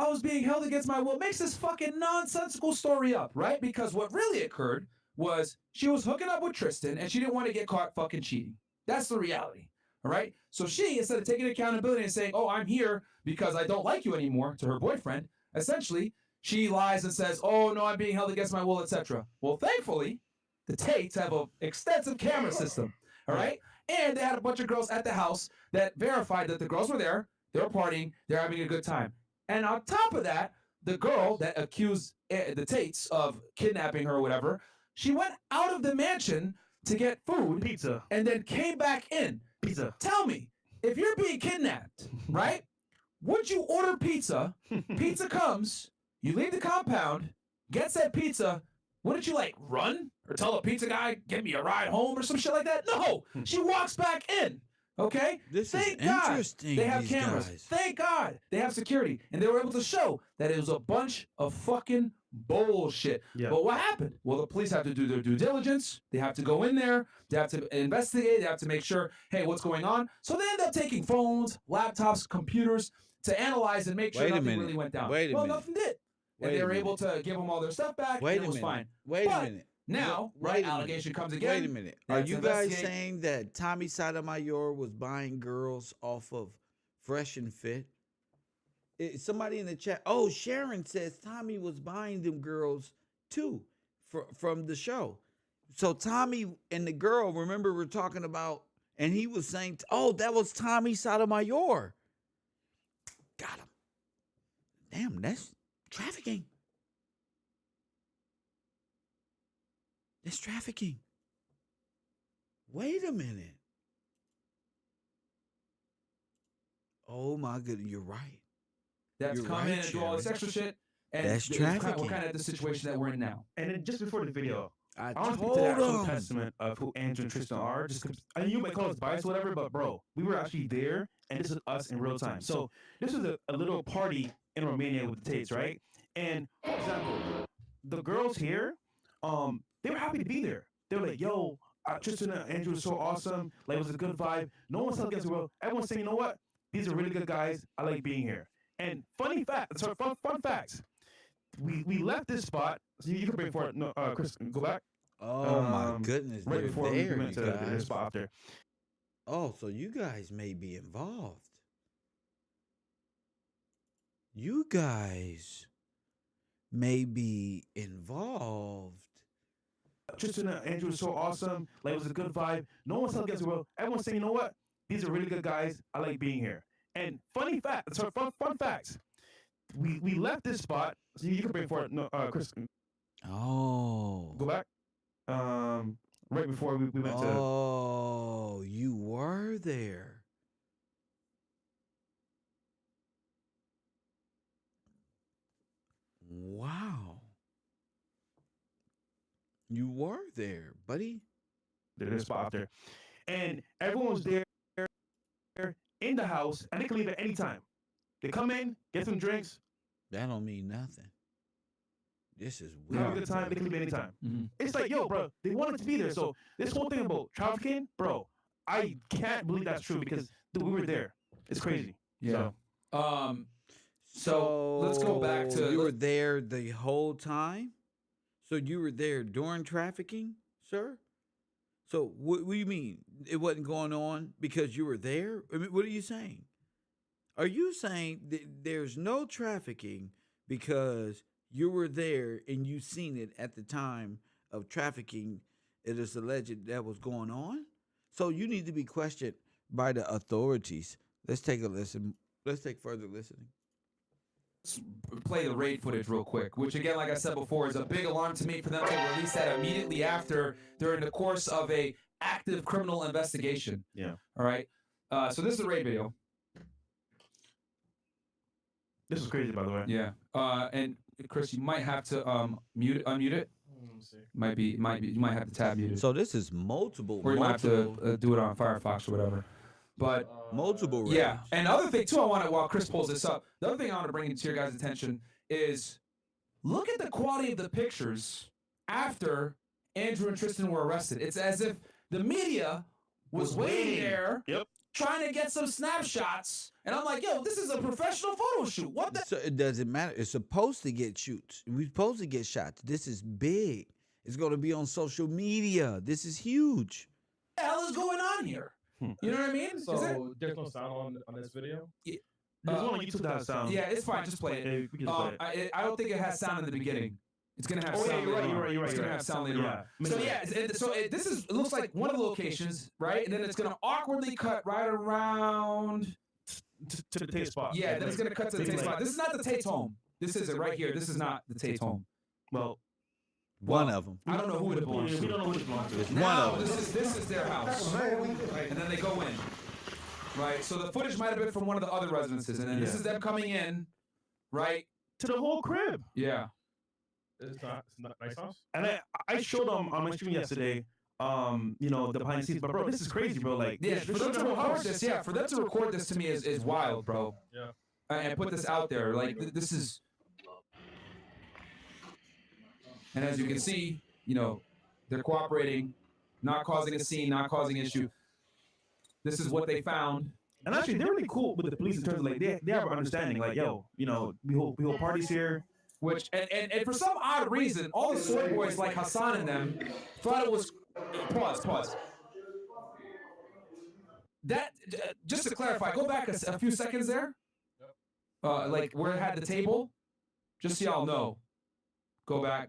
was being held against my will. Makes this fucking nonsensical story up, right? Because what really occurred was she was hooking up with Tristan, and she didn't want to get caught fucking cheating. That's the reality, all right? So she, instead of taking accountability and saying, I'm here because I don't like you anymore to her boyfriend, essentially, she lies and says, no, I'm being held against my will, etc. Well, thankfully, the Tates have an extensive camera system, all right? And they had a bunch of girls at the house that verified that the girls were there, they were partying, they're having a good time. And on top of that, the girl that accused the Tates of kidnapping her or whatever, she went out of the mansion to get food, pizza, and then came back in. Pizza. Tell me, if you're being kidnapped, right? Would you order pizza? Pizza comes, you leave the compound, gets that pizza. Wouldn't you run or tell the pizza guy, give me a ride home or some shit like that? No, she walks back in. Okay? Thank God interesting. They have cameras. Guys. Thank God they have security. And they were able to show that it was a bunch of fucking bullshit. Yeah. But what happened? Well, the police have to do their due diligence. They have to go in there. They have to investigate. They have to make sure, hey, what's going on? So they end up taking phones, laptops, computers to analyze and make sure nothing really went down. Nothing did. And they were able to give them all their stuff back, and it was fine. Wait a minute. Now, allegation comes again. Wait a minute. Are you guys saying that Tommy Sotomayor was buying girls off of Fresh and Fit? Somebody in the chat. Oh, Sharon says Tommy was buying them girls too from the show. So Tommy and the girl, remember we're talking about, and he was saying, that was Tommy Sotomayor. Got him. Damn, that's trafficking. It's trafficking. Wait a minute. Oh my goodness, you're right. That's come in and do all this extra shit. And that's trafficking. We're kind of at the situation that we're in now. And then just before the video, I want to speak to the actual testament of who Andrew and Tristan are. Just and you might call us biased, whatever, but bro, we were actually there, and this is us in real time. So this was a little party in Romania with the Tates, right? And for example, the girls here, they were happy to be there. They were like, yo, Tristan and Andrew was so awesome. Like, it was a good vibe. No one's telling against the world. Everyone's saying, you know what? These are really good guys. I like being here. And fun facts. We left this spot. So you can bring forward. No, Chris, go back. Oh my goodness! Right before we went to the spot after. Oh, so you guys may be involved. You guys may be involved. Tristan and Andrew was so awesome. Like, it was a good vibe. No one's telling against the world. Everyone's saying, you know what? These are really good guys. I like being here. And fun facts. We left this spot. So you can bring forward. No, Chris. Oh. Go back. Right before we went to. Oh, you were there. Wow. You were there, buddy. This spot after. And everyone was there in the house, and they can leave at any time. They come in, get some drinks, That don't mean nothing. This is They have a weird. good time. They can leave anytime. Mm-hmm. It's like, yo, bro, they wanted to be there. So this whole thing about trafficking, bro, I can't believe that's true because dude, we were there. It's crazy. Yeah. So let's go back to you were there the whole time. So you were there during trafficking, sir. So what do you mean it wasn't going on because you were there? I mean, what are you saying? Are you saying that there's no trafficking because you were there and you seen it at the time of trafficking? It is alleged that was going on. So you need to be questioned by the authorities. Let's take a listen. Let's take further listening. Let's play the raid footage real quick, which again, like I said before, is a big alarm to me for them to release that immediately after during the course of a active criminal investigation. Yeah. All right. So this is a raid video. This is crazy, by the way. Yeah. And Chris, you might have to unmute it. Might be. You might have to tab mute it. So this is multiple. Or you might have to do it on Firefox or whatever. But multiple raids. yeah. And the other thing too, I want to, while Chris pulls this up, the other thing I want to bring to your guys' attention is look at the quality of the pictures after Andrew and Tristan were arrested. It's as if the media was waiting there, trying to get some snapshots. And I'm like, yo, this is a professional photo shoot. What the? So it doesn't matter. It's supposed to get shoots. We're supposed to get shots. This is big. It's going to be on social media. This is huge. What the hell is going on here? You know what I mean? So there's no sound on this video? There's one on YouTube that has sound. Yeah, it's fine. Just play it. We can just play it. I don't think it has sound in the beginning. It's gonna have sound. Yeah, you're right. It's gonna have sound later on. So yeah, this is it looks like one of the locations, right? And then it's gonna awkwardly cut right around to the Tate spot. Yeah, then it's gonna cut to the Tate spot. This is not the Tate's home. This is it right here. This is not the Tate's home. Well, one of them. I don't know who it belongs to. We don't know who it belongs to. It's one of them. This is their house, right? And then they go in, right? So the footage might have been from one of the other residences, and then this is them coming in, right? To the whole crib. Yeah. It's not nice house. And I showed them on my stream yesterday, the behind the scenes. But bro, this is crazy, bro. Like, yeah, for them to record this, for them to record this to me is wild, bro. Yeah. And put this out there, like this is. And as you can see, they're cooperating, not causing a scene, not causing issue. This is what they found. And actually, they're really cool with the police in terms of like they have an understanding. Like, yo, we hold parties here. Which and for some odd reason, all the soy boys like Hassan and them thought it was pause. That just to clarify, go back a few seconds there. Like where it had the table, just so y'all know. Go back.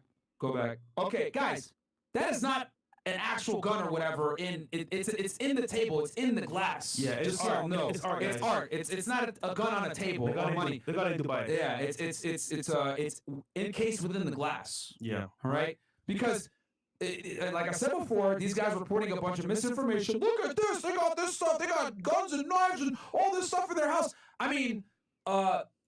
Okay, guys, that is not an actual gun or whatever. It's in the table. It's in the glass. Yeah, just so y'all know. It's art. It's art. It's not a gun on a table. Or money. They got it in Dubai. Yeah, it's encased within the glass. Yeah. All right, because like I said before, these guys were reporting a bunch of misinformation. Look at this. They got this stuff. They got guns and knives and all this stuff in their house. I mean,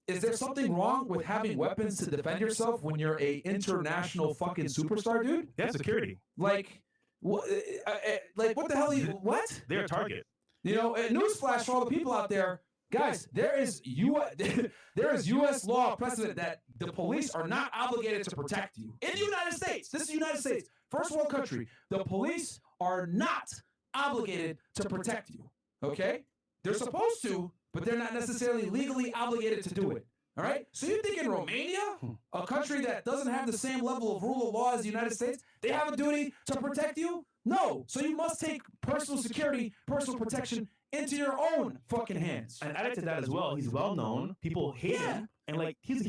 is there something wrong with having weapons to defend yourself when you're a international fucking superstar, dude? They have security. Like what the hell? What? They're a target. Newsflash for all the people out there, guys. There is U.S. law precedent that the police are not obligated to protect you in the United States. This is the United States, first world country. The police are not obligated to protect you. Okay, they're supposed to. But they're not necessarily legally obligated to do it. All right? So you think in Romania, a country that doesn't have the same level of rule of law as the United States, they have a duty to protect you? No. So you must take personal security, personal protection into your own fucking hands. And added to that as well, he's well known. People hate him. And like he's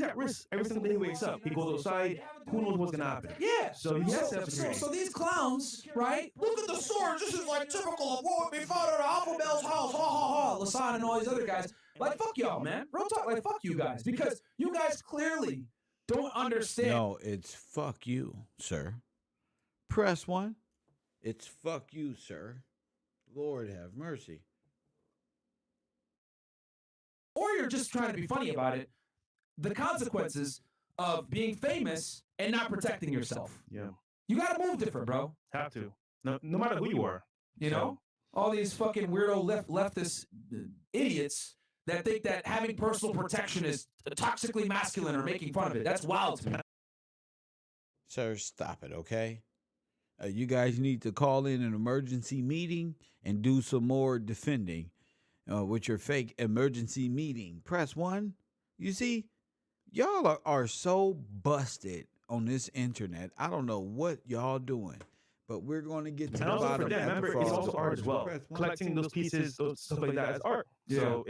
at risk every single day he wakes up. He goes outside, who knows what's gonna happen. Yeah. So he has to have security. So these clowns, right? Look at the storage. This is like typical of what would be found at Alpha Bell's house. Ha ha ha. Lasan and all these other guys. Like fuck y'all, man. Real talk, like fuck you guys. Because you guys clearly don't understand. No, it's fuck you, sir. Press one. It's fuck you, sir. Lord have mercy. Or you're just trying to be funny about it, the consequences of being famous and not protecting yourself. Yeah. You got to move different, bro. Have to. No matter who you are. You know? All these fucking weirdo leftist idiots that think that having personal protection is toxically masculine or making fun of it. That's wild to me. Sir, stop it, okay? You guys need to call in an emergency meeting and do some more defending with your fake emergency meeting. Press 1. You see, y'all are so busted on this internet. I don't know what y'all doing, but we're going to get to the bottom of the remember, it's also art as well. Collecting those pieces, those stuff like that, is art. Yeah. So,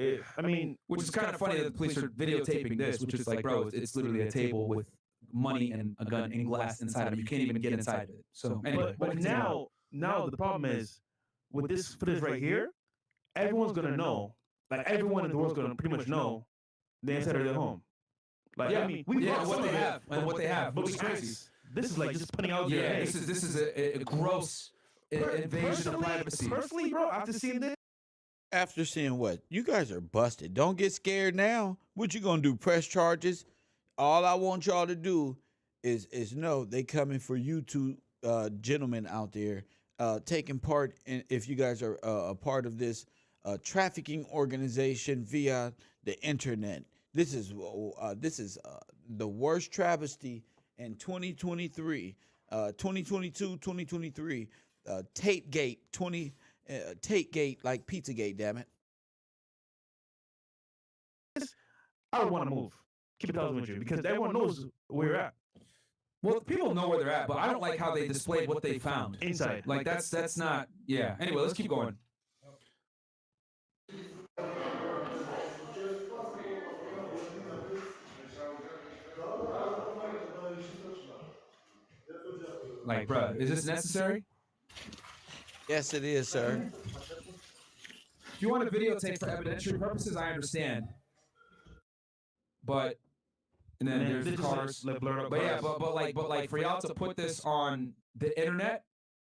Which is kind of funny that the police are videotaping this, which is like, bro, it's literally a table with money and a gun and glass inside of it. You can't even get inside of it. So anyway, but now the problem is with this footage right here, everyone's gonna know. Like everyone in the world's gonna pretty much know the inside of their home. Like what they have, but it's crazy. This is like just putting out. Yeah, this is a gross invasion of privacy. Personally, bro, After seeing what? You guys are busted. Don't get scared now. What you gonna do? Press charges? All I want y'all to do is know they coming for you two gentlemen out there taking part in, if you guys are a part of this trafficking organization via the internet. This is the worst travesty in 2023, 2022, 2023. Tate Gate, Tate Gate, like Pizzagate, damn it. I would want to move. Keep it with you because everyone knows where you're at. Well, people know where they're at, but I don't like how they displayed what they found inside. Like that's not. Yeah. Anyway, let's keep going. Like, bruh, is this necessary? Yes, it is, sir. If you want to videotape for evidentiary purposes, I understand. But and then there's the cars. But yeah, but like for y'all to put this on the internet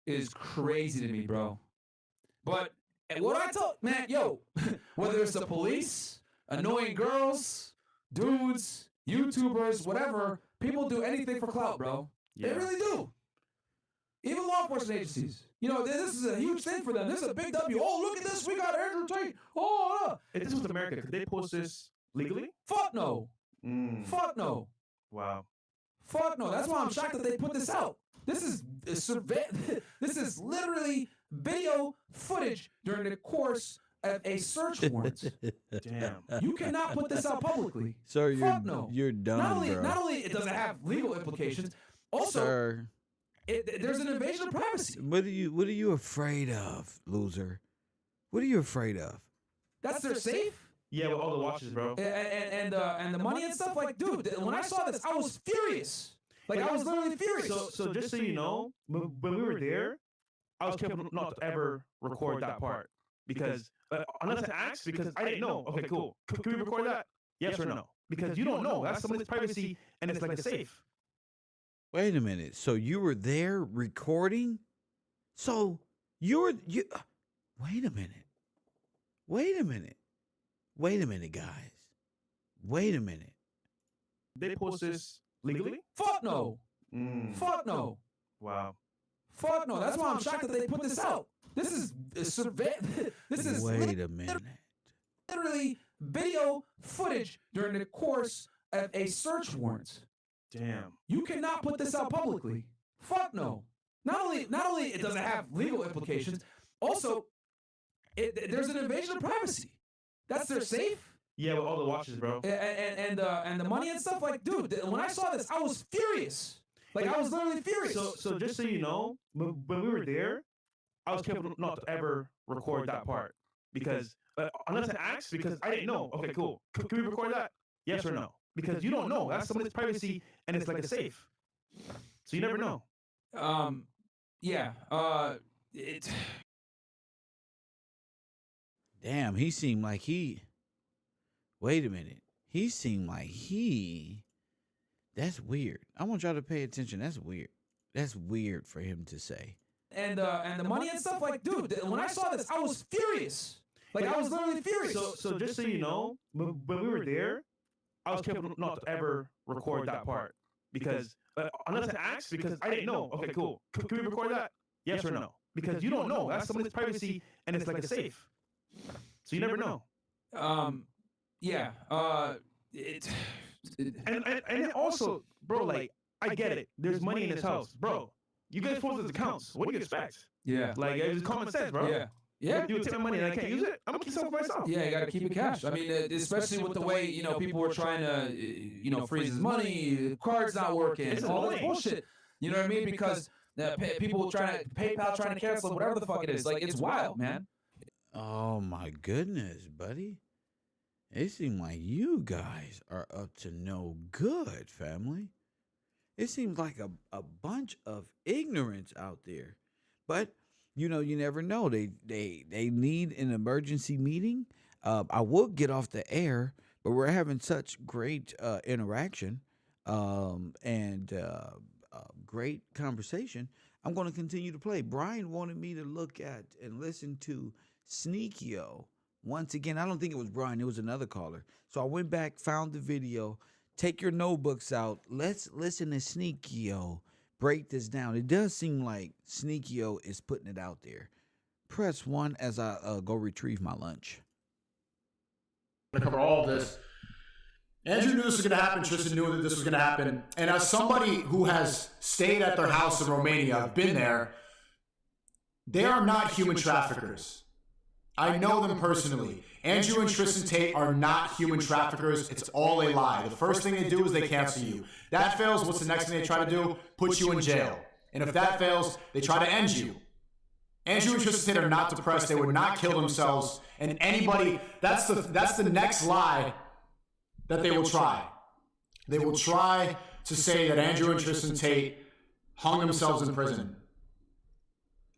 is crazy to me, bro. But what I told, man, yo, whether it's the police, annoying girls, dudes, YouTubers, whatever, people do anything for clout, bro. Yeah. They really do. Even law enforcement agencies. You know, this is a huge thing for them. This is a big W. Oh, look at this. We got Andrew Tate. Oh, if this was America, could they post this legally? Fuck no. Fuck no. Wow. Fuck no. That's why I'm shocked that they put this out. This is literally video footage during the course of a search warrant. Damn. You cannot put this out publicly. Sir, Fuck no. You're dumb, bro. Not only it doesn't have legal implications, also Sir, there's an invasion of privacy. What are you afraid of, loser? What are you afraid of? That's their safe. Yeah, with all the watches, bro. And the money and stuff. Like, dude, when I saw this, I was furious. Like, I was literally furious. So just so you know, when we were there, I was careful not to ever record that part because unless I asked, because I didn't know. Okay, cool. Can we record that? Yes or no? Because you don't know. That's someone's privacy, and it's like a safe. Wait a minute. So you were there recording? So you wait a minute. Wait a minute. Wait a minute, guys. Wait a minute. They post this legally? Fuck no. Fuck no. Wow. Fuck no. That's why I'm shocked that they put this out. This is wait a minute. Literally video footage during the course of a search warrant. Damn. You cannot put this out publicly. Fuck no. Not only it doesn't have legal implications, also there's an invasion of privacy. That's their safe. Yeah, with all the watches, bro. And the money and stuff. Like, dude, when I saw this, I was furious. Like, I was literally furious. So just so you know, when we were there, I was careful not to ever record that part because unless I asked, because I didn't know. Okay, cool. Can we record that? Yes or no? Because you don't know. That's someone's privacy, and it's like a safe. So you never know. Yeah. Damn, he seemed like he. Wait a minute. He seemed like he. That's weird. I want y'all to pay attention. That's weird. That's weird for him to say. And the money and stuff. Like, dude, when I saw this, I was furious. Like, I was literally furious. So just so you know, when we were there, I was careful not to ever record that part because unless I asked, because I didn't know. Okay, cool. Can we record that? Yes or no? Because you don't know. That's someone's privacy, and it's like a safe. So you never know. Yeah. And also, bro, like, I get it. There's money in this house, bro. You guys post those accounts. What do you expect? Yeah. Like, it's common sense, bro. Yeah. Yeah. You take my money and I can't use it. I'm gonna keep some for myself. Yeah, you got to keep it cash. I mean, especially with the way, people were trying to, freeze his money, cards not working, It's all that annoying. bullshit. You know what I mean? Because people PayPal trying to cancel whatever the fuck it is. Like, it's wild, man. Oh my goodness, buddy. It seems like you guys are up to no good, family. It seems like a bunch of ignorance out there. But you never know. They need an emergency meeting. I will get off the air, but we're having such great interaction and great conversation. I'm going to continue to play. Brian wanted me to look at and listen to Sneakio. Once again, I don't think it was Brian. It was another caller. So I went back, found the video. Take your notebooks out. Let's listen to Sneakio break this down. It does seem like Sneakio is putting it out there. Press 1 as I go retrieve my lunch. To cover all of this. Andrew knew this was going to happen. Tristan knew that this was going to happen. And as somebody who has stayed at their house in Romania, I've been there, they are not human traffickers. I know them personally. Andrew and Tristan Tate are not human traffickers. It's all a lie. The first thing they do is they cancel you. That fails, what's the next thing they try to do? Put you in jail. And if that fails, they try to end you. Andrew and Tristan Tate are not depressed. They would not kill themselves. And anybody, that's the next lie that they will try. They will try to say that Andrew and Tristan Tate hung themselves in prison,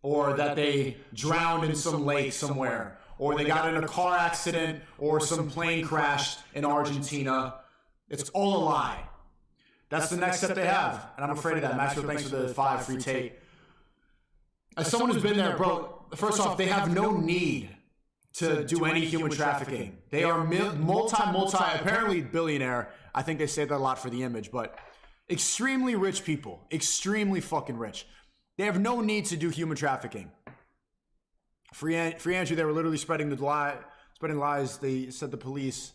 or that they drowned in some lake somewhere, or they got in a car accident, or some plane crashed in Argentina. It's all a lie. That's the next step they have, and I'm afraid of that. Maxwell, thanks for the 5 free Tate. As someone who's been there, bro, first off, they have no need to do any human trafficking. They are apparently billionaire. I think they say that a lot for the image, but extremely rich people, extremely fucking rich. They have no need to do human trafficking. Free Andrew, they were literally spreading lies. They said the police.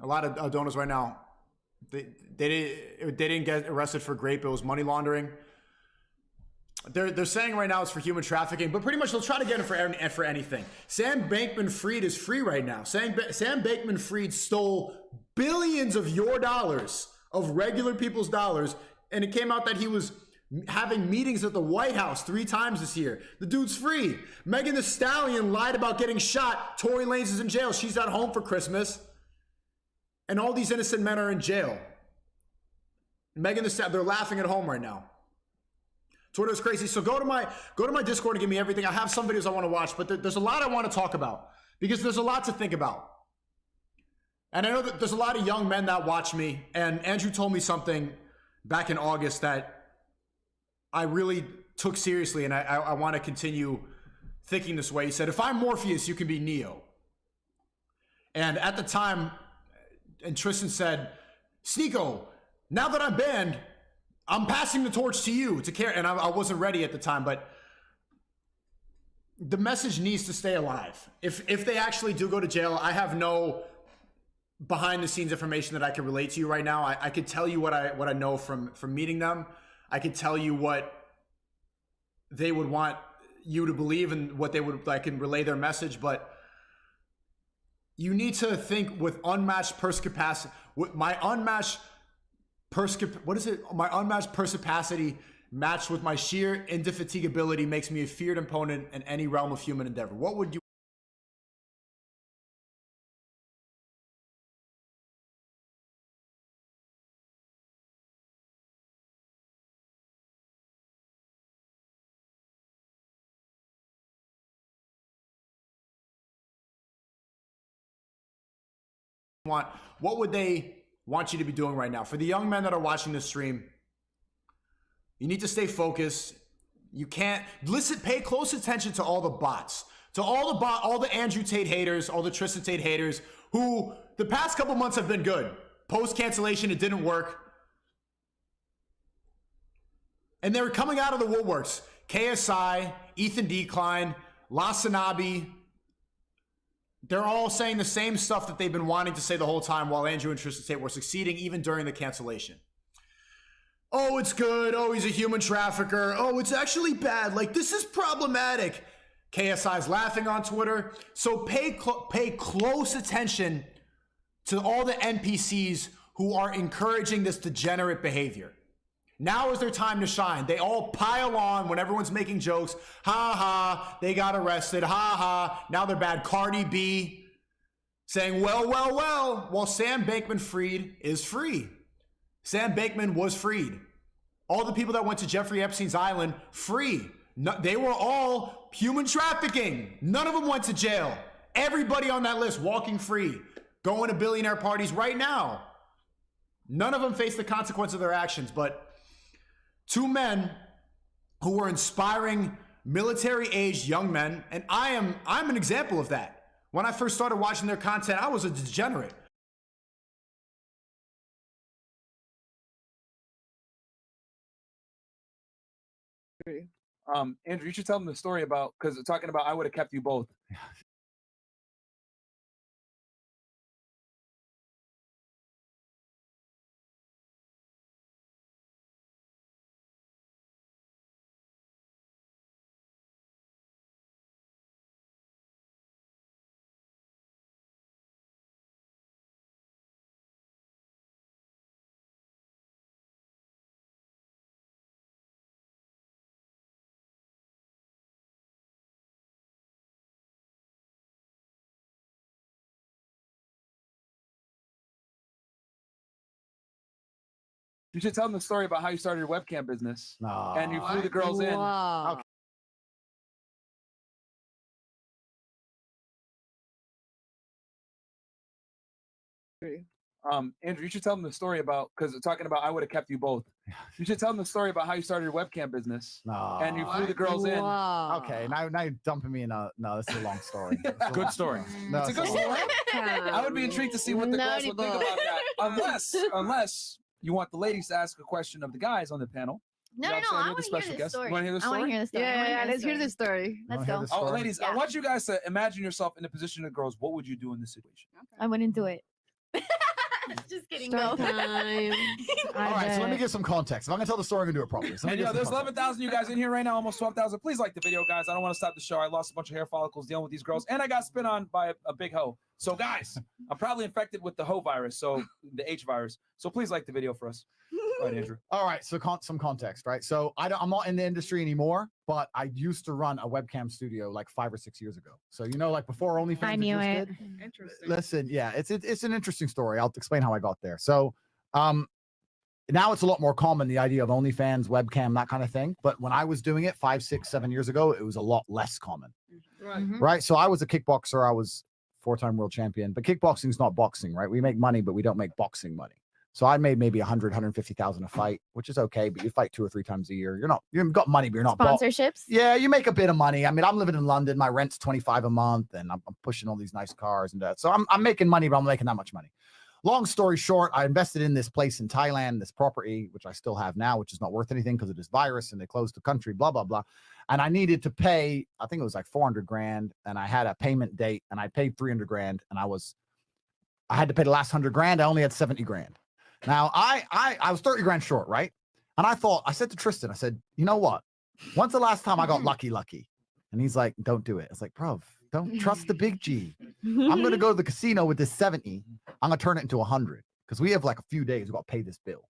A lot of donors right now, they didn't get arrested for grape. It was money laundering. They're saying right now it's for human trafficking, but pretty much they'll try to get it for anything. Sam Bankman-Fried is free right now. Sam Bankman-Fried stole billions of your dollars, of regular people's dollars, and it came out that he was having meetings at the White House 3 times this year. The dude's free. Megan Thee Stallion lied about getting shot. Tory Lanez is in jail. She's at home for Christmas. And all these innocent men are in jail. Megan Thee Stallion, they're laughing at home right now. Twitter's crazy. So go to my Discord and give me everything. I have some videos I want to watch, but there's a lot I want to talk about because there's a lot to think about. And I know that there's a lot of young men that watch me, and Andrew told me something back in August that I really took seriously, and I want to continue thinking this way. He said, if I'm Morpheus, you can be Neo. And at the time, and Tristan said, Sneako, now that I'm banned, I'm passing the torch to you to care. And I wasn't ready at the time, but the message needs to stay alive. If they actually do go to jail, I have no behind the scenes information that I can relate to you right now. I could tell you what I know from meeting them. I could tell you what they would want you to believe and what they would like and relay their message, but you need to think with unmatched purse capacity. My unmatched perspicacity matched with my sheer indefatigability makes me a feared opponent in any realm of human endeavor. What would you want? What would they want you to be doing right now? For the young men that are watching this stream, you need to stay focused. You can't pay close attention to all the bots, to all the Andrew Tate haters, all the Tristan Tate haters, who the past couple months have been good. Post cancellation, it didn't work. And they were coming out of the woodworks. KSI, Ethan Decline, Lasanabi, They're all saying the same stuff that they've been wanting to say the whole time while Andrew and Tristan Tate were succeeding, even during the cancellation. Oh, it's good. Oh, he's a human trafficker. Oh, it's actually bad. Like, this is problematic. KSI's laughing on Twitter. So pay close attention to all the NPCs who are encouraging this degenerate behavior. Now is their time to shine. They all pile on when everyone's making jokes. Ha ha, they got arrested. Ha ha, now they're bad. Cardi B saying, well, while Sam Bankman-Fried is free. Sam Bankman was freed. All the people that went to Jeffrey Epstein's island, free. No, they were all human trafficking. None of them went to jail. Everybody on that list walking free, going to billionaire parties right now. None of them face the consequence of their actions, but two men who were inspiring military-aged young men, and I'm an example of that. When I first started watching their content, I was a degenerate. Andrew, you should tell them the story about, because talking about I would have kept you both. You should tell them the story about how you started your webcam business and you flew the girls in. Wow. Andrew, you should tell them the story about, because talking about I would have kept you both. You should tell them the story about how you started your webcam business and you flew the girls in. Okay, now you're dumping me in a this is a long story. Good story. No, It's a good story. I would be intrigued to see what the girls would think about that. Unless you want the ladies to ask a question of the guys on the panel. No, I want to hear this story. You want to hear the story? I want to hear the story. Yeah, let's hear the story. Let's go. Oh, ladies, I want you guys to imagine yourself in the position of girls. What would you do in this situation? I wouldn't do it. Just kidding. Start Go. time. All right, so let me give some context. If I'm gonna tell the story, I'm gonna do it properly. So And there's 11,000 you guys in here right now, almost 12,000. Please like the video, guys. I don't want to stop the show. I lost a bunch of hair follicles dealing with these girls, and I got spit on by a big hoe. So, guys, I'm probably infected with the hoe virus, so the H virus. So please like the video for us. All right, Andrew. All right, so some context, right? So I'm not in the industry anymore, but I used to run a webcam studio like 5 or 6 years ago. So like before OnlyFans I knew it. existed. Interesting. Listen, yeah, it's an interesting story. I'll explain how I got there. So now it's a lot more common, the idea of OnlyFans, webcam, that kind of thing. But when I was doing it 5, 6, 7 years ago, it was a lot less common. Right. So I was a kickboxer. I was 4-time world champion, but kickboxing is not boxing, right? We make money, but we don't make boxing money. So I made maybe 150,000 a fight, which is okay, but you fight 2 or 3 times a year. You've got money, but you're not Sponsorships. Yeah, you make a bit of money. I mean, I'm living in London. My rent's 25 a month, and I'm pushing all these nice cars and that. So I'm making money, but I'm making that much money. Long story short, I invested in this place in Thailand, this property, which I still have now, which is not worth anything because of this virus, and they closed the country, blah, blah, blah. And I needed to pay, I think it was like 400 grand, and I had a payment date, and I paid 300 grand, and I had to pay the last 100 grand. I only had 70 grand. Now, I was 30 grand short, right? And I said to Tristan, I said, you know what? When's the last time I got lucky? And he's like, don't do it. It's like, bro, don't trust the big G. I'm going to go to the casino with this 70. I'm going to turn it into 100 because we have like a few days. We got to pay this bill.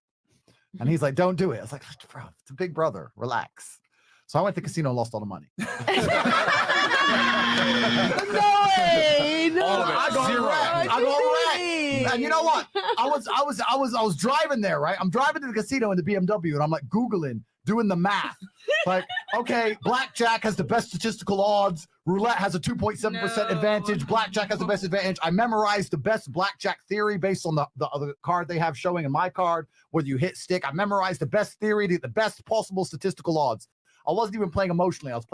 And he's like, don't do it. I was like, bro, it's a big brother. Relax. So I went to the casino and lost all the money. No way! No, I got wrecked. And you know what? I was driving there, right? I'm driving to the casino in the BMW, and I'm like Googling, doing the math. Like, okay, blackjack has the best statistical odds. Roulette has a 2.7% advantage. Blackjack has the best advantage. I memorized the best blackjack theory based on the other card they have showing in my card, whether you hit stick. I memorized the best theory, the best possible statistical odds. I wasn't even playing emotionally. I was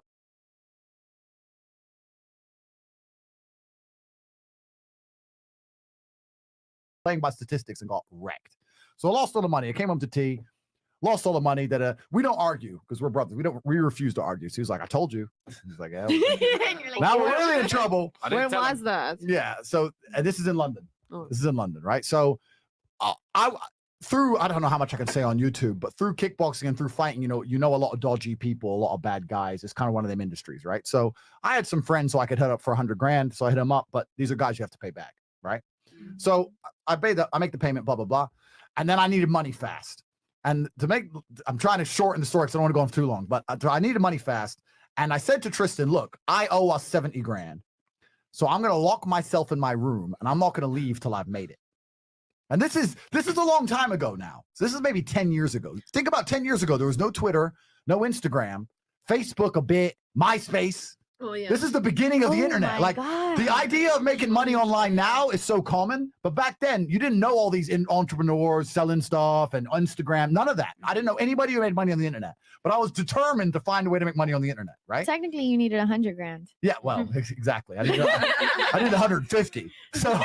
playing by statistics and got wrecked. So I lost all the money. I came home to tea. lost all the money. That we don't argue because we're brothers. We refuse to argue. So he was like, I told you. He's like, yeah. Now we're really in trouble. When was that? Yeah. So this is in London. Oh. This is in London, right? So I don't know how much I can say on YouTube, but through kickboxing and through fighting, you know a lot of dodgy people, a lot of bad guys. It's kind of one of them industries, right? So I had some friends so I could hit up for $100,000. So I hit them up, but these are guys you have to pay back, right? So I make the payment, blah, blah, blah. And then I needed money fast. And I'm trying to shorten the story because I don't want to go on for too long, but I needed money fast. And I said to Tristan, look, I owe us $70,000. So I'm going to lock myself in my room and I'm not going to leave till I've made it. And this is a long time ago now. So this is maybe 10 years ago. Think about 10 years ago. There was no Twitter, no Instagram, Facebook a bit, MySpace. Oh, yeah. This is the beginning of the internet. Like God. the idea of making money online now is so common, but back then you didn't know all these entrepreneurs selling stuff and Instagram, none of that. I didn't know anybody who made money on the internet, but I was determined to find a way to make money on the internet, right? Technically, you needed $100,000. Yeah, well, exactly. I did 150. So,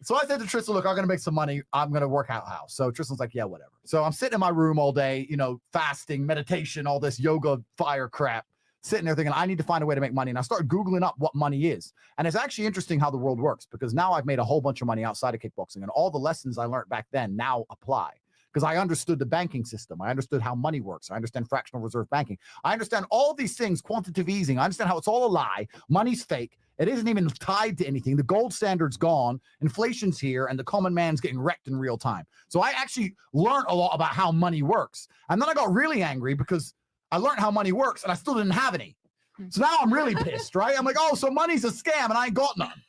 so I said to Tristan, look, I'm going to make some money. I'm going to work out how. So Tristan's like, yeah, whatever. So I'm sitting in my room all day, fasting, meditation, all this yoga, fire crap, sitting there thinking, I need to find a way to make money. And I started Googling up what money is. And it's actually interesting how the world works because now I've made a whole bunch of money outside of kickboxing and all the lessons I learned back then now apply. Because I understood the banking system. I understood how money works. I understand fractional reserve banking. I understand all these things, quantitative easing. I understand how it's all a lie. Money's fake. It isn't even tied to anything. The gold standard's gone. Inflation's here, and the common man's getting wrecked in real time. So I actually learned a lot about how money works. And then I got really angry because I learned how money works, and I still didn't have any. So now I'm really pissed, right? I'm like, oh, so money's a scam, and I ain't got none.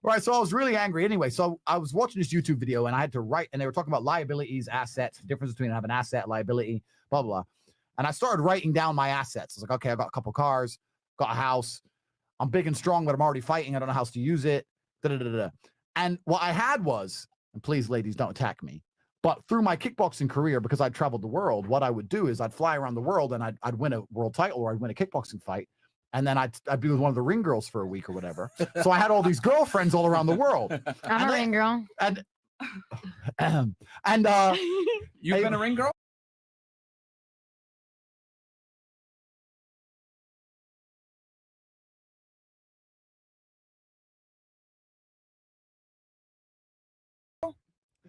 Right, so I was really angry. Anyway, so I was watching this YouTube video and I had to write, and they were talking about liabilities, assets, the difference between having an asset, liability, blah, blah, blah. And I started writing down my assets. I was like, okay, I got a couple cars, got a house. I'm big and strong, but I'm already fighting. I don't know how else to use it. And what I had was, and please, ladies, don't attack me, but through my kickboxing career, because I'd traveled the world, what I would do is I'd fly around the world and I'd win a world title or I'd win a kickboxing fight. And then I'd be with one of the ring girls for a week or whatever. So I had all these girlfriends all around the world. I'm a ring girl. You've been a ring girl?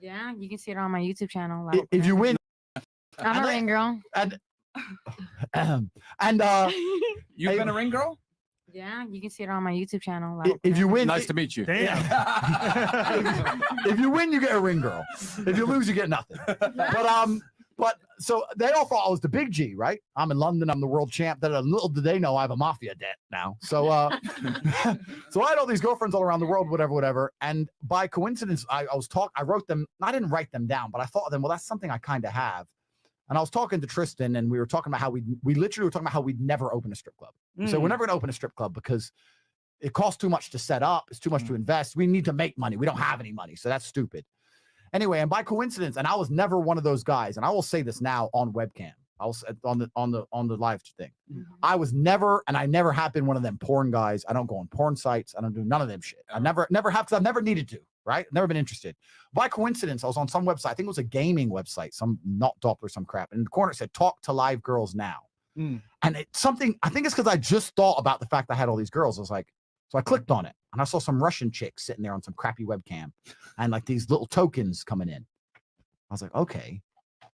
Yeah, you can see it on my YouTube channel. If you win, I'm a ring girl. You've been a ring girl? Yeah, you can see it on my YouTube channel. If you win, nice to meet you. Damn. If you win, you get a ring girl. If you lose, you get nothing. But so they all thought I was the big G, right? I'm in London. I'm the world champ. That little did they know I have a mafia debt now. So, so I had all these girlfriends all around the world, whatever. And by coincidence, I wrote them. I didn't write them down, but I thought of them. Well, that's something I kind of have. And I was talking to Tristan, and we were talking about how we literally were talking about how we'd never open a strip club. So we're never going to open a strip club because it costs too much to set up. It's too much to invest. We need to make money. We don't have any money, so that's stupid. Anyway, and by coincidence, and I was never one of those guys, and I will say this now on webcam, I was on the live thing. I was never, and I never have been one of them porn guys. I don't go on porn sites. I don't do none of them shit. I never have, because I've never needed to. Right? Never been interested. By coincidence, I was on some website. I think it was a gaming website, some not Doppler, some crap. And in the corner it said, talk to live girls now. And it's something, I think it's because I just thought about the fact I had all these girls. I was like, so I clicked on it and I saw some Russian chicks sitting there on some crappy webcam and like these little tokens coming in. I was like, okay,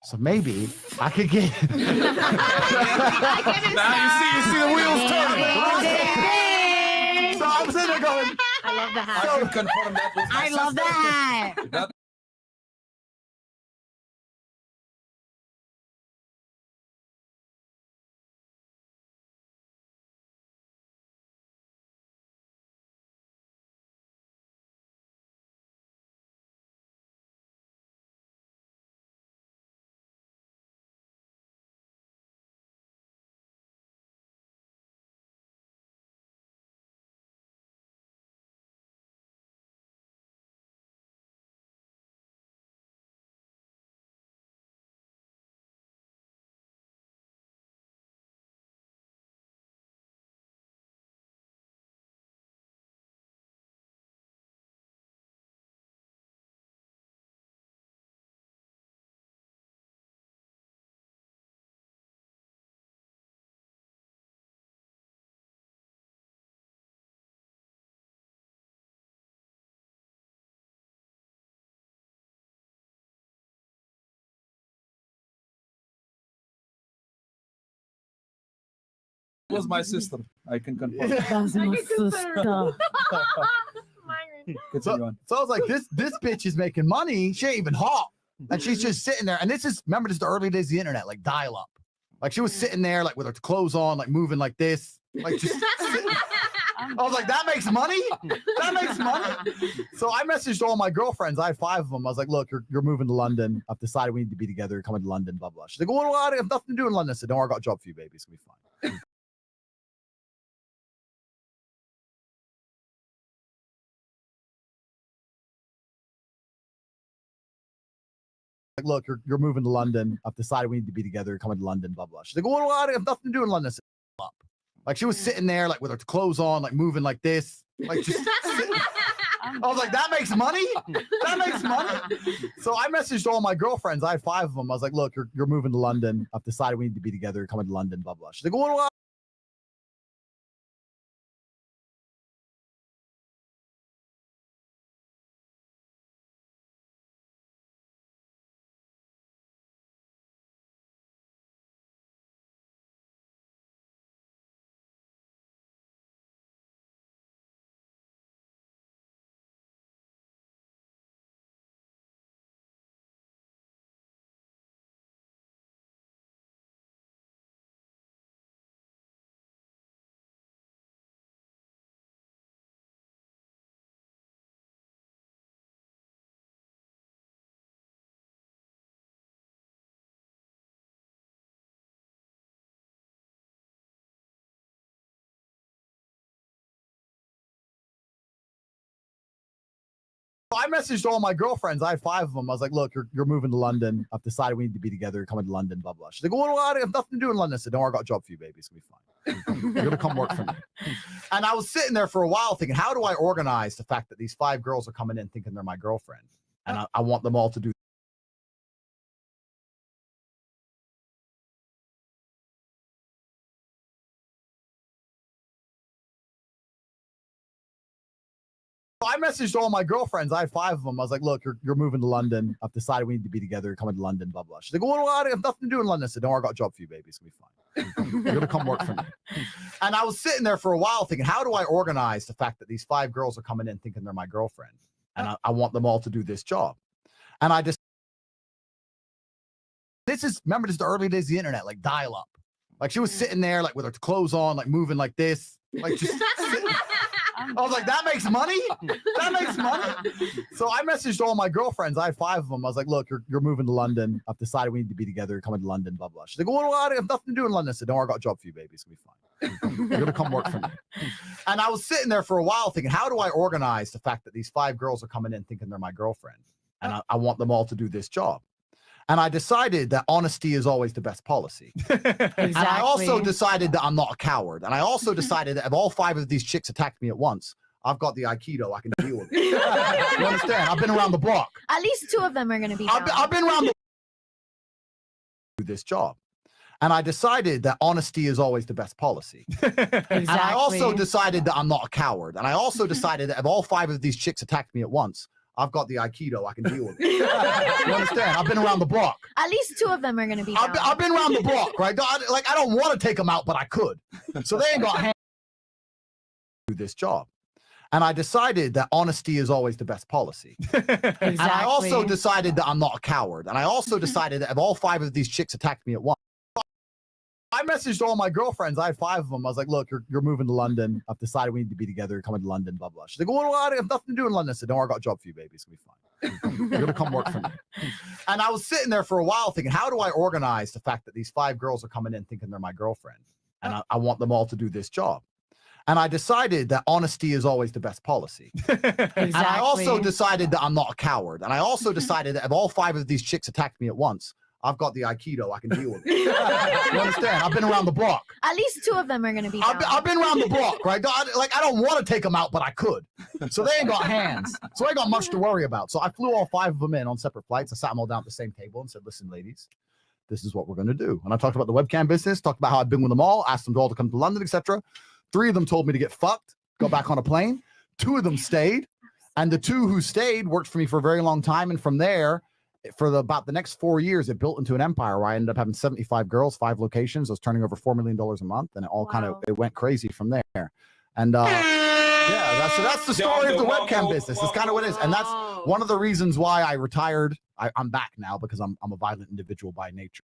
so maybe I could get. Now you see the wheels turning. So I'm sitting there going, I love the hat. I can confirm that was my I love sister. that. was my sister. I can confirm. That's my sister. Continue on. So I was like, this bitch is making money. She ain't even hot. And she's just sitting there. And remember, this is the early days of the internet, like dial up. Like she was sitting there, like with her clothes on, like moving like this. Like just sitting. I was like, that makes money? That makes money? So I messaged all my girlfriends. I had 5 of them. I was like, look, you're moving to London. I've decided we need to be together. You're coming to London, blah, blah. She's like, well, I have nothing to do in London. I said, don't worry, I got a job for you, baby. It's going to be fine. Like, look, you're moving to London. I've decided we need to be together. You're coming to London, blah, blah. She's like, well, I have nothing to do in London. I said, up. Like she was sitting there, like with her clothes on, like moving like this. Like just sitting. I was like, that makes money? That makes money? So I messaged all my girlfriends. I had 5 of them. I was like, look, you're moving to London. I've decided we need to be together. You're coming to London, blah, blah. She's like, well, I messaged all my girlfriends. I had 5 of them. I was like, look, you're moving to London. I've decided we need to be together. You're coming to London, blah, blah. She's like, well, I have nothing to do in London. I said, don't worry, I got a job for you, baby. It's going to be fine. You're going to come work for me. And I was sitting there for a while thinking, how do I organize the fact that these 5 girls are coming in thinking they're my girlfriend? And I want them all to do. I messaged all my girlfriends. I had 5 of them. I was like, look, you're moving to London. I've decided we need to be together. You're coming to London, blah, blah. She's like, well, I have nothing to do in London. I said, don't worry, I got a job for you, baby. It's going to be fine. You're going to come work for me. And I was sitting there for a while thinking, how do I organize the fact that these 5 girls are coming in thinking they're my girlfriend? And I want them all to do this job. And I just, remember, this is the early days of the internet, like dial up. Like she was sitting there, like with her clothes on, like moving like this. Like just sitting. I was like, that makes money? That makes money? So I messaged all my girlfriends. I had 5 of them. I was like, look, you're moving to London. I've decided we need to be together. You're coming to London, blah, blah. She's like, well, I have nothing to do in London. I said, don't worry, I got a job for you, baby. It's going to be fine. You're going to come work for me. And I was sitting there for a while thinking, how do I organize the fact that these 5 girls are coming in thinking they're my girlfriend? And I want them all to do this job. And I decided that honesty is always the best policy. Exactly. And I also decided that I'm not a coward. And I also decided that if all 5 of these chicks attacked me at once, I've got the Aikido. I can deal with it. You understand? I've been around the block. At least 2 of them are going to be I've been around the do this job. And I decided that honesty is always the best policy. Exactly. And I also decided that I'm not a coward. And I also decided that if all 5 of these chicks attacked me at once, I've got the Aikido. I can deal with it. You understand? I've been around the block. At least 2 of them are going to be I've been around the block, right? I don't want to take them out, but I could. So they ain't got hands to do this job. And I decided that honesty is always the best policy. Exactly. And I also decided that I'm not a coward. And I also decided that if all 5 of these chicks attacked me at once, I messaged all my girlfriends. I had 5 of them. I was like, look, you're moving to London. I've decided we need to be together. You're coming to London, blah, blah. She's like, well, I have nothing to do in London. I said, don't worry, I got a job for you, baby. It's going to be fine. You're going to come work for me. And I was sitting there for a while thinking, how do I organize the fact that these 5 girls are coming in thinking they're my girlfriend? And I want them all to do this job. And I decided that honesty is always the best policy. Exactly. And I also decided that I'm not a coward. And I also decided that if all 5 of these chicks attacked me at once, I've got the Aikido. I can deal with it. You understand? I've been around the block. At least 2 of them are going to be I've been around the block, right? I don't want to take them out, but I could. So they ain't got hands. So I ain't got much to worry about. So I flew all 5 of them in on separate flights. I sat them all down at the same table and said, listen, ladies, this is what we're going to do. And I talked about the webcam business, talked about how I've been with them all, asked them all to come to London, etc. 3 of them told me to get fucked, go back on a plane. 2 of them stayed. And the 2 who stayed worked for me for a very long time. And from there, For about the next 4 years, it built into an empire where I ended up having 75 girls, 5 locations. I was turning over $4 million a month, and it all it went crazy from there. And yeah, that's the story of the webcam business. It's kind of what it is, and that's one of the reasons why I retired. I'm back now because I'm a violent individual by nature.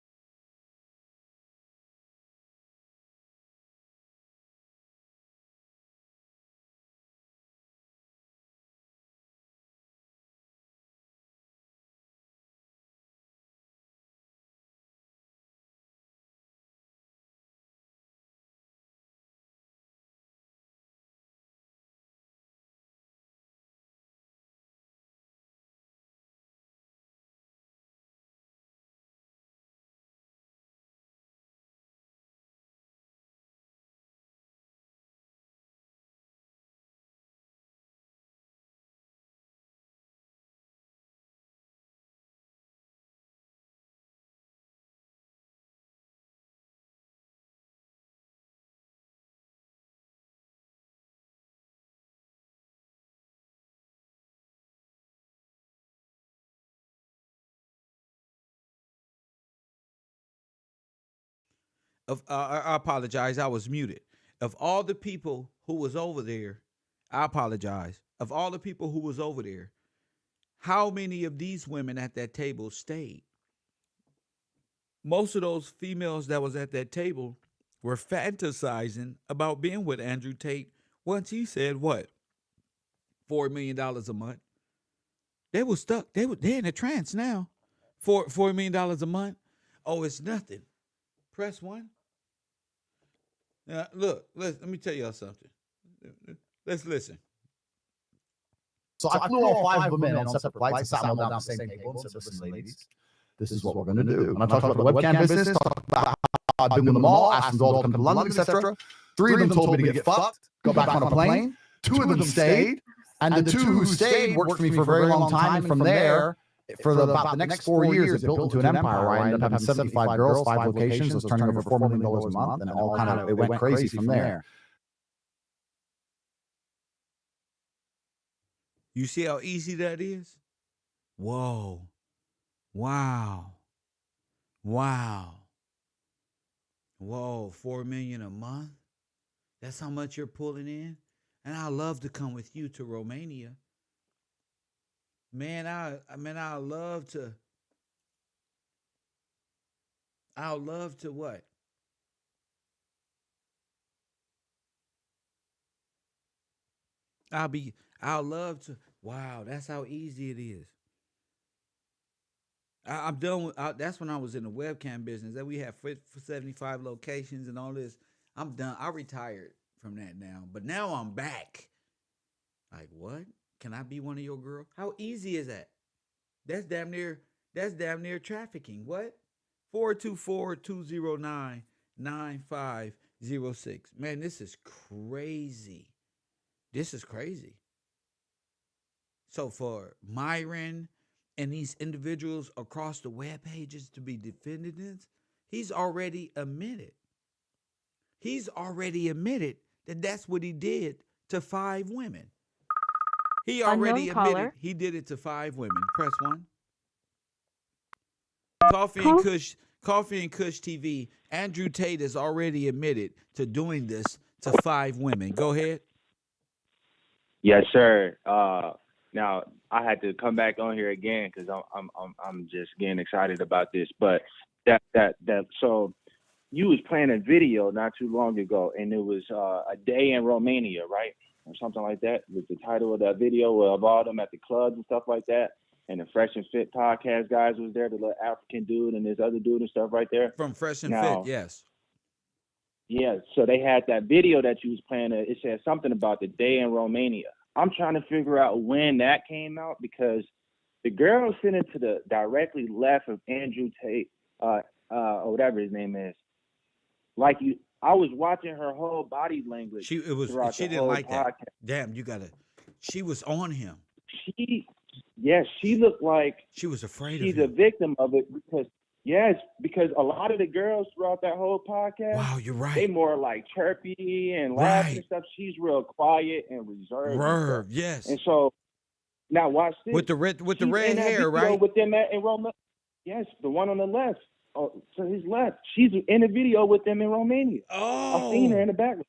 I apologize. I was muted. Of all the people who was over there, I apologize. Of all the people who was over there, how many of these women at that table stayed? Most of those females that was at that table were fantasizing about being with Andrew Tate once he said what? $4 million a month. They were stuck. They're in a trance now. $4 million a month. Oh, it's nothing. Press 1. Now, look, let me tell y'all something. Let's listen. So I flew all 5 of them in on separate flights. I sat them all down at the same table and said, listen, ladies, this is what we're going to do. And I talked about the webcam business, talked about how I've been with them all, asked them all to come to London, etc. 3 of them told me to get fucked, go back on a plane. 2 of them stayed. And the 2 who stayed worked for me for a very long time. And from there, for about the next 4 years, it built into an empire where I ended up having 75 girls, 5 locations. I was turning over $4 million a month, and it all it went crazy from there. You see how easy that is? Whoa. Wow. Wow. Whoa, $4 million a month? That's how much you're pulling in? And I'd love to come with you to Romania. Man, I'd love to what? I'll love to. Wow, that's how easy it is. I'm done with. That's when I was in the webcam business. That we have 75 locations and all this. I'm done. I retired from that now, but now I'm back. Like what? Can I be one of your girls? How easy is that? That's damn near trafficking. What? 424-209-9506. Man, this is crazy. This is crazy. So for Myron and these individuals across the web pages to be defendants, he's already admitted. He's already admitted that that's what he did to 5 women. He already admitted he did it to 5 women. Press 1. Coffee and Kush TV. Andrew Tate has already admitted to doing this to 5 women. Go ahead. Yes, sir. Now I had to come back on here again because I'm just getting excited about this. But so you was playing a video not too long ago, and it was a day in Romania, right, or something like that. Was the title of that video of all them at the clubs and stuff like that. And the Fresh and Fit podcast guys was there, the little African dude and this other dude and stuff right there. From Fresh and Fit, yes. Yeah, so they had that video that you was playing. It said something about the day in Romania. I'm trying to figure out when that came out because the girl sitting to the directly left of Andrew Tate, or whatever his name is. Like I was watching her whole body language. She didn't like that. Damn, she was on him. She looked like she was afraid of him. She's a victim of it because a lot of the girls throughout that whole podcast, wow, you're right. They more like chirpy and laughing and stuff. She's real quiet and reserved. Yes. And so Now watch this. With the red She's red in that hair, video right? with them in Romania. Yes, the one on the left. Oh, to his left. She's in a video with them in Romania. I seen her in the background.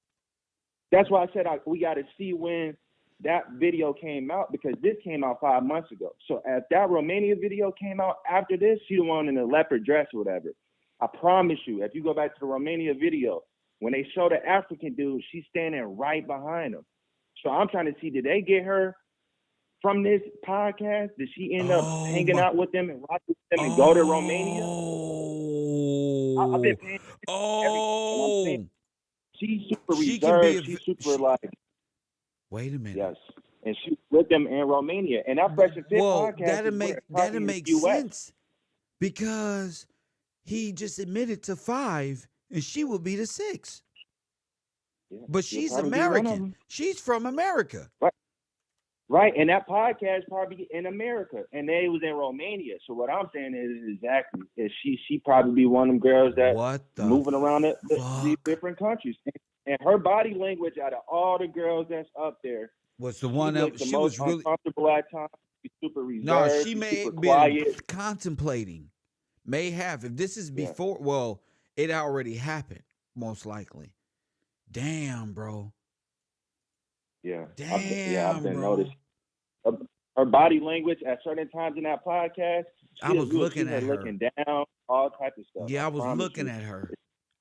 That's why I said we got to see when that video came out, because this came out 5 months ago. So if that Romania video came out after this, she the one in the leopard dress or whatever. I promise you, if you go back to the Romania video, when they show the African dude, she's standing right behind him. So I'm trying to see, did they get her from this podcast? Did she end up hanging out with them and rocking with them and go to Romania? I've been paying attention to everything, and I'm saying she's super reserved. She's super like. Wait a minute. Yes, and she's with them in Romania, and that Fresh and Fit podcast that'll make sense, because he just admitted to 5, and she will be the 6. Yeah, but she's American. She's from America. Right, and that podcast probably in America, and they was in Romania. So what I'm saying is she probably be one of them girls that moving around these different countries, and her body language out of all the girls that's up there was the one that she was really uncomfortable at times. She's super reserved. No, she may have been quiet. contemplating. May have. If this is before, well, it already happened, most likely. Damn, bro. Yeah. Damn, I've been bro. noticing her body language at certain times in that podcast. I was looking at her. Looking down, all type of stuff. Yeah, I was looking at her.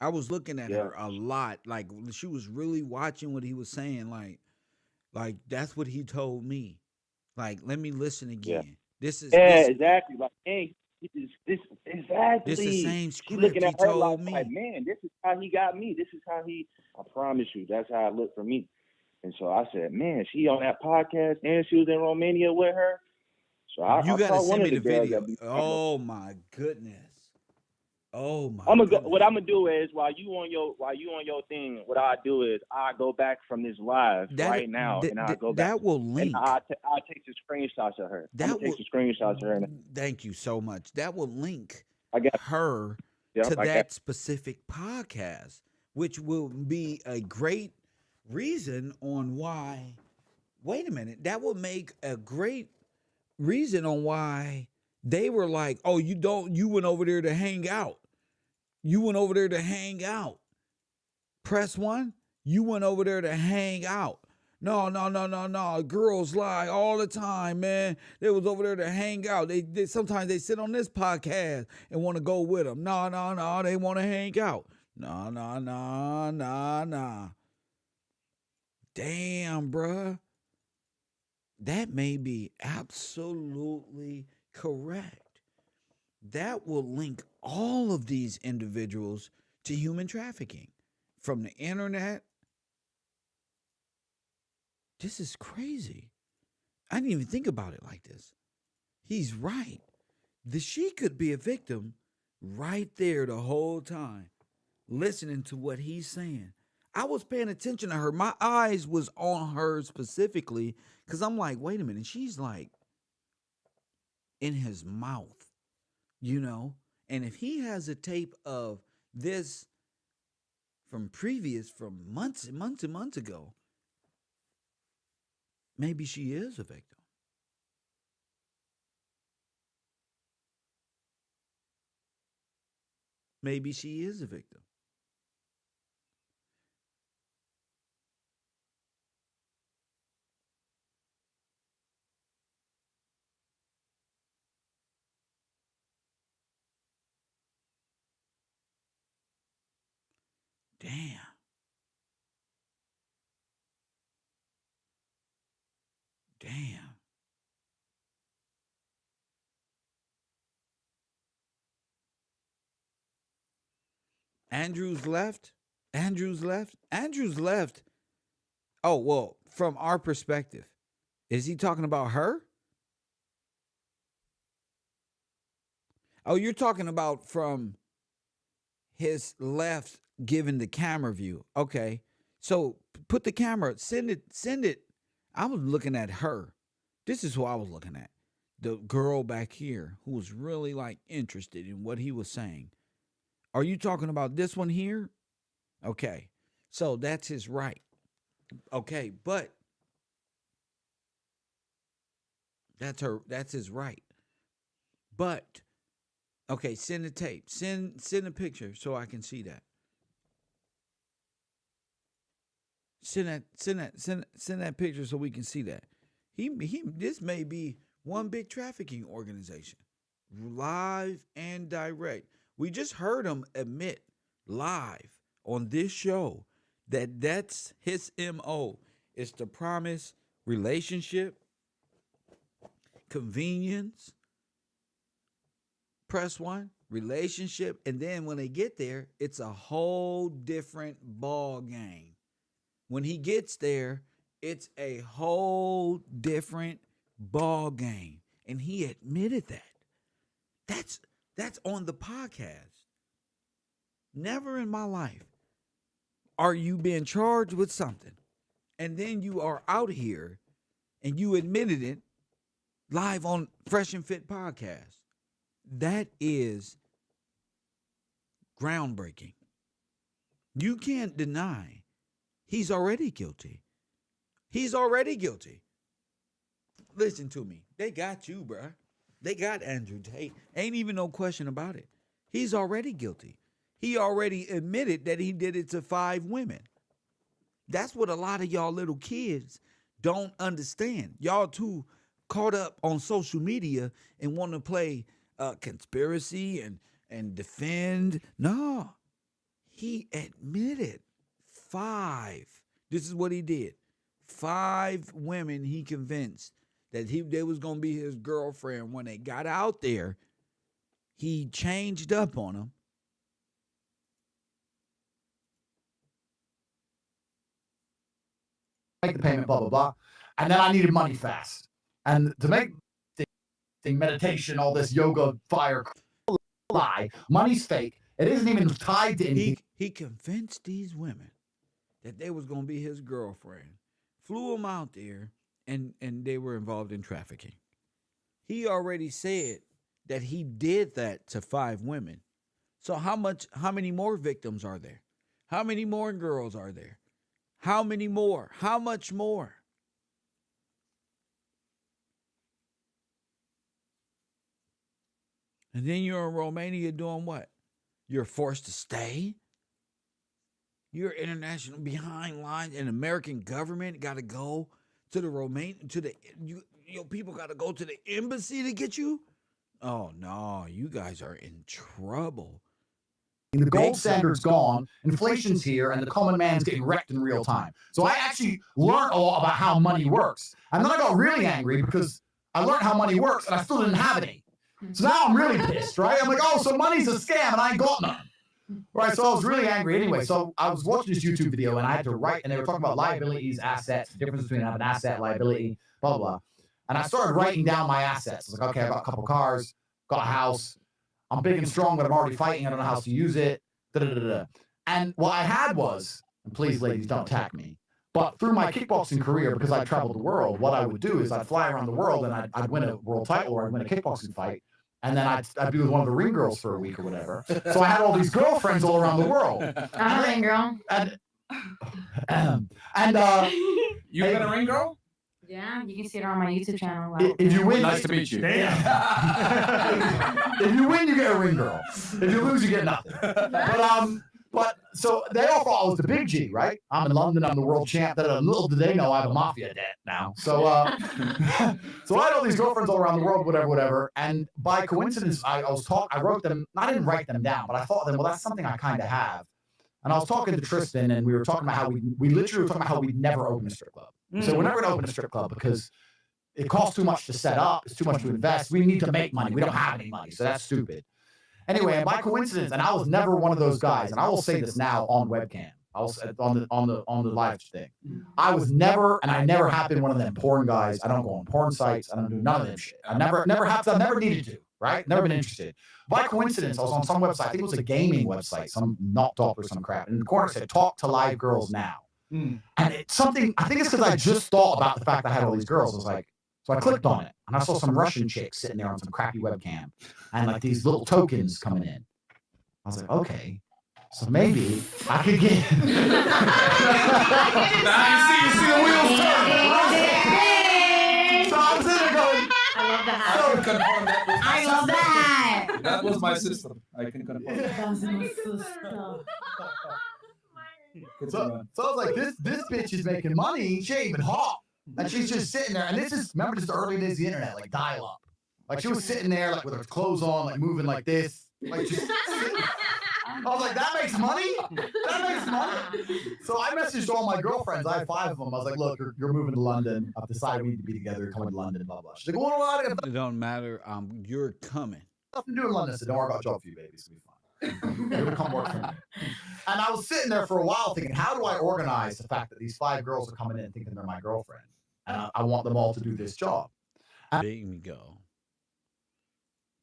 I was looking at her a lot. Like, she was really watching what he was saying. Like that's what he told me. Like, let me listen again. Yeah. This is exactly. Like, hey, this exactly. This the same She script looking he at her told me. like, man, this is how he got me. This is how he. I promise you, that's how it looked for me. And so I said, man, she on that podcast, and she was in Romania with her. So You I gotta saw one send of me the the girls video. that be- Oh my goodness. Oh my. I'm gonna go. What I'm gonna do is while you on your thing, what I do is I go back from this live right now, and I go back. That will link. And I take some screenshots of her. I'm gonna take some screenshots of her. Thank you so much. That will link I got her to that specific podcast, which will be a great reason on why. Wait a minute. That will make a great reason on why they were like, oh, you went over there to hang out. You went over there to hang out. Press 1, you went over there to hang out. No. Girls lie all the time, man. They was over there to hang out. They sometimes they sit on this podcast and want to go with them. No, they want to hang out. No. Damn, bruh. That may be absolutely correct. That will link all of these individuals to human trafficking from the internet. This is crazy. I didn't even think about it like this. He's right. She could be a victim right there the whole time, listening to what he's saying. I was paying attention to her. My eyes was on her specifically because I'm like, wait a minute. She's like in his mouth, you know? And if he has a tape of this from months and months and months ago, maybe she is a victim. Maybe she is a victim. Damn. Andrews left. Oh, well, from our perspective, is he talking about her? Oh, you're talking about from his left giving the camera view. Okay. So put the camera, send it. I was looking at her. This is who I was looking at. The girl back here who was really like interested in what he was saying. Are you talking about this one here? Okay. So that's his right. Okay. But That's his right. But okay, send the tape. Send a picture so I can see that. Send that picture so we can see that. This may be one big trafficking organization, live and direct. We just heard him admit live on this show that that's his MO, is to promise relationship, convenience, press one, relationship, and then when they get there, it's a whole different ball game. When he gets there, it's a whole different ball game. And he admitted that. That's on the podcast. Never in my life are you being charged with something, and then you are out here and you admitted it live on Fresh and Fit podcast. That is groundbreaking. You can't deny he's already guilty. He's already guilty. Listen to me. They got you, bruh. They got Andrew Tate. Ain't even no question about it. He's already guilty. He already admitted that he did it to 5 women. That's what a lot of y'all little kids don't understand. Y'all too caught up on social media and want to play conspiracy and defend. No. He admitted 5. This is what he did. 5 women he convinced that they was going to be his girlfriend. When they got out there, he changed up on them. Make the payment, blah, blah, blah. And then I needed money fast. And to make the meditation, all this yoga, fire, lie, money's fake. It isn't even tied to anything. He convinced these women that they was going to be his girlfriend. Flew them out there, and they were involved in trafficking. He already said that he did that to 5 women. So how many more victims are there? How many more girls are there? How many more? How much more? And then you're in Romania doing what? You're forced to stay? You're international behind lines, and American government got to go to the your people got to go to the embassy to get you? Oh no, you guys are in trouble. The gold standard's gone, inflation's here, and the common man's getting wrecked in real time. So I actually learned a lot about how money works. And then I got really angry because I learned how money works and I still didn't have any. So now I'm really pissed, right? I'm like, oh, so money's a scam and I ain't got none. Right, so I was really angry anyway. So I was watching this YouTube video and I had to write, and they were talking about liabilities, assets, the difference between having an asset, liability, blah, blah, blah. And I started writing down my assets. I was like, okay, I've got a couple cars, got a house. I'm big and strong, but I'm already fighting. I don't know how to use it. And what I had was, and please, ladies, don't attack me, but through my kickboxing career, because I traveled the world, what I would do is I'd fly around the world and I'd win a world title or I'd win a kickboxing fight. And then I'd be with one of the ring girls for a week or whatever. So I had all these girlfriends all around the world. I'm a ring girl. You got a ring girl? Yeah, you can see it on my YouTube channel. If you win, Nice to meet you. Damn. If you win, you get a ring girl. If you lose, you get nothing. But so they all thought I was the big G, right? I'm in London. I'm the world champ. Little did they know I have a mafia debt now. So, so I had all these girlfriends all around the world, whatever. And by coincidence, I wrote them. I didn't write them down, but I thought of them. Well, that's something I kind of have. And I was talking to Tristan, and we were talking about how we literally were talking about how we'd never open a strip club. So we're never going to open a strip club because it costs too much to set up. It's too much to invest. We need to make money. We don't have any money, so that's stupid. Anyway, and by coincidence, and I was never one of those guys, and I will say this now on webcam, I will say on the live thing. I was never, and I never have been one of them porn guys. I don't go on porn sites. I don't do none of them shit. I never have to. I never needed to. Right? Never been interested. By coincidence, I was on some website. I think it was a gaming website, some knocked off or some crap. And in the corner said, "Talk to live girls now." And it's something. I think it's because I just thought about the fact that I had all these girls. I was like, so I clicked on it, and I saw some Russian chicks sitting there on some crappy webcam, and like these little tokens coming in. I was like, okay, so maybe I could get. Now you see the wheels turn. So I'm sitting there going, confirm that was my I love system. that. That was my system. I can confirm. That was my sister. So I was like, this bitch is making money. She ain't even hot. And she's just sitting there. And this is, remember, just the early days of the internet, like dial up. Like she was sitting there, like with her clothes on, like moving like this. Like just sitting. I was like, that makes money? That makes money? So I messaged all my girlfriends. I have 5 of them. I was like, look, you're moving to London. I've decided we need to be together. You're coming to London, blah, blah. She's like, well, It don't matter. You're coming. nothing to do in London. I said, don't worry about a job for you, baby. It's going to be fine. You're going to come work for me. And I was sitting there for a while thinking, how do I organize the fact that these 5 girls are coming in thinking they're my girlfriend? And I want them all to do this job. Bingo.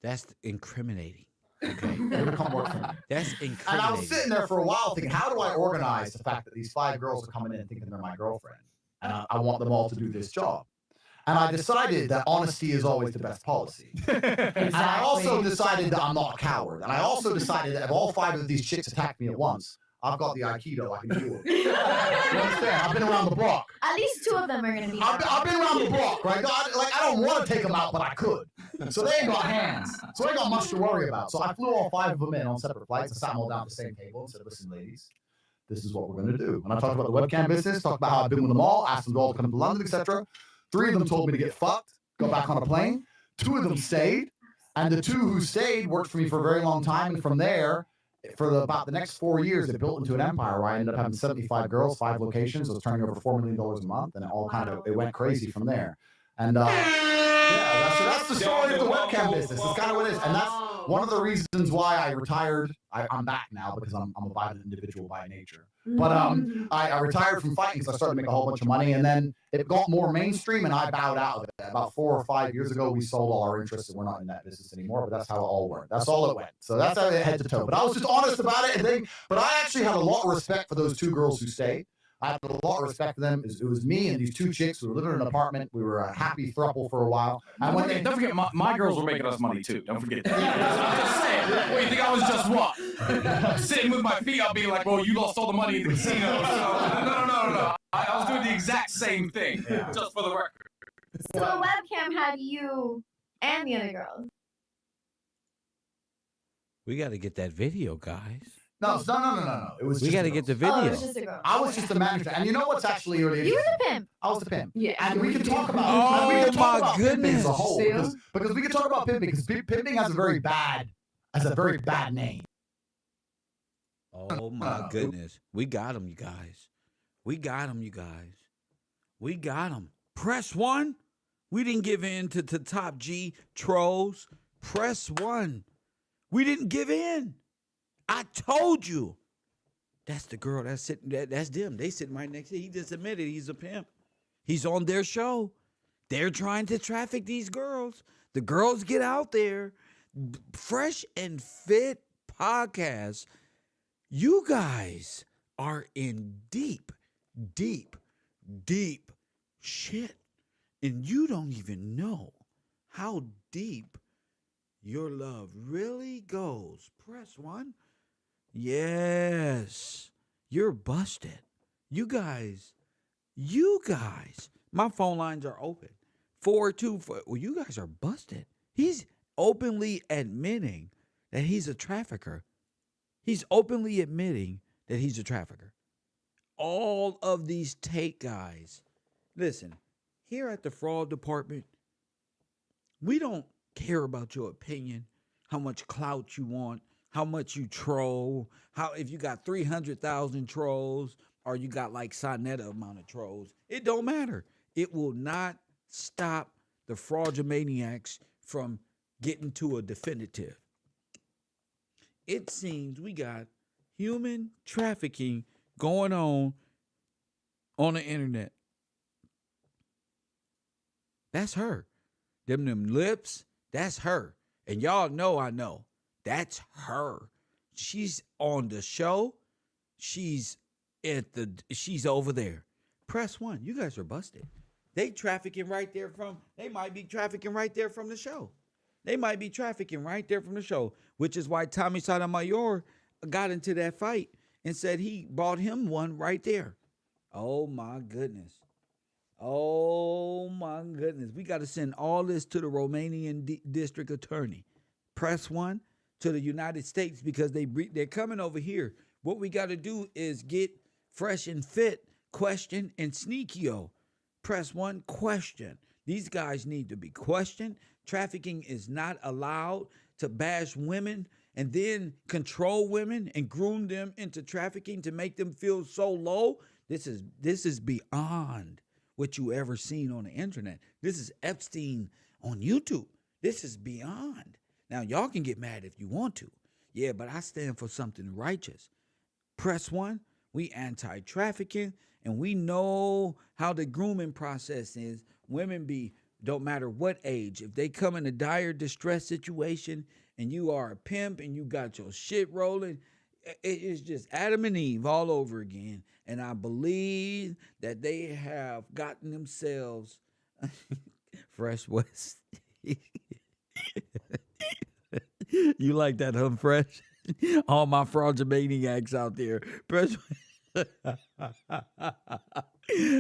That's incriminating. Okay. They're gonna come work for me. That's incriminating. And I was sitting there for a while thinking, how do I organize the fact that these 5 girls are coming in thinking they're my girlfriend? And I want them all to do this job. And I decided that honesty is always the best policy. And I also decided that I'm not a coward. And I also decided that if all 5 of these chicks attack me at once, I've got the Aikido I can deal with. You understand? I've been around the block. At least 2 of them are going to be. I've been around the block, right? I don't want to take them out, but I could. So they ain't got hands. So I ain't got much to worry about. So I flew all 5 of them in on separate flights. I sat them all down at the same table and said, listen, ladies, this is what we're going to do. And I talked about the webcam business, talked about how I've been with them all, asked them all to come to London, etc. 3 of them told me to get fucked, go back on a plane. 2 of them stayed. And the 2 who stayed worked for me for a very long time. And from there, for about the next 4 years, it built into an empire where I ended up having 75 girls, 5 locations. I was turning over $4 million a month, and it went crazy from there. And yeah, that's the story of the webcam business. That's kind of what it is. And that's one of the reasons why I retired. I'm back now because I'm a violent individual by nature. But I retired from fighting because I started to make a whole bunch of money, and then it got more mainstream, and I bowed out of it. About 4 or 5 years ago, we sold all our interests, and we're not in that business anymore. But that's how it all worked. That's all it went. So that's how it head to toe. But I was just honest about it, but I actually had a lot of respect for those 2 girls who stayed. I had a lot of respect for them. It was me and these 2 chicks. We were living in an apartment. We were a happy throuple for a while. And don't forget, my girls were making us money too. Don't forget that. I'm just saying. What, you think I was just what? Sitting with my feet up being like, well, you lost all the money in the casino. So, no. I was doing the exact same thing, just for the record. So the webcam had you and the other girls. We got to get that video, guys. No. It was. We got to get the video. Oh, it was just a girl. I was just the manager, and you know what's actually really You were interesting? the pimp. I was the pimp. Yeah. And we can talk about. Oh, we can talk my about pimping goodness. as a whole, because we can talk about pimping because pimping has a very bad name. Oh my goodness. We got him, you guys. We got him. Press 1. We didn't give in to top G trolls. Press 1. We didn't give in. I told you. That's the girl that's sitting. That's them. They sitting right next to. He just admitted he's a pimp. He's on their show. They're trying to traffic these girls. The girls get out there. Fresh and Fit podcast. You guys are in deep shit. And you don't even know how deep your love really goes. Press 1. Yes. You're busted. You guys. My phone lines are open. 424. Well, you guys are busted. He's openly admitting that he's a trafficker. He's openly admitting that he's a trafficker. All of these Tate guys. Listen, here at the fraud department, we don't care about your opinion, how much clout you want, how much you troll, if you got 300,000 trolls or you got like Sonetta amount of trolls. It don't matter. It will not stop the fraudulmaniacs from getting to a definitive. It seems we got human trafficking going on the internet. That's her. Them lips, that's her. And y'all know I know. That's her. She's on the show. She's over there. Press 1. You guys are busted. They trafficking right there they might be trafficking right there from the show. Which is why Tommy Sotomayor got into that fight and said he bought him one right there. Oh my goodness. goodness. We got to send all this to the Romanian district attorney. Press 1 to the United States because they're coming over here. What we got to do is get Fresh and Fit, Question, and Sneakio. Press 1, question. These guys need to be questioned. Trafficking is not allowed. To bash women and then control women and groom them into trafficking to make them feel so low. This is beyond what you ever seen on the internet. This is Epstein on YouTube. This is beyond. Now, y'all can get mad if you want to. Yeah, but I stand for something righteous. Press 1, we anti-trafficking, and we know how the grooming process is. Women don't matter what age, if they come in a dire distress situation and you are a pimp and you got your shit rolling, it's just Adam and Eve all over again. And I believe that they have gotten themselves Fresh West. You like that, Fresh? All my fraudulaniacs out there. Fresh.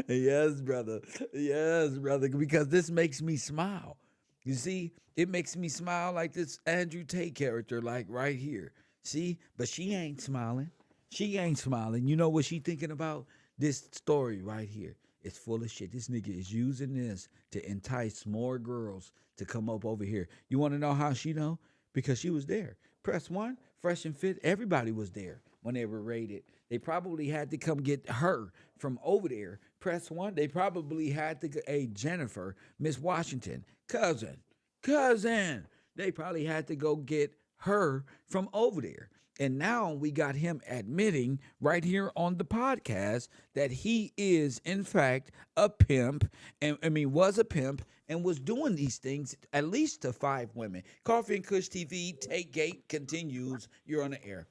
Yes, brother. Yes, brother. Because this makes me smile. You see, it makes me smile like this Andrew Tate character, like right here. See, but she ain't smiling. She ain't smiling. You know what she thinking about? This story right here. It's full of shit. This nigga is using this to entice more girls to come up over here. You want to know how she know? Because she was there. Press 1, Fresh and Fit. Everybody was there when they were raided. They probably had to come get her from over there. Press 1, they probably had to get Jennifer, Miss Washington, cousin. They probably had to go get her from over there. And now we got him admitting right here on the podcast that he is, in fact, a pimp. Was a pimp and was doing these things at least to 5 women. Coffee and Kush TV, Tate Gate continues. You're on the air.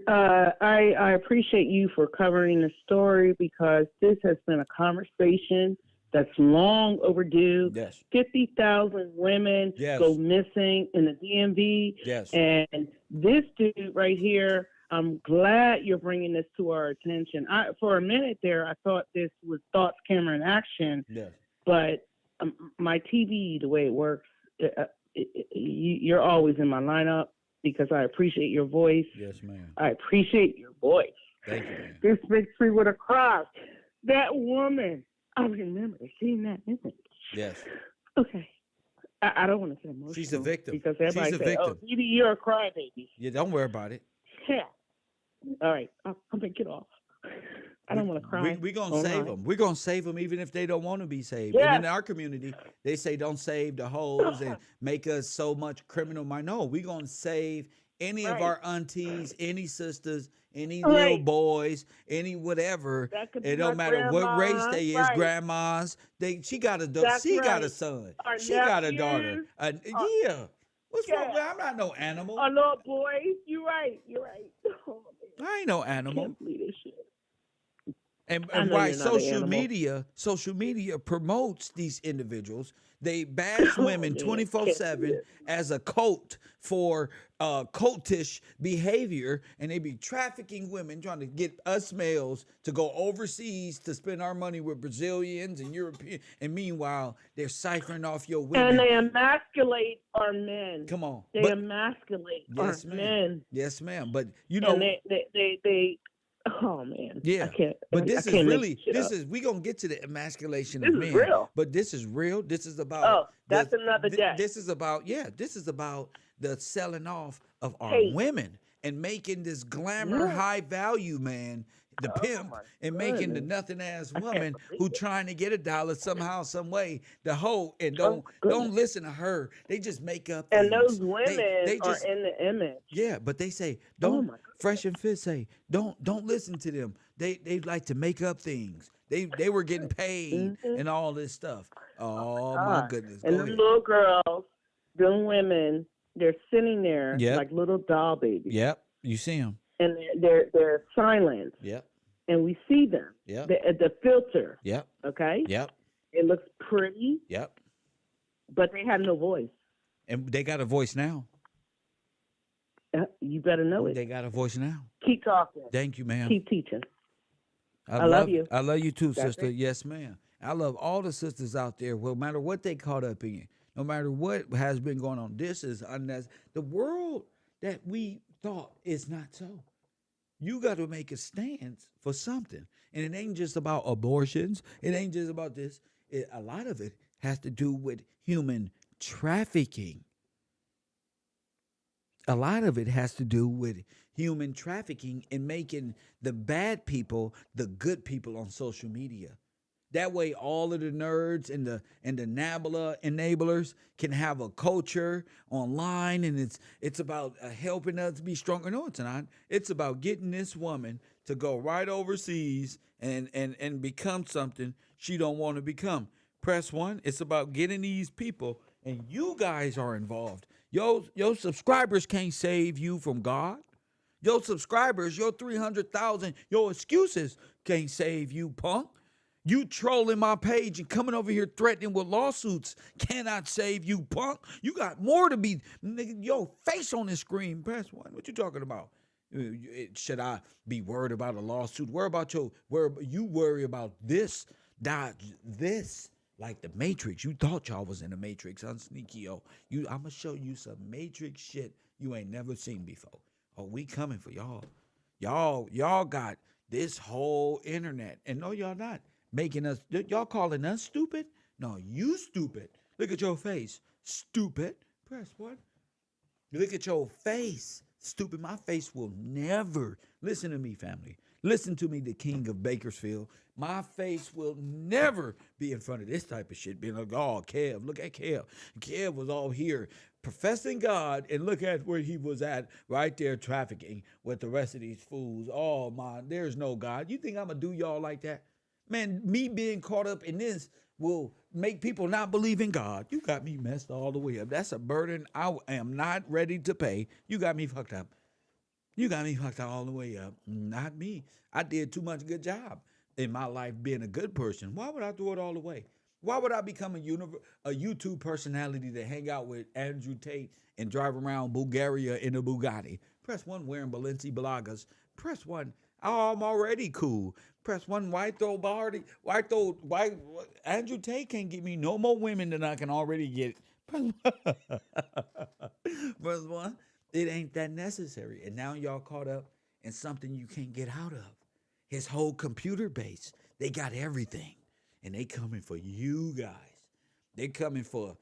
I appreciate you for covering the story because this has been a conversation that's long overdue. Yes. 50,000 women go missing in the DMV. Yes. And this dude right here, I'm glad you're bringing this to our attention. For a minute there, I thought this was Thoughts, Camera, and Action. Yes. But my TV, the way it works, you're always in my lineup because I appreciate your voice. Yes, ma'am. I appreciate your voice. Thank you, ma'am. This makes me with a cross. That woman. I remember seeing that image. Yes. Okay. I don't want to say emotional. She's a victim. Because everybody She's a say, victim. "Oh, Edie, you're a crybaby." Yeah, don't worry about it. Yeah. All right. I'm going to get off. I don't want to cry. We're going to save them. We're going to save them even if they don't want to be saved. Yes. And in our community, they say don't save the hoes and make us so much criminal. No, we're going to save any of our aunties, any sisters, any little boys, any whatever. It don't matter what race they is, grandmas. She got a son. She got a daughter. Yeah. What's wrong with I'm not no animal. Oh, no, boys. You're right. Oh, I ain't no animal. I can't believe this shit. And why social media promotes these individuals. They bash women 24/7 as a cult for cultish behavior, and they be trafficking women, trying to get us males to go overseas to spend our money with Brazilians and European. And meanwhile, they're ciphering off your women. And they emasculate our men. Come on, they emasculate our men. Yes, ma'am. But you know, and they oh man. Yeah. But this is really, we gonna get to the emasculation of men. This is real. But this is real. This is about. Oh, that's another day. This is about the selling off of our women and making this glamour high value man, the pimp, and making the nothing ass woman who trying to get $1 somehow, some way, the hoe, and don't listen to her. They just make up things. And those women they just, are in the image. Yeah, but they say don't. Fresh and Fit say don't listen to them. They like to make up things. They were getting paid and all this stuff. Oh my goodness! And the little girls, the women, they're sitting there like little doll babies. Yep, you see them. And they're silent. Yep. And we see them. Yep. The filter. Yep. Okay. Yep. It looks pretty. Yep. But they have no voice. And they got a voice now. You better know it. They got a voice now. Keep talking. Thank you, ma'am. Keep teaching. I love you. I love you too, That's sister. it. Yes, ma'am. I love all the sisters out there, no matter what they caught up in, no matter what has been going on. This is unnecessary. The world that we thought is not so. You got to make a stance for something. And it ain't just about abortions. It ain't just about this. A lot of it has to do with human trafficking. A lot of it has to do with human trafficking and making the bad people the good people on social media. That way, all of the nerds and the NABLA enablers can have a culture online, and it's about helping us be stronger. No, it's not. It's about getting this woman to go right overseas and become something she don't want to become. Press 1. It's about getting these people, and you guys are involved. Your subscribers can't save you from God. Your subscribers, your 300,000, your excuses can't save you, punk. You trolling my page and coming over here threatening with lawsuits cannot save you, punk. You got more to be. Nigga, your face on the screen. Press 1. What you talking about? Should I be worried about a lawsuit? Worry about this. This. Like the Matrix. You thought y'all was in the Matrix, huh, Sneaky? I'm going to show you some Matrix shit you ain't never seen before. Oh, we coming for y'all. Y'all got this whole internet. And no, y'all not. Making us, y'all calling us stupid? No, you stupid. Look at your face. Stupid. Press 1. Look at your face. Stupid. My face will never, listen to me, family. Listen to me, the king of Bakersfield. My face will never be in front of this type of shit. Being like, oh, Kev, look at Kev. Kev was all here professing God, and look at where he was at right there trafficking with the rest of these fools. Oh, man, there's no God. You think I'm going to do y'all like that? Man, me being caught up in this will make people not believe in God. You got me messed all the way up. That's a burden I am not ready to pay. You got me fucked up. You got me fucked all the way up. Not me. I did too much good job in my life being a good person. Why would I throw it all away? Why would I become a YouTube personality to hang out with Andrew Tate and drive around Bulgaria in a Bugatti? Press 1 wearing Balenciagas. Press 1. Oh, I'm already cool. Press 1. Why Andrew Tate can't get me no more women than I can already get. Press 1. It ain't that necessary. And now y'all caught up in something you can't get out of. His whole computer base. They got everything. And they coming for you guys. They coming for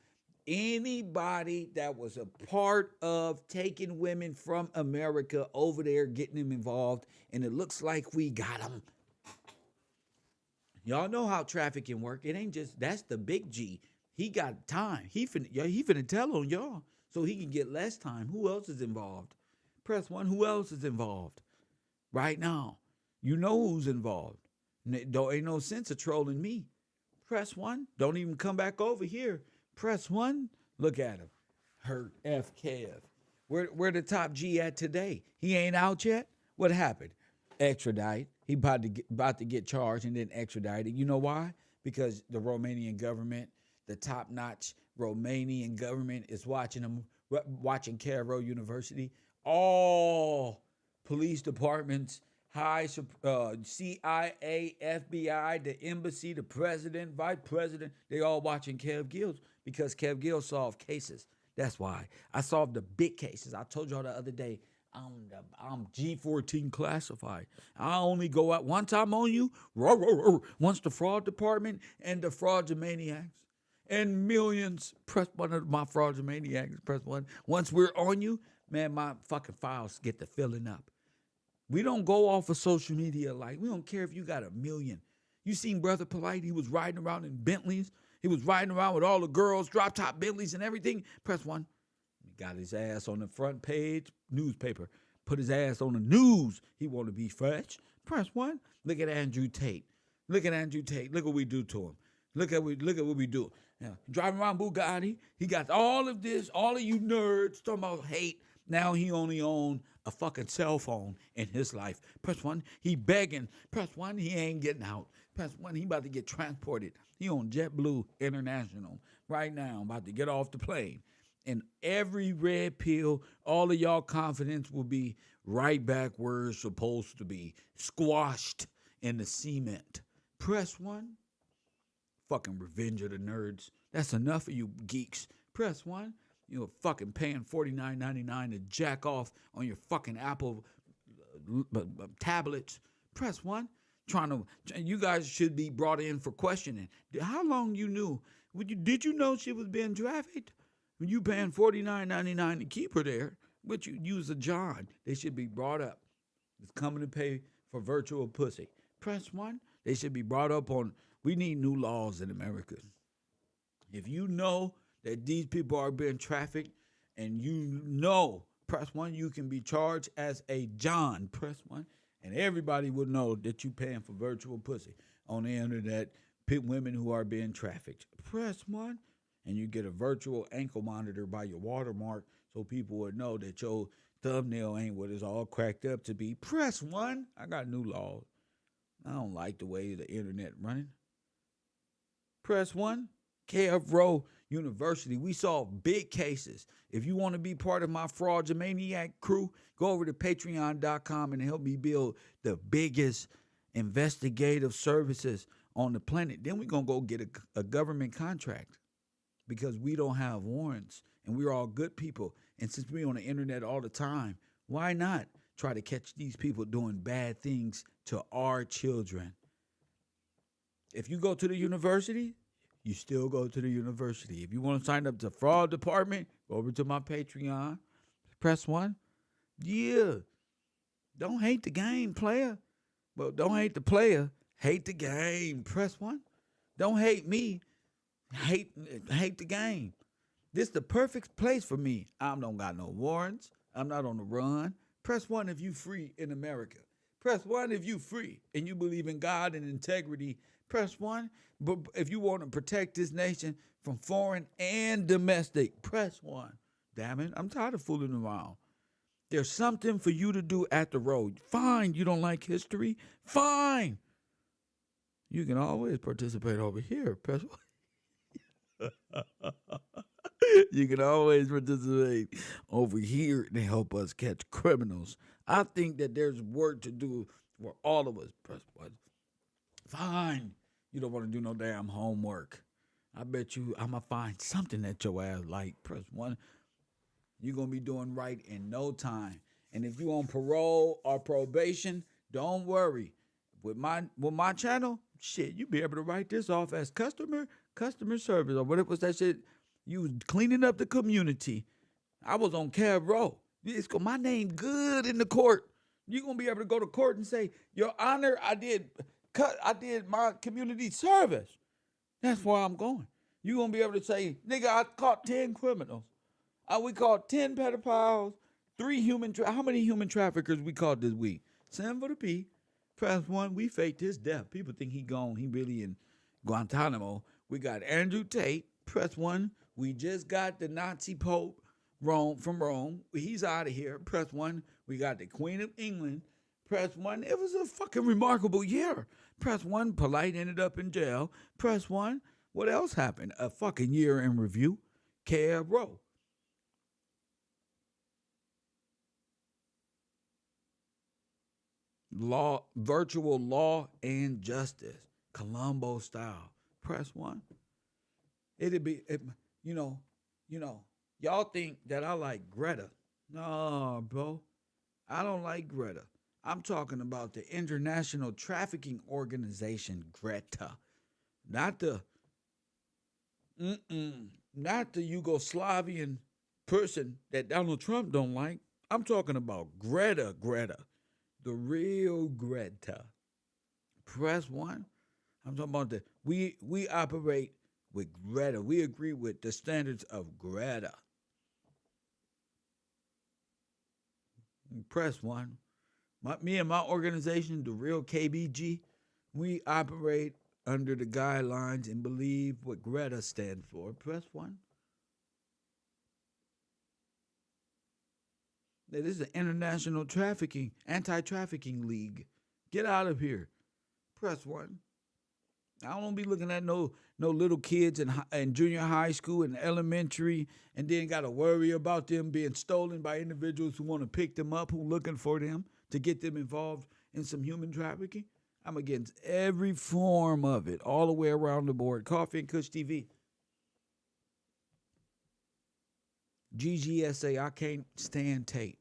anybody that was a part of taking women from America over there, getting them involved. And it looks like we got them. Y'all know how trafficking work. It ain't just, that's the big G. He got time. He finna tell on y'all so he can get less time. Who else is involved? Press 1. Who else is involved? Right now. You know who's involved. Ain't no sense of trolling me. Press 1. Don't even come back over here. Press 1. Look at him. Hurt F. Kev. Where the top G at today? He ain't out yet? What happened? Extradite. He about to get charged and then extradited. You know why? Because the Romanian government, the top-notch Romanian government is watching him, watching KevRow University. All police departments, CIA, FBI, the embassy, the president, vice president, they all watching Kev Gills because Kev Gills solved cases. That's why. I solved the big cases. I told y'all the other day, I'm G14 classified. I only go out once I'm on you, once the fraud department and the fraudulmaniacs and millions, press 1 of my fraudulmaniacs, press 1. Once we're on you, man, my fucking files get to filling up. We don't go off of social media like, we don't care if you got 1 million. You seen Brother Polite, he was riding around in Bentleys. He was riding around with all the girls, drop-top Bentleys and everything. Press 1. He got his ass on the front page, newspaper. Put his ass on the news. He want to be fresh. Press 1. Look at Andrew Tate. Look at Andrew Tate. Look what we do to him. Look at what we do. Now, driving around Bugatti. He got all of this, all of you nerds talking about hate. Now he only own a fucking cell phone in his life. Press 1. He begging. Press 1. He ain't getting out. Press 1. He about to get transported. He on JetBlue International right now. About to get off the plane. And every red pill, all of y'all confidence will be right back where it's supposed to be. Squashed in the cement. Press 1. Fucking Revenge of the Nerds. That's enough of you geeks. Press 1. You're fucking paying $49.99 to jack off on your fucking Apple tablets. Press 1. You guys should be brought in for questioning. How long you knew? Did you know she was being trafficked? When you paying $49.99 to keep her there, but you use a John, they should be brought up. It's coming to pay for virtual pussy. Press 1. They should be brought up on. We need new laws in America. If you know that these people are being trafficked and you know, press 1, you can be charged as a John. Press 1. And everybody would know that you paying for virtual pussy on the internet. Women who are being trafficked. Press 1. And you get a virtual ankle monitor by your watermark so people would know that your thumbnail ain't what it's all cracked up to be. Press 1. I got new laws. I don't like the way the internet running. Press 1. KevRow University. We solve big cases. If you want to be part of my Fraudulmaniac crew, go over to Patreon.com and help me build the biggest investigative services on the planet. Then we're going to go get a government contract because we don't have warrants and we're all good people. And since we're on the internet all the time, why not try to catch these people doing bad things to our children? If you go to the university, you still go to the university. If you want to sign up to fraud department, go over to my Patreon. Press 1. Yeah. Don't hate the game, player. Well, don't hate the player. Hate the game. Press 1. Don't hate me. Hate the game. This is the perfect place for me. I don't got no warrants. I'm not on the run. Press 1 if you free in America. Press 1 if you free and you believe in God and integrity. Press 1. But if you want to protect this nation from foreign and domestic, press 1. Damn it, I'm tired of fooling around. There's something for you to do at the road. Fine, you don't like history? Fine. You can always participate over here. Press 1. You can always participate over here to help us catch criminals. I think that there's work to do for all of us. Press 1. Fine. You don't want to do no damn homework. I bet you I'm going to find something that your ass like. Press 1. You're going to be doing right in no time. And if you on parole or probation, don't worry. With my channel, shit, you be able to write this off as customer service or whatever was that shit. You was cleaning up the community. I was on KevRow. My name good in the court. You're going to be able to go to court and say, Your Honor, I did my community service. That's where I'm going. You're going to be able to say, nigga, I caught 10 criminals. We caught 10 pedophiles, 3 how many human traffickers we caught this week? 7 for the P. Press 1, we faked his death. People think he gone. He really in Guantanamo. We got Andrew Tate. Press 1. We just got the Nazi Pope from Rome. He's out of here. Press 1. We got the Queen of England. Press 1. It was a fucking remarkable year. Press 1. Polite ended up in jail. Press 1. What else happened? A fucking year in review. KevRow. Law, virtual law and justice. Columbo style. Press 1. Y'all think that I like Greta. No, bro. I don't like Greta. I'm talking about the International Trafficking Organization, Greta. Not the Yugoslavian person that Donald Trump don't like. I'm talking about Greta. The real Greta. Press 1. I'm talking about we operate with Greta. We agree with the standards of Greta. Press 1. Me and my organization, the real KBG, we operate under the guidelines and believe what Greta stands for. Press 1. This is the International Anti-Trafficking League. Get out of here. Press 1. I don't want to be looking at no little kids in junior high school and elementary and then got to worry about them being stolen by individuals who want to pick them up, who looking for them to get them involved in some human trafficking. I'm against every form of it, all the way around the board. Coffee and Kush TV. GGSA, I can't stand Tate.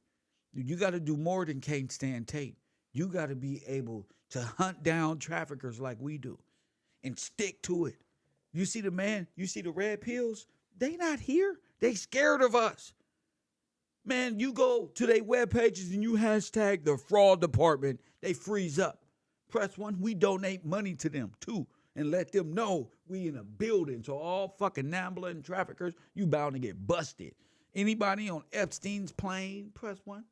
You got to do more than can't stand Tate. You got to be able to hunt down traffickers like we do and stick to it. You see the man, you see the red pills, they not here. They scared of us. Man, you go to their web pages and you hashtag the fraud department, they freeze up. Press 1, we donate money to them too and let them know we in a building. So all fucking gambler and traffickers, you bound to get busted. Anybody on Epstein's plane, press 1.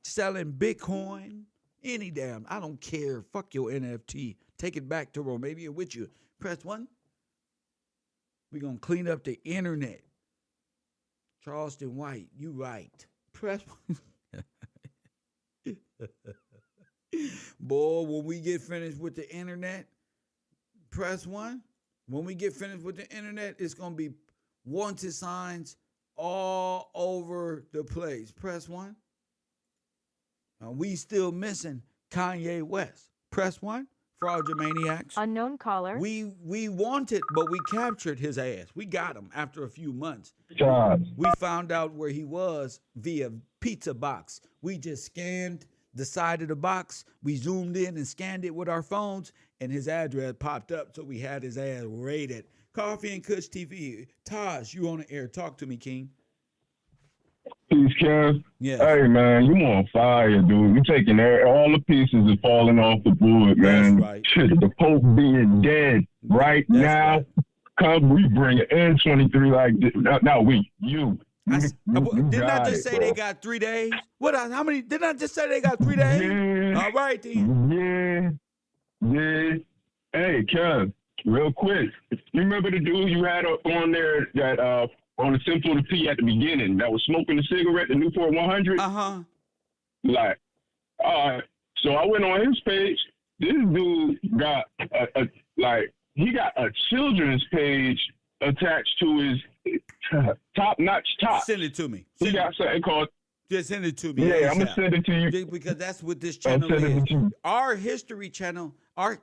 Selling Bitcoin, any damn, I don't care. Fuck your NFT. Take it back to Romania with you. Press 1. We're going to clean up the internet. Charleston White, you right. Press 1. Boy, when we get finished with the internet, press 1. When we get finished with the internet, it's going to be wanted signs all over the place. Press 1. We still missing Kanye West. Press 1. Fraudulent maniacs. Unknown caller. We wanted, but we captured his ass. We got him after a few months. We found out where he was via pizza box. We just scanned the side of the box. We zoomed in and scanned it with our phones, and his address popped up, so we had his ass raided. Coffee and Kush TV. Taj, you on the air. Talk to me, King. Peace, Kev. Yeah. Hey, man, you on fire, dude. You taking all the pieces and falling off the board, man. That's right. The Pope being dead right now. Right. Come, we bring it in 23 like this. Not we, you. Didn't I just say they got 3 days? How many? Didn't I just say they got 3 days? Yeah. All right, then. Yeah. Hey, Kev, real quick. You remember the dude you had on there that on the Simple to P at the beginning that was smoking a cigarette, the Newport 100? Uh-huh. Like, all right. So I went on his page. This dude got he got a children's page attached to his top-notch top. Send it to me. He got something called. Just send it to me. Yeah, I'm gonna send it to you because that's what this channel is. Our history channel, our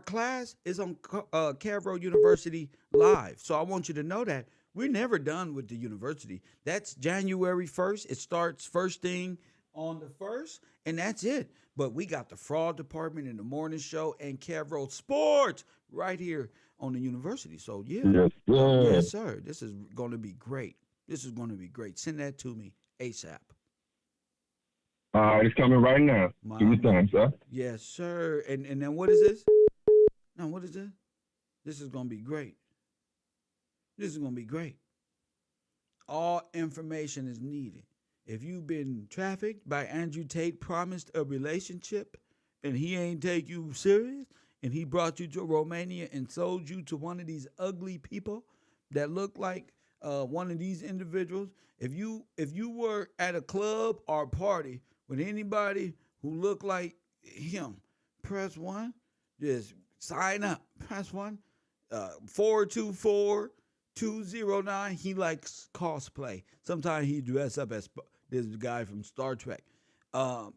class is on KevRow University Live. So I want you to know that we're never done with the university. That's January 1st. It starts first thing on the 1st, and that's it. But we got the fraud department in the morning show and KevRow Sports right here on the university. So yeah, yes, sir. This is going to be great. This is going to be great. Send that to me ASAP. All right, it's coming right now. Give me time, sir. Yes, sir. And then what is this? Now, what is this? This is going to be great. This is going to be great. All information is needed. If you've been trafficked by Andrew Tate, promised a relationship, and he ain't take you serious, and he brought you to Romania and sold you to one of these ugly people that look like one of these individuals, if you were at a club or party with anybody who looked like him, press 1. Just sign up. Press 1. 424-209. He likes cosplay. Sometimes he dress up as this guy from Star Trek. An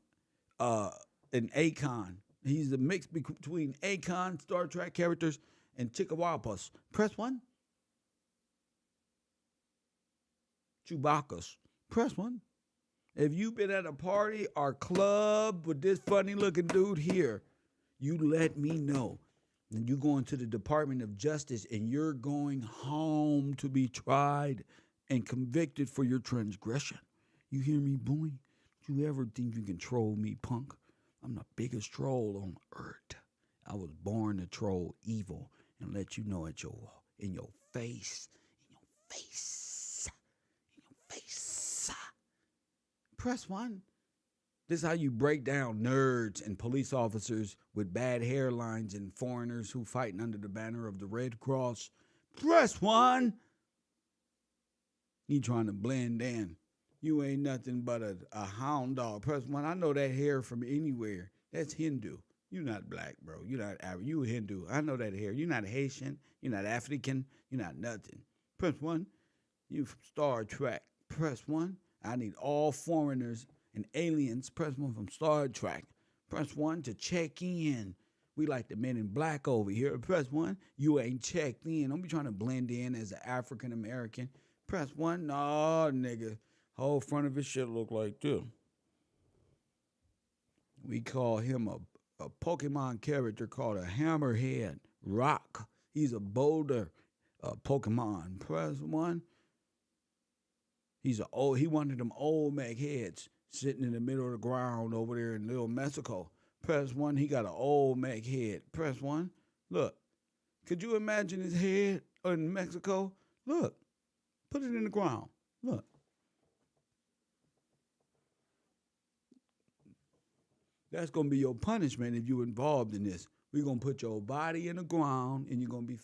Akon. He's a mix between Akon, Star Trek characters, and Chihuahuas. Press 1. Chewbacca's. Press 1. If you've been at a party or club with this funny looking dude here, you let me know. And you go into the Department of Justice and you're going home to be tried and convicted for your transgression. You hear me, boy? Do you ever think you can troll me, punk? I'm the biggest troll on earth. I was born to troll evil and let you know in your face. Press 1. This is how you break down nerds and police officers with bad hairlines and foreigners who fighting under the banner of the Red Cross. Press 1. You trying to blend in. You ain't nothing but a hound dog. Press 1. I know that hair from anywhere. That's Hindu. You're not black, bro. You're not Arab. You a Hindu. I know that hair. You're not Haitian. You're not African. You're not nothing. Press 1. You from Star Trek. Press 1. I need all foreigners and aliens. Press 1 from Star Trek. Press 1 to check in. We like the men in black over here. Press 1. You ain't checked in. Don't be trying to blend in as an African American. Press 1. No, nigga. Whole front of his shit look like this. We call him a Pokemon character called a Hammerhead Rock. He's a boulder Pokemon. Press 1. He one of them old mech heads sitting in the middle of the ground over there in Little Mexico. Press 1. He got an old mech head. Press 1. Look. Could you imagine his head in Mexico? Look. Put it in the ground. Look. That's going to be your punishment if you're involved in this. We're going to put your body in the ground, and you're going to be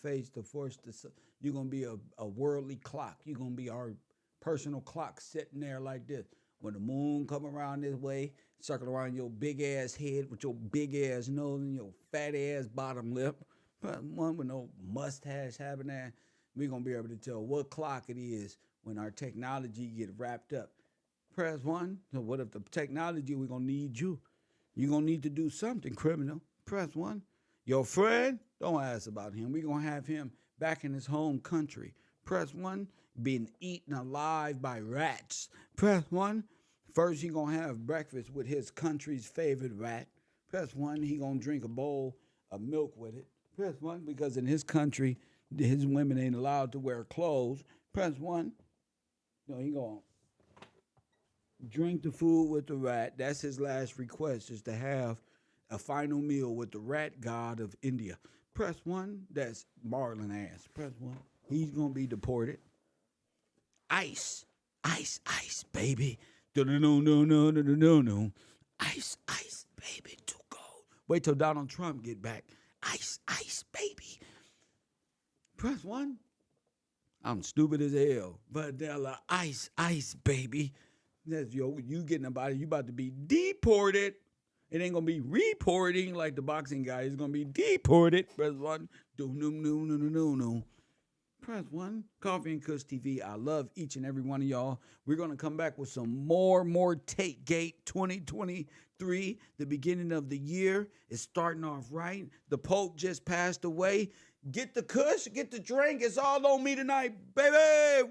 you're going to be a worldly clock. You're going to be our personal clock sitting there like this. When the moon come around this way, circle around your big-ass head with your big-ass nose and your fat-ass bottom lip, one with no mustache having that, we're going to be able to tell what clock it is when our technology get wrapped up. Press 1. So what if the technology, we're going to need you. You're going to need to do something criminal. Press 1. Your friend, don't ask about him. We're going to have him back in his home country. Press 1. Being eaten alive by rats. Press 1. First, he going to have breakfast with his country's favorite rat. Press 1. He going to drink a bowl of milk with it. Press 1. Because in his country, his women ain't allowed to wear clothes. Press 1. No, he going to drink the food with the rat. That's his last request, is to have a final meal with the rat god of India. Press 1. That's Marlon ass. Press 1. He's going to be deported. Ice, ice, ice, baby. No. Ice, ice, baby, too cold. Wait till Donald Trump get back. Ice, ice, baby. Press 1. I'm stupid as hell. Vanilla, ice, ice, baby. That's you getting about it. You about to be deported. It ain't gonna be reporting like the boxing guy. It's gonna be deported. Press 1. No. Press 1. Coffee and Kush TV. I love each and every one of y'all. We're going to come back with some more Tate Gate 2023. The beginning of the year is starting off right. The Pope just passed away. Get the Kush, get the drink. It's all on me tonight, baby.